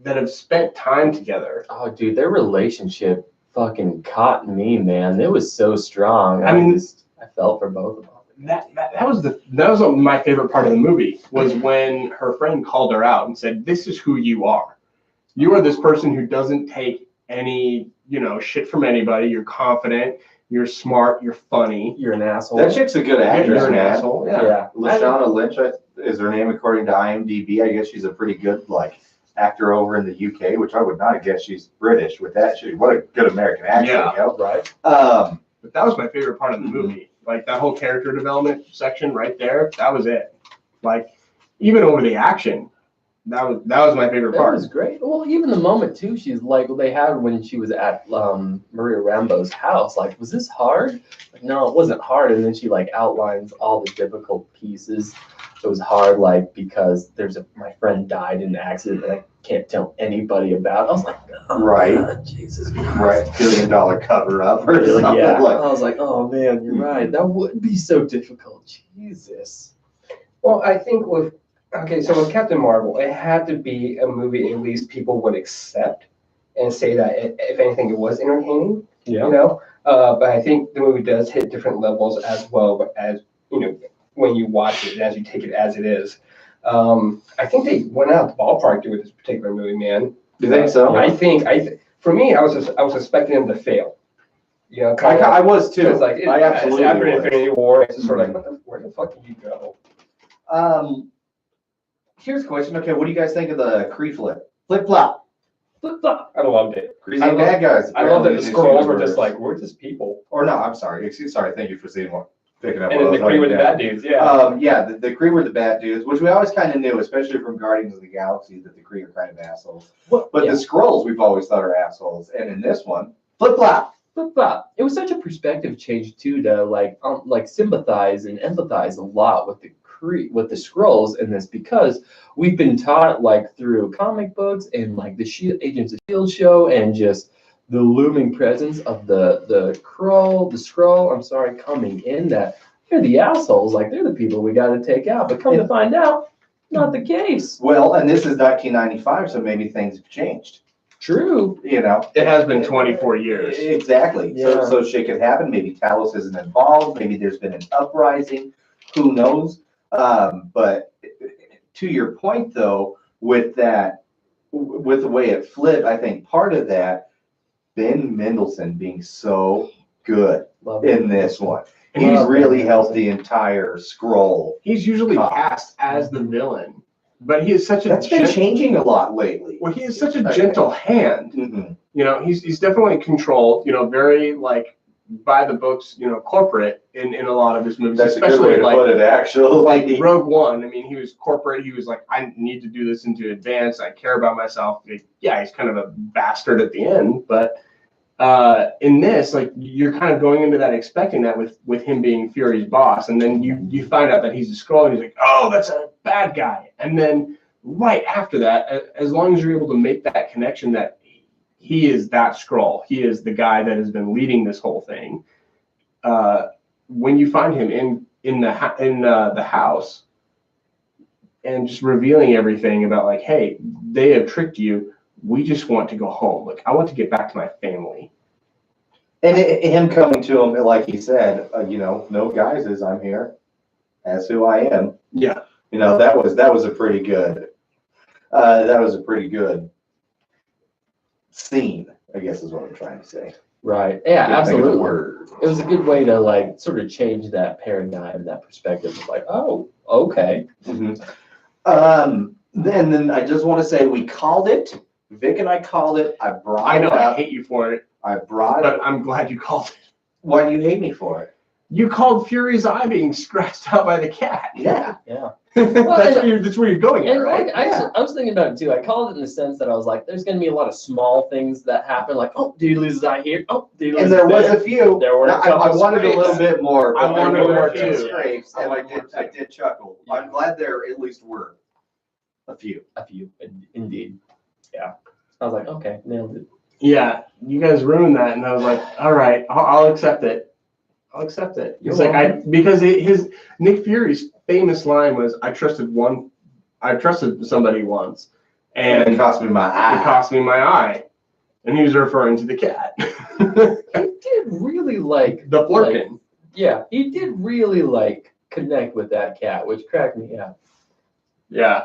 that have spent time together. Oh, dude, their relationship fucking caught me, man. It was so strong. I mean, I felt for both of them. That was my favorite part of the movie was when her friend called her out and said, "This is who you are. You are this person who doesn't take any, shit from anybody. You're confident. You're smart. You're funny. You're an asshole. That chick's a good actress, You're an man. asshole." Yeah. Yeah. Lashana Lynch is her name according to IMDb. I guess she's a pretty good actor over in the UK, which I would not have guessed she's British with that. What a good American accent, Yeah. Right. But that was my favorite part of the movie. Like that whole character development section right there. That was it. Like even over the action, that was my favorite That part. was great. Well, even the moment too, she's like, they had when she was at Maria Rambo's house. Like, was this hard? Like, no, it wasn't hard. And then she outlines all the difficult pieces. It was hard, because my friend died in an accident that I can't tell anybody about. I was like, oh, Right. God, Jesus Christ. Right, $1 billion cover up or something. Yeah. I was like, oh man, you're right. That would be so difficult. Jesus. Well, I think with Captain Marvel, it had to be a movie at least people would accept and say that if anything, it was entertaining. Yeah. But I think the movie does hit different levels as well. But as when you watch it, and as you take it as it is, I think they went out the ballpark with this particular movie, man. You think so? For me, I was expecting them to fail. I was too. It's like I absolutely after was. Infinity War, it's just sort of like, where the fuck did you go? Here's a question. Okay, what do you guys think of the Kree flip? Flip flop. I loved it. Kree ain't bad guys. I love that the apparently, in scrolls were universe. just like, we're just people. Or no, I'm sorry. Sorry. Thank you for picking up. And then the Kree were the bad dudes, yeah. The Kree were the bad dudes, which we always kind of knew, especially from Guardians of the Galaxy, that the Kree are kind of assholes. But the Skrulls we've always thought are assholes, and in this one, flip flop. But it was such a perspective change too to sympathize and empathize a lot with the Skrulls in this, because we've been taught through comic books and the Agents of S.H.I.E.L.D. show and just the looming presence of the Skrull coming in, that they're the assholes, they're the people we got to take out. But come to find out, not the case. Well, and this is 1995, so maybe things have changed. True. It has been 24 years. Exactly. Yeah. So shit could happen. Maybe Talos isn't involved. Maybe there's been an uprising. Who knows? But to your point, though, with the way it flipped, I think part of that, Ben Mendelsohn being so good in this one. And he's really helped the entire Skrull. He's usually cast as the villain, but he is such a That's been changing a lot lately. Well, he is such a gentle hand. Mm-hmm. He's definitely controlled. Very by the books. Corporate in a lot of his movies. That's especially a good way to put it. Actually, Rogue One. I mean, he was corporate. He was like, I need to do this into advance. I care about myself. Yeah, he's kind of a bastard at the end, but in this, you're kind of going into that expecting that with him being Fury's boss, and then you find out that he's a Skrull, and he's like, oh, that's a bad guy, and then right after that, as long as you're able to make that connection that he is that Skrull, he is the guy that has been leading this whole thing. When you find him in the house and just revealing everything about hey, they have tricked you. We just want to go home. I want to get back to my family. And him coming to him, like he said, no guises, I'm here as who I am. Yeah. That was a pretty good. That was a pretty good scene, I guess is what I'm trying to say. Right. Yeah, absolutely. Word. It was a good way to sort of change that paradigm, that perspective of oh, okay. Mm-hmm. Then I just want to say we called it Vic and I called it. I brought I know it I up. hate you for it, I brought it. but I'm glad you called it. Why do you hate me for it? You called Fury's eye being scratched out by the cat. Yeah. Yeah. That's where you're going at, And right? like, I was thinking about it too. I called it in the sense that I was like, there's going to be a lot of small things that happen. Like, oh, did he lose his eye here? Oh, did he lose And his there was there? a few. There were a I couple wanted a little scrapes. bit more. I but there wanted were more a few too. scrapes, and I I wanted more did. I did chuckle. I'm glad there at least were a few. A few, indeed. Yeah. I was like, okay, nailed it. Yeah, you guys ruined that, and I was like, all right, I'll accept it. I'll accept it. You're It's like welcome. because his Nick Fury's famous line was, I trusted somebody once, And and it cost me my it eye. cost me my eye. And he was referring to the cat. He did really like The Flurkin. yeah, he did really like connect with that cat, which cracked me up. Yeah.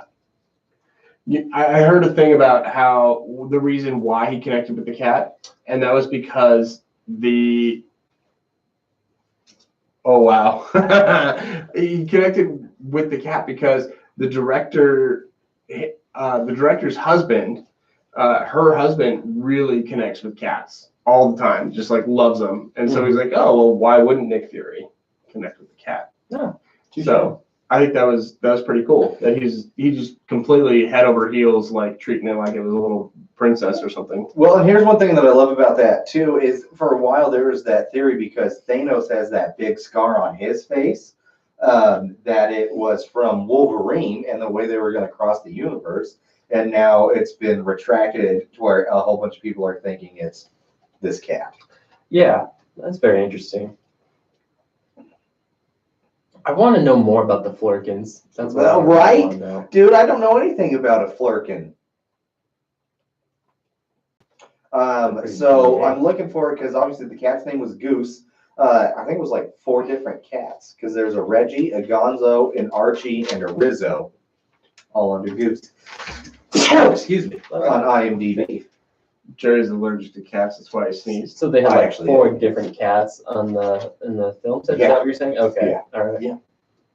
I heard a thing about how the reason why he connected with the cat, and that was because oh wow. He connected with the cat because the director's husband, her husband really connects with cats all the time, just like loves them. And so he's like, oh, well, why wouldn't Nick Fury connect with the cat? No. So I think that was pretty cool. That he just completely head over heels, like treating it like it was a little princess or something. Well, and here's one thing that I love about that too is for a while there was that theory because Thanos has that big scar on his face that it was from Wolverine and the way they were going to cross the universe, and now it's been retracted to where a whole bunch of people are thinking it's this cat. Yeah, that's very interesting. I want to know more about the Flurkins. That's what Well, I right? want to know. Dude, I don't know anything about a Flurkin. So I'm looking for it because obviously the cat's name was Goose. I think it was like 4 different cats because there's a Reggie, a Gonzo, an Archie, and a Rizzo, all under Goose. Excuse me, on IMDb. Jerry's allergic to cats, that's why he sneezed. So they had I like actually 4 am. different cats in the film set. Is Yeah. that what you're saying? Okay. Yeah. All right. Yeah.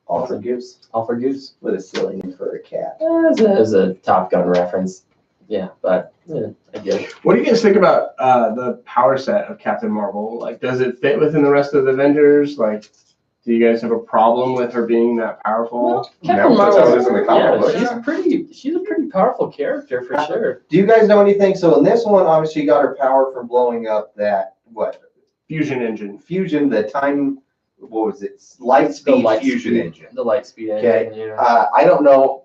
All for Goose. All for Goose. What a silly name for a cat. As a Top Gun reference. Yeah, but yeah, I get it. What do you guys think about the power set of Captain Marvel? Like, does it fit within the rest of the Avengers? Like, do you guys have a problem with her being that powerful? Well, No, Captain that's how it is in the comic Marvel, books. she's a pretty powerful character for sure. Do you guys know anything? So in this one, obviously, you got her power from blowing up that, Fusion engine. fusion, the time, what was it? Light speed fusion engine. The light speed Okay. engine. Yeah. I don't know.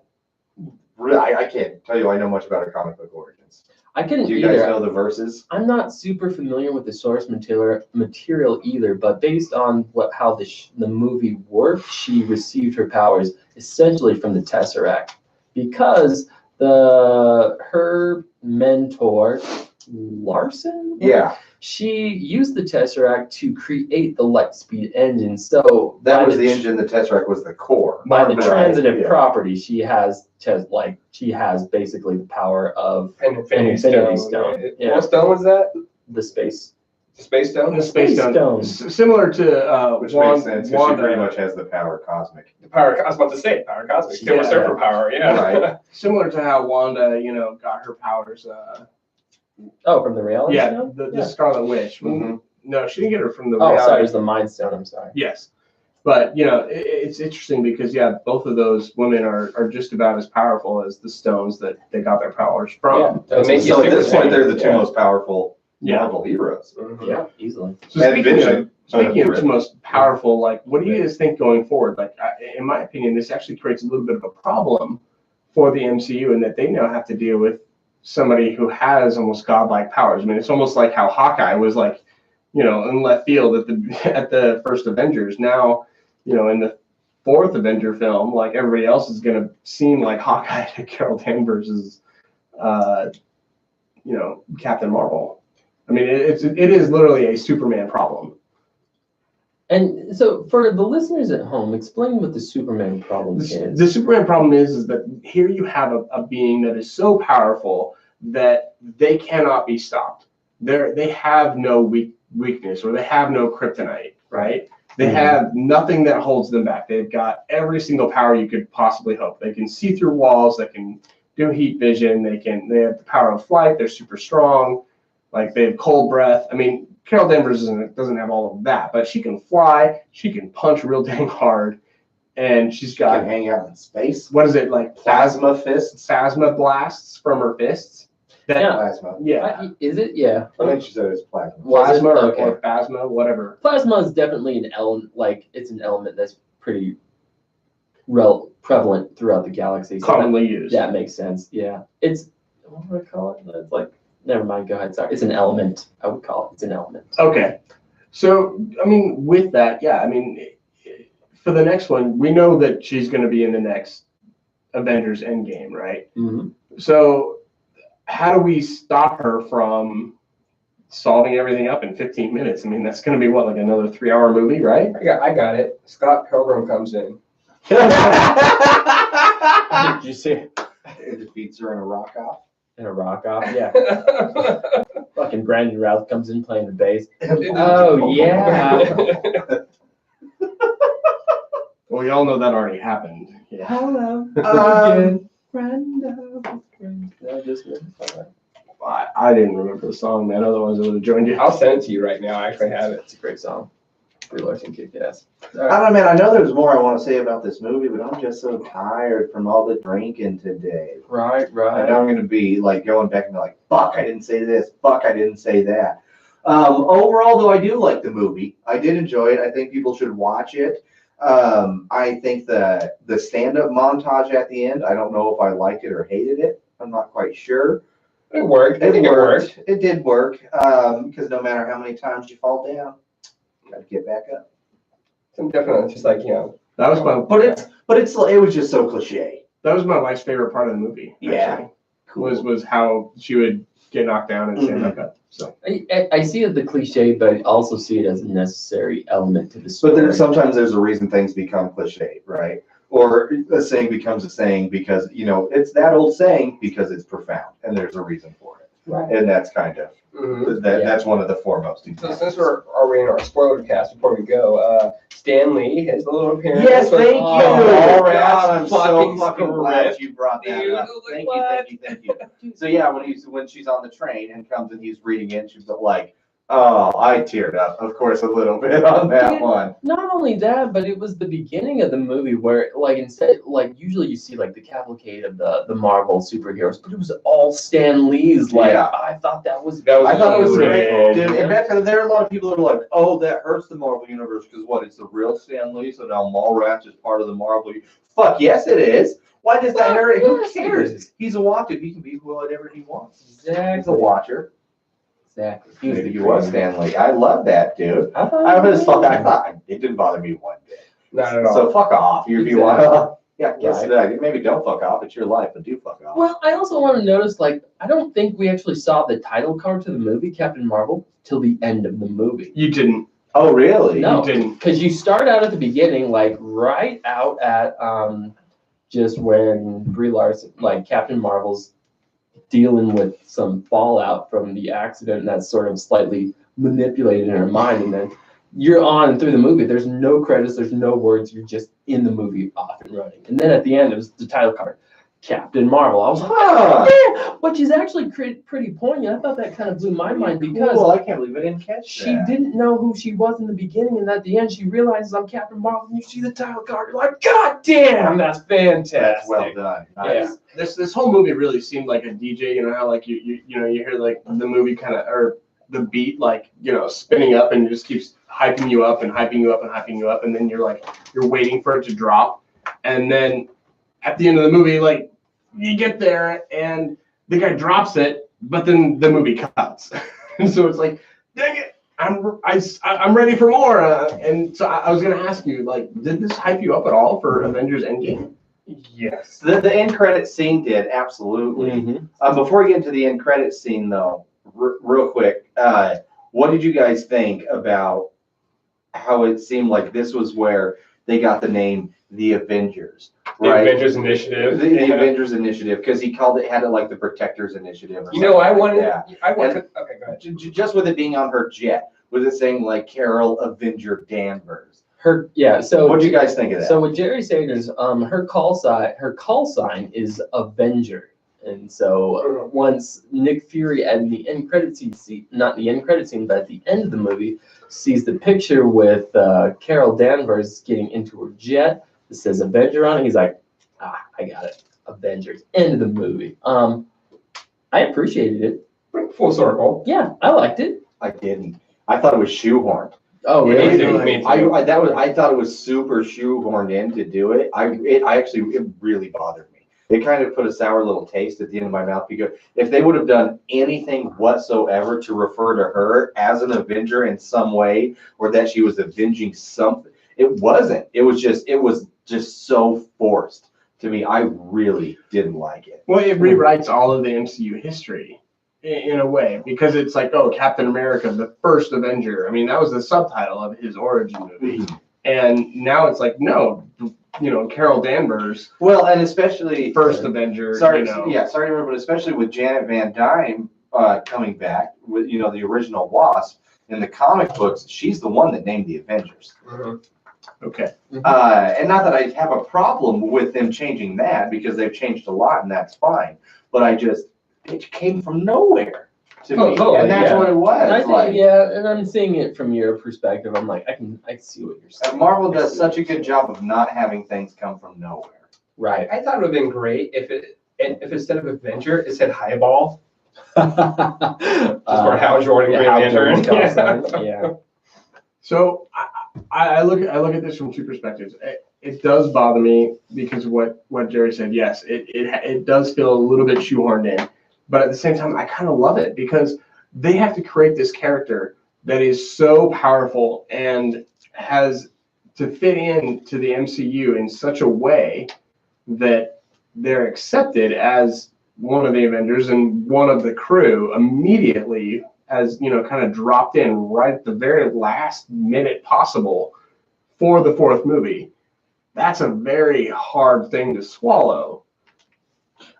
Really, I can't tell you I know much about her comic book origins. I couldn't Do you guys either. know the verses? I'm not super familiar with the source material either, but based on how the movie worked, she received her powers essentially from the Tesseract because her mentor Larson, Yeah, she used the Tesseract to create the Lightspeed engine. So that by was the engine. The Tesseract was the core. By the Right, transitive yeah. property, she has basically the power of Infinity Infinity Stone. Stone, yeah. What stone was that? the space. Space Stone? The Space Stone. Stone. Similar to Which makes sense because she pretty Wanda. much has the power cosmic. The power, I was about to say, power cosmic. Silver Yeah. Surfer power, yeah. Right. Similar to how Wanda, got her powers. Oh, from the reality Yeah, stone? the Scarlet Witch. Mhm. No, she didn't get her from the Oh, reality. sorry, it's the Mind Stone. I'm sorry. Yes. But, it's interesting because, both of those women are just about as powerful as the stones that they got their powers from. It makes you So at this super point, they're the two yeah. most powerful Yeah. Marvel heroes. Mhm. Yeah, easily. So And speaking Vision. of the most powerful, like, what do you guys think going forward? Like, in my opinion, this actually creates a little bit of a problem for the MCU in that they now have to deal with somebody who has almost godlike powers. I mean, it's almost like how Hawkeye was like, in left field at the first Avengers. Now, in the 4th Avenger film, like everybody else is going to seem like Hawkeye to Carol Danvers is, Captain Marvel. I mean, it is literally a Superman problem. And so, for the listeners at home, explain what the Superman problem is. The Superman problem is that here you have a being that is so powerful that they cannot be stopped. They have no weakness, or they have no kryptonite, right? They have nothing that holds them back. They've got every single power you could possibly hope. They can see through walls. They can do heat vision. They have the power of flight. They're super strong. Like they have cold breath. I mean, Carol Danvers doesn't have all of that, but she can fly. She can punch real dang hard, and she's Got got hang out in space. what is it like Plasma fists. plasma blasts from her fists. Yeah. Plasma. Yeah. Is it? Yeah. I think she said it was plasma. Was it? Plasma Okay. or plasma, whatever. Plasma is definitely an element, like it's an element that's pretty prevalent throughout the galaxy. So Commonly used. that makes sense. Yeah. It's, what would I call it? It's like, never mind, go ahead. Sorry. It's an element, I would call it. It's an element. Okay. So, I mean, with that, yeah, I mean, for the next one, we know that she's going to be in the next Avengers Endgame, right? Mm-hmm. So, how do we stop her from solving everything up in 15 minutes? I mean, that's going to be what, like another 3-hour movie, right? I got it. Scott Pilgrim comes in. Did you see? It defeats her in a rock off. And a rock off. Yeah. Fucking Brandon Routh comes in playing the bass. Oh, yeah. Well, we all know that already happened. Yeah. Hello. Um, I didn't remember the song, man. Otherwise, I would have joined you. I'll send it to you right now. I actually have it. It's a great song. Brie Larson kicked ass. I don't know, man. I know there's more I want to say about this movie, but I'm just so tired from all the drinking today. Right, And right. I'm going to be like going back and be like, fuck, I didn't say this. Fuck, I didn't say that. Overall, though, I do like the movie. I did enjoy it. I think people should watch it. I think the stand-up montage at the end, I don't know if I liked it or hated it. I'm not quite sure. It worked. I think it worked. It did work. Because no matter how many times you fall down, you got to get back up. Some definitely just like, you know. That was my It was just so cliche. that was my wife's favorite part of the movie. Yeah. Actually, was how she would get knocked down and stand back up. So I see it the cliche, but I also see it as a necessary element to the But story. then sometimes there's a reason things become cliche, right? Or a saying becomes a saying because, it's that old saying because it's profound and there's a reason for it. Right. And that's kind of, Mhm. that's one of the foremost So examples. since we're already in our spoiler cast before we go, Stan Lee has a little appearance. Yes, thank you. Oh, God, I'm so fucking fucking glad script. you brought that Dude, up. like, Thank you. So yeah, when she's on the train and comes and he's reading it, she's like, oh, I teared up, of course, a little bit on that Yeah. one. Not only that, but it was the beginning of the movie where, usually you see like the cavalcade of the Marvel superheroes, but it was all Stan Lee's. Yeah. I thought that was. I thought it was really great. cool. Dude, and back then, there are a lot of people that are like, oh, that hurts the Marvel Universe because what? It's the real Stan Lee, so now Mallrats is part of the Marvel. Fuck yes, it is. Why does that hurt? Who Yes, it cares? is. He's a watcher. He can be whatever he wants. He's Exactly. a watcher. Exactly. He was Maybe the you was creator. Stan Lee. I love that, dude. I thought I thought it didn't bother me one bit. Not at all. So fuck off. You'd be Exactly. like, yeah, yes, Right. maybe don't fuck off. It's your life, but do fuck off. Well, I also want to notice, I don't think we actually saw the title card to the movie, Captain Marvel, till the end of the movie. you didn't. Oh, really? No. You didn't. Because you start out at the beginning, right out at just when Brie Larson, Captain Marvel's dealing with some fallout from the accident, and that's sort of slightly manipulated in her mind, and then you're on through the movie. There's no credits, there's no words, you're just in the movie off and running. And then at the end, it was the title card, Captain Marvel. I was like, Huh. yeah, which is actually pretty poignant. I thought that kind of blew my mind because Cool. I can't believe I didn't catch she that. didn't know who she was in the beginning, and at the end, she realizes I'm Captain Marvel. And you see the title card, you're like, God damn, that's fantastic. That's well done. Nice. Yeah. This whole movie really seemed like a DJ. You know how you hear like the movie kind of or the beat spinning up and it just keeps hyping you up and hyping you up and hyping you up, and then you're waiting for it to drop, and then at the end of the movie you get there and the guy drops it, but then the movie cuts, and so it's like, dang it, I'm ready for more, and so I was gonna ask you, did this hype you up at all for Avengers Endgame? Yes. The end credit scene did, absolutely. Mm-hmm. Before we get into the end credit scene, though, real quick, what did you guys think about how it seemed like this was where they got the name The Avengers, The right? Avengers Initiative. The Avengers Initiative, because he had it like the Protectors Initiative. Or You know, I something wanted. like that. I wanted. Okay, go ahead. Just with it being on her jet, with it saying like Carol Avenger Danvers. So What do you guys think of that? So with Jerry Sagers, her call sign is Avenger. And so once Nick Fury at the end credit scene, not the end credit scene, but at the end of the movie, sees the picture with Carol Danvers getting into her jet that says Avenger on it, he's like, I got it. Avengers. End of the movie. I appreciated it. Full circle. Yeah, I liked it. I didn't. I thought it was shoehorned. Oh, Me really? too, me too. I thought it was super shoehorned in to do it. It really bothered me. It kind of put a sour little taste at the end of my mouth because if they would have done anything whatsoever to refer to her as an Avenger in some way, or that she was avenging something, it wasn't. It was just so forced to me. I really didn't like it. Well, it rewrites all of the MCU history in a way, because it's like, oh, Captain America, the first Avenger. I mean, that was the subtitle of his origin movie. And now it's like, no, Carol Danvers. Well, and especially first Avenger. Sorry to remember, but especially with Janet Van Dyne coming back with the original Wasp in the comic books, she's the one that named the Avengers. Okay. And not that I have a problem with them changing that, because they've changed a lot and that's fine. But it came from nowhere to me, and that's what it was. And I think, and I'm seeing it from your perspective. I'm like, I can see what you're saying. Marvel does such a good job of not having things come from nowhere. Right. I thought it would have been great if instead of Avenger, it said Highball. Just for Hal Jordan, Green Lantern. Yeah. So I look at this from two perspectives. It does bother me because of what Jerry said. Yes, it does feel a little bit shoehorned in, but at the same time, I kind of love it because they have to create this character that is so powerful and has to fit into the MCU in such a way that they're accepted as one of the Avengers and one of the crew immediately, as kind of dropped in right at the very last minute possible for the fourth movie. That's a very hard thing to swallow.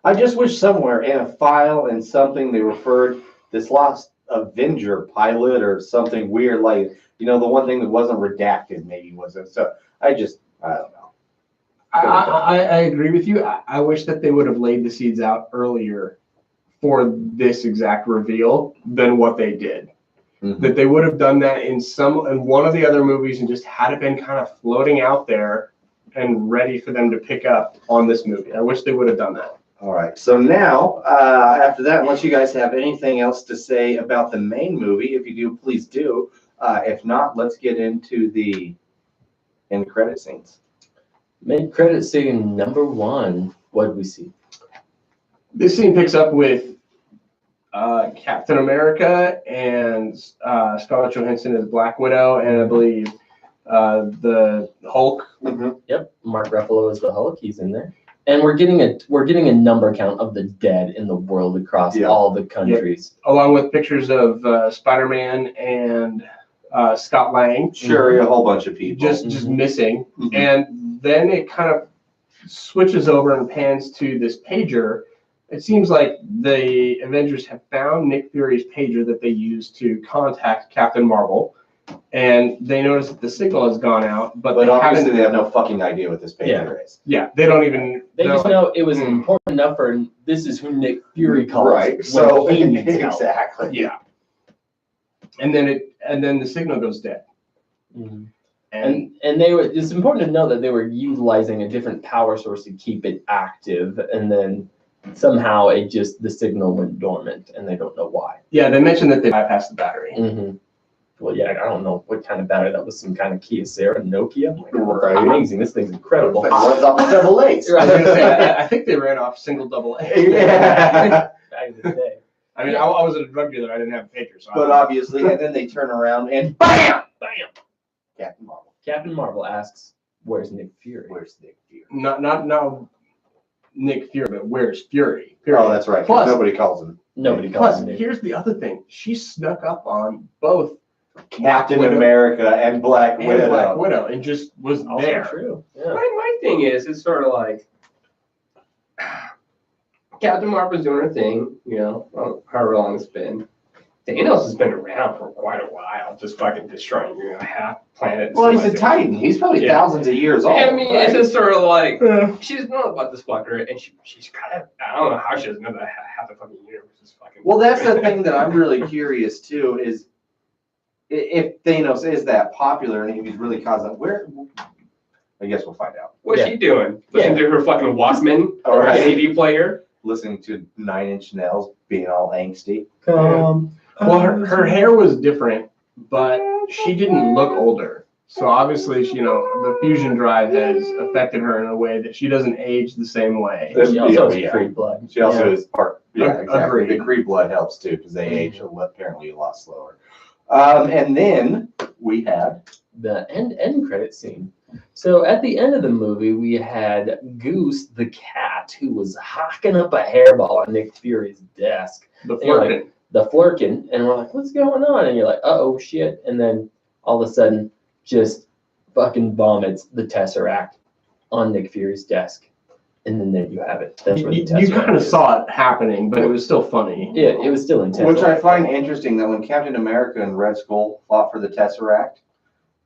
I just wish somewhere in a file and something they referred this lost Avenger pilot or something weird, like the one thing that wasn't redacted maybe wasn't. So I don't know. I agree with you. I wish that they would have laid the seeds out earlier for this exact reveal than what they did. Mm-hmm. That they would have done that in one of the other movies and just had it been kind of floating out there and ready for them to pick up on this movie. I wish they would have done that. All right. So now, after that, unless you guys have anything else to say about the main movie, if you do, please do. If not, let's get into the end credit scenes. Mid credit scene number 1. What did we see? This scene picks up with Captain America and Scarlett Johansson as Black Widow, and I believe the Hulk. Mm-hmm. Yep, Mark Ruffalo is the Hulk. He's in there, and we're getting a number count of the dead in the world across all the countries, along with pictures of Spider-Man and Scott Lang. Sure, a whole bunch of people just missing, and then it kind of switches over and pans to this pager. It seems like the Avengers have found Nick Fury's pager that they used to contact Captain Marvel, and they notice that the signal has gone out, but obviously they have no fucking idea what this pager is. Yeah, they don't even. They just know it was important enough for this is who Nick Fury calls. Right. So he needs exactly. Help. Yeah. And then the signal goes dead. Mm-hmm. And it's important to know that they were utilizing a different power source to keep it active, and then somehow the signal went dormant, and they don't know why. Yeah, they mentioned that they bypassed the battery. Mm-hmm. Well, yeah, I don't know what kind of battery that was. Some kind of Kyocera, Nokia. Like, right. Amazing! This thing's incredible. It runs off of double A's. I think they ran off single double A. Yeah. Back in the day. I mean, I was a drug dealer. I didn't have a pager, so. But obviously, and then they turn around and bam, Captain Marvel. Captain Marvel asks, "Where's Nick Fury?" Where's Nick Fury? Not Nick Fury, but where's Fury? Oh, that's right. Plus, nobody calls him. Nobody calls him. Here's the other thing: she snuck up on both Captain America and Black Widow, and just was Also there. True. Yeah. My thing is, it's sort of like Captain Marvel's doing her thing, however long it's been. Thanos has been around for quite a while, just fucking destroying half planet. Well, he's a Titan. He's probably Yeah. thousands of years old. I mean, right? it's just sort of like Yeah. she doesn't know about this fucker, and she's kind of, I don't know how she doesn't know that half the fucking universe is fucking. Well, that's the thing that I'm really curious too is if Thanos is that popular and he's really causing where. I guess we'll find out. What's Yeah. she doing? Listening to her fucking Walkman, All right. CD player. Listening to Nine Inch Nails being all angsty. Well, her hair was different, but she didn't look older. So obviously, the fusion drive has affected her in a way that she doesn't age the same way. She also has Yeah. Creed blood. She also is part. Yeah, Ag- exactly. agreed. The Creed blood helps too because they age apparently a lot slower. And then we had The end credit scene. So at the end of the movie, we had Goose the cat who was hocking up a hairball on Nick Fury's desk. The And you're like, flirting. the flirkin, and we're like, what's going on? And you're like, oh shit. And then all of a sudden, just fucking vomits the Tesseract on Nick Fury's desk. And then there you have it. That's where the You Tesseract kind of is. saw it happening, but it was still funny. Yeah, it was still intense. which I find interesting that when Captain America and Red Skull fought for the Tesseract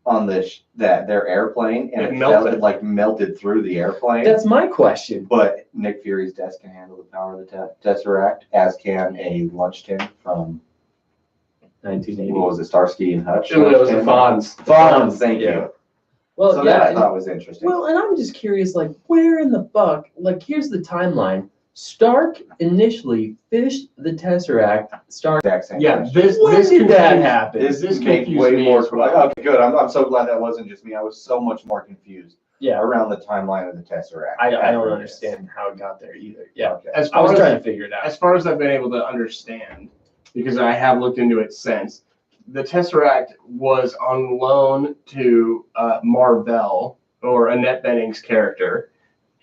on their airplane and It it melted. melted through the airplane. That's my question. But Nick Fury's desk can handle the power of the Tesseract, as can a lunch tin from 1980. what was it, Starsky and Hutch? It was the Fonz. Fonz, thank Yeah. you. Well, So yeah. that I and- thought was interesting. Well, and I'm just curious, like, where in the fuck? Like, here's the timeline. Stark initially fished the Tesseract. Stark. Exact same Yeah, question. this When this did that confused- happen? This This made confused way me more. as well. Okay, good. I'm so glad that wasn't just me. I was so much more confused Yeah, around the timeline of the Tesseract. I don't after this. understand how it got there either. Yeah, Okay. As I far was as, trying to figure it out. as far as I've been able to understand, because I have looked into it since, the Tesseract was on loan to Marvel, or Annette Bening's character,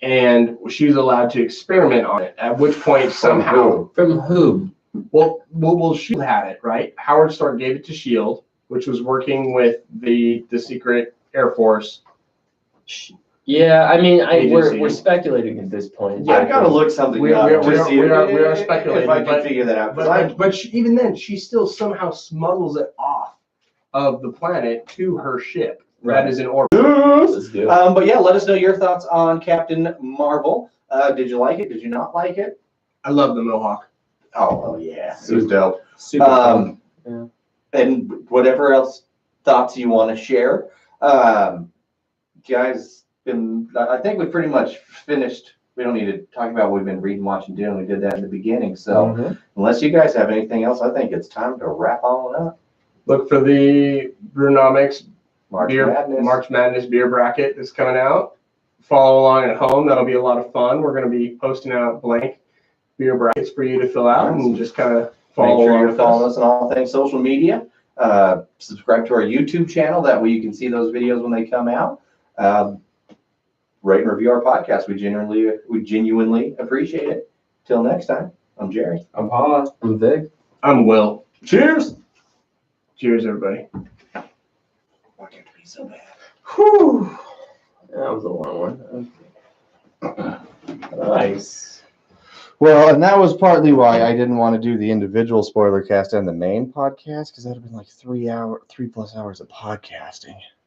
and she was allowed to experiment on it, at which point somehow, From whom? well, S.H.I.E.L.D. had it, right? Howard Stark gave it to S.H.I.E.L.D., which was working with the secret Air Force. Yeah, I mean, Agency. we're speculating at this point. I've got to look something We up. are- to see we are if speculating, I can but- figure that out. 'Cause I- But even then, she still somehow smuggles it off of the planet to her ship. Right. That is in orbit. Let's do it. But yeah, let us know your thoughts on Captain Marvel. Did you like it? Did you not like it? I love the Mohawk. Oh yeah, it was dope. Super fun. Yeah. And whatever else thoughts you want to share, guys. I think we pretty much finished. We don't need to talk about what we've been reading, watching, doing. We did that in the beginning. So Mhm. unless you guys have anything else, I think it's time to wrap on up. Look for the Brewnomics March Madness. March Madness beer bracket that's coming out. Follow along at home. That'll be a lot of fun. We're going to be posting out blank beer brackets for you to fill out and just kind of Make follow sure along you're with following us. us on all things social media. Subscribe to our YouTube channel. That way you can see those videos when they come out. Rate and review our podcast. We genuinely appreciate it. Till next time, I'm Jerry. I'm Paula. I'm Vic. I'm Will. Cheers. Cheers, everybody. Why can't it be so bad? Whew. That was a long one. Okay. Nice. Well, and that was partly why I didn't want to do the individual spoiler cast and the main podcast, because that'd have been like 3+ hours of podcasting.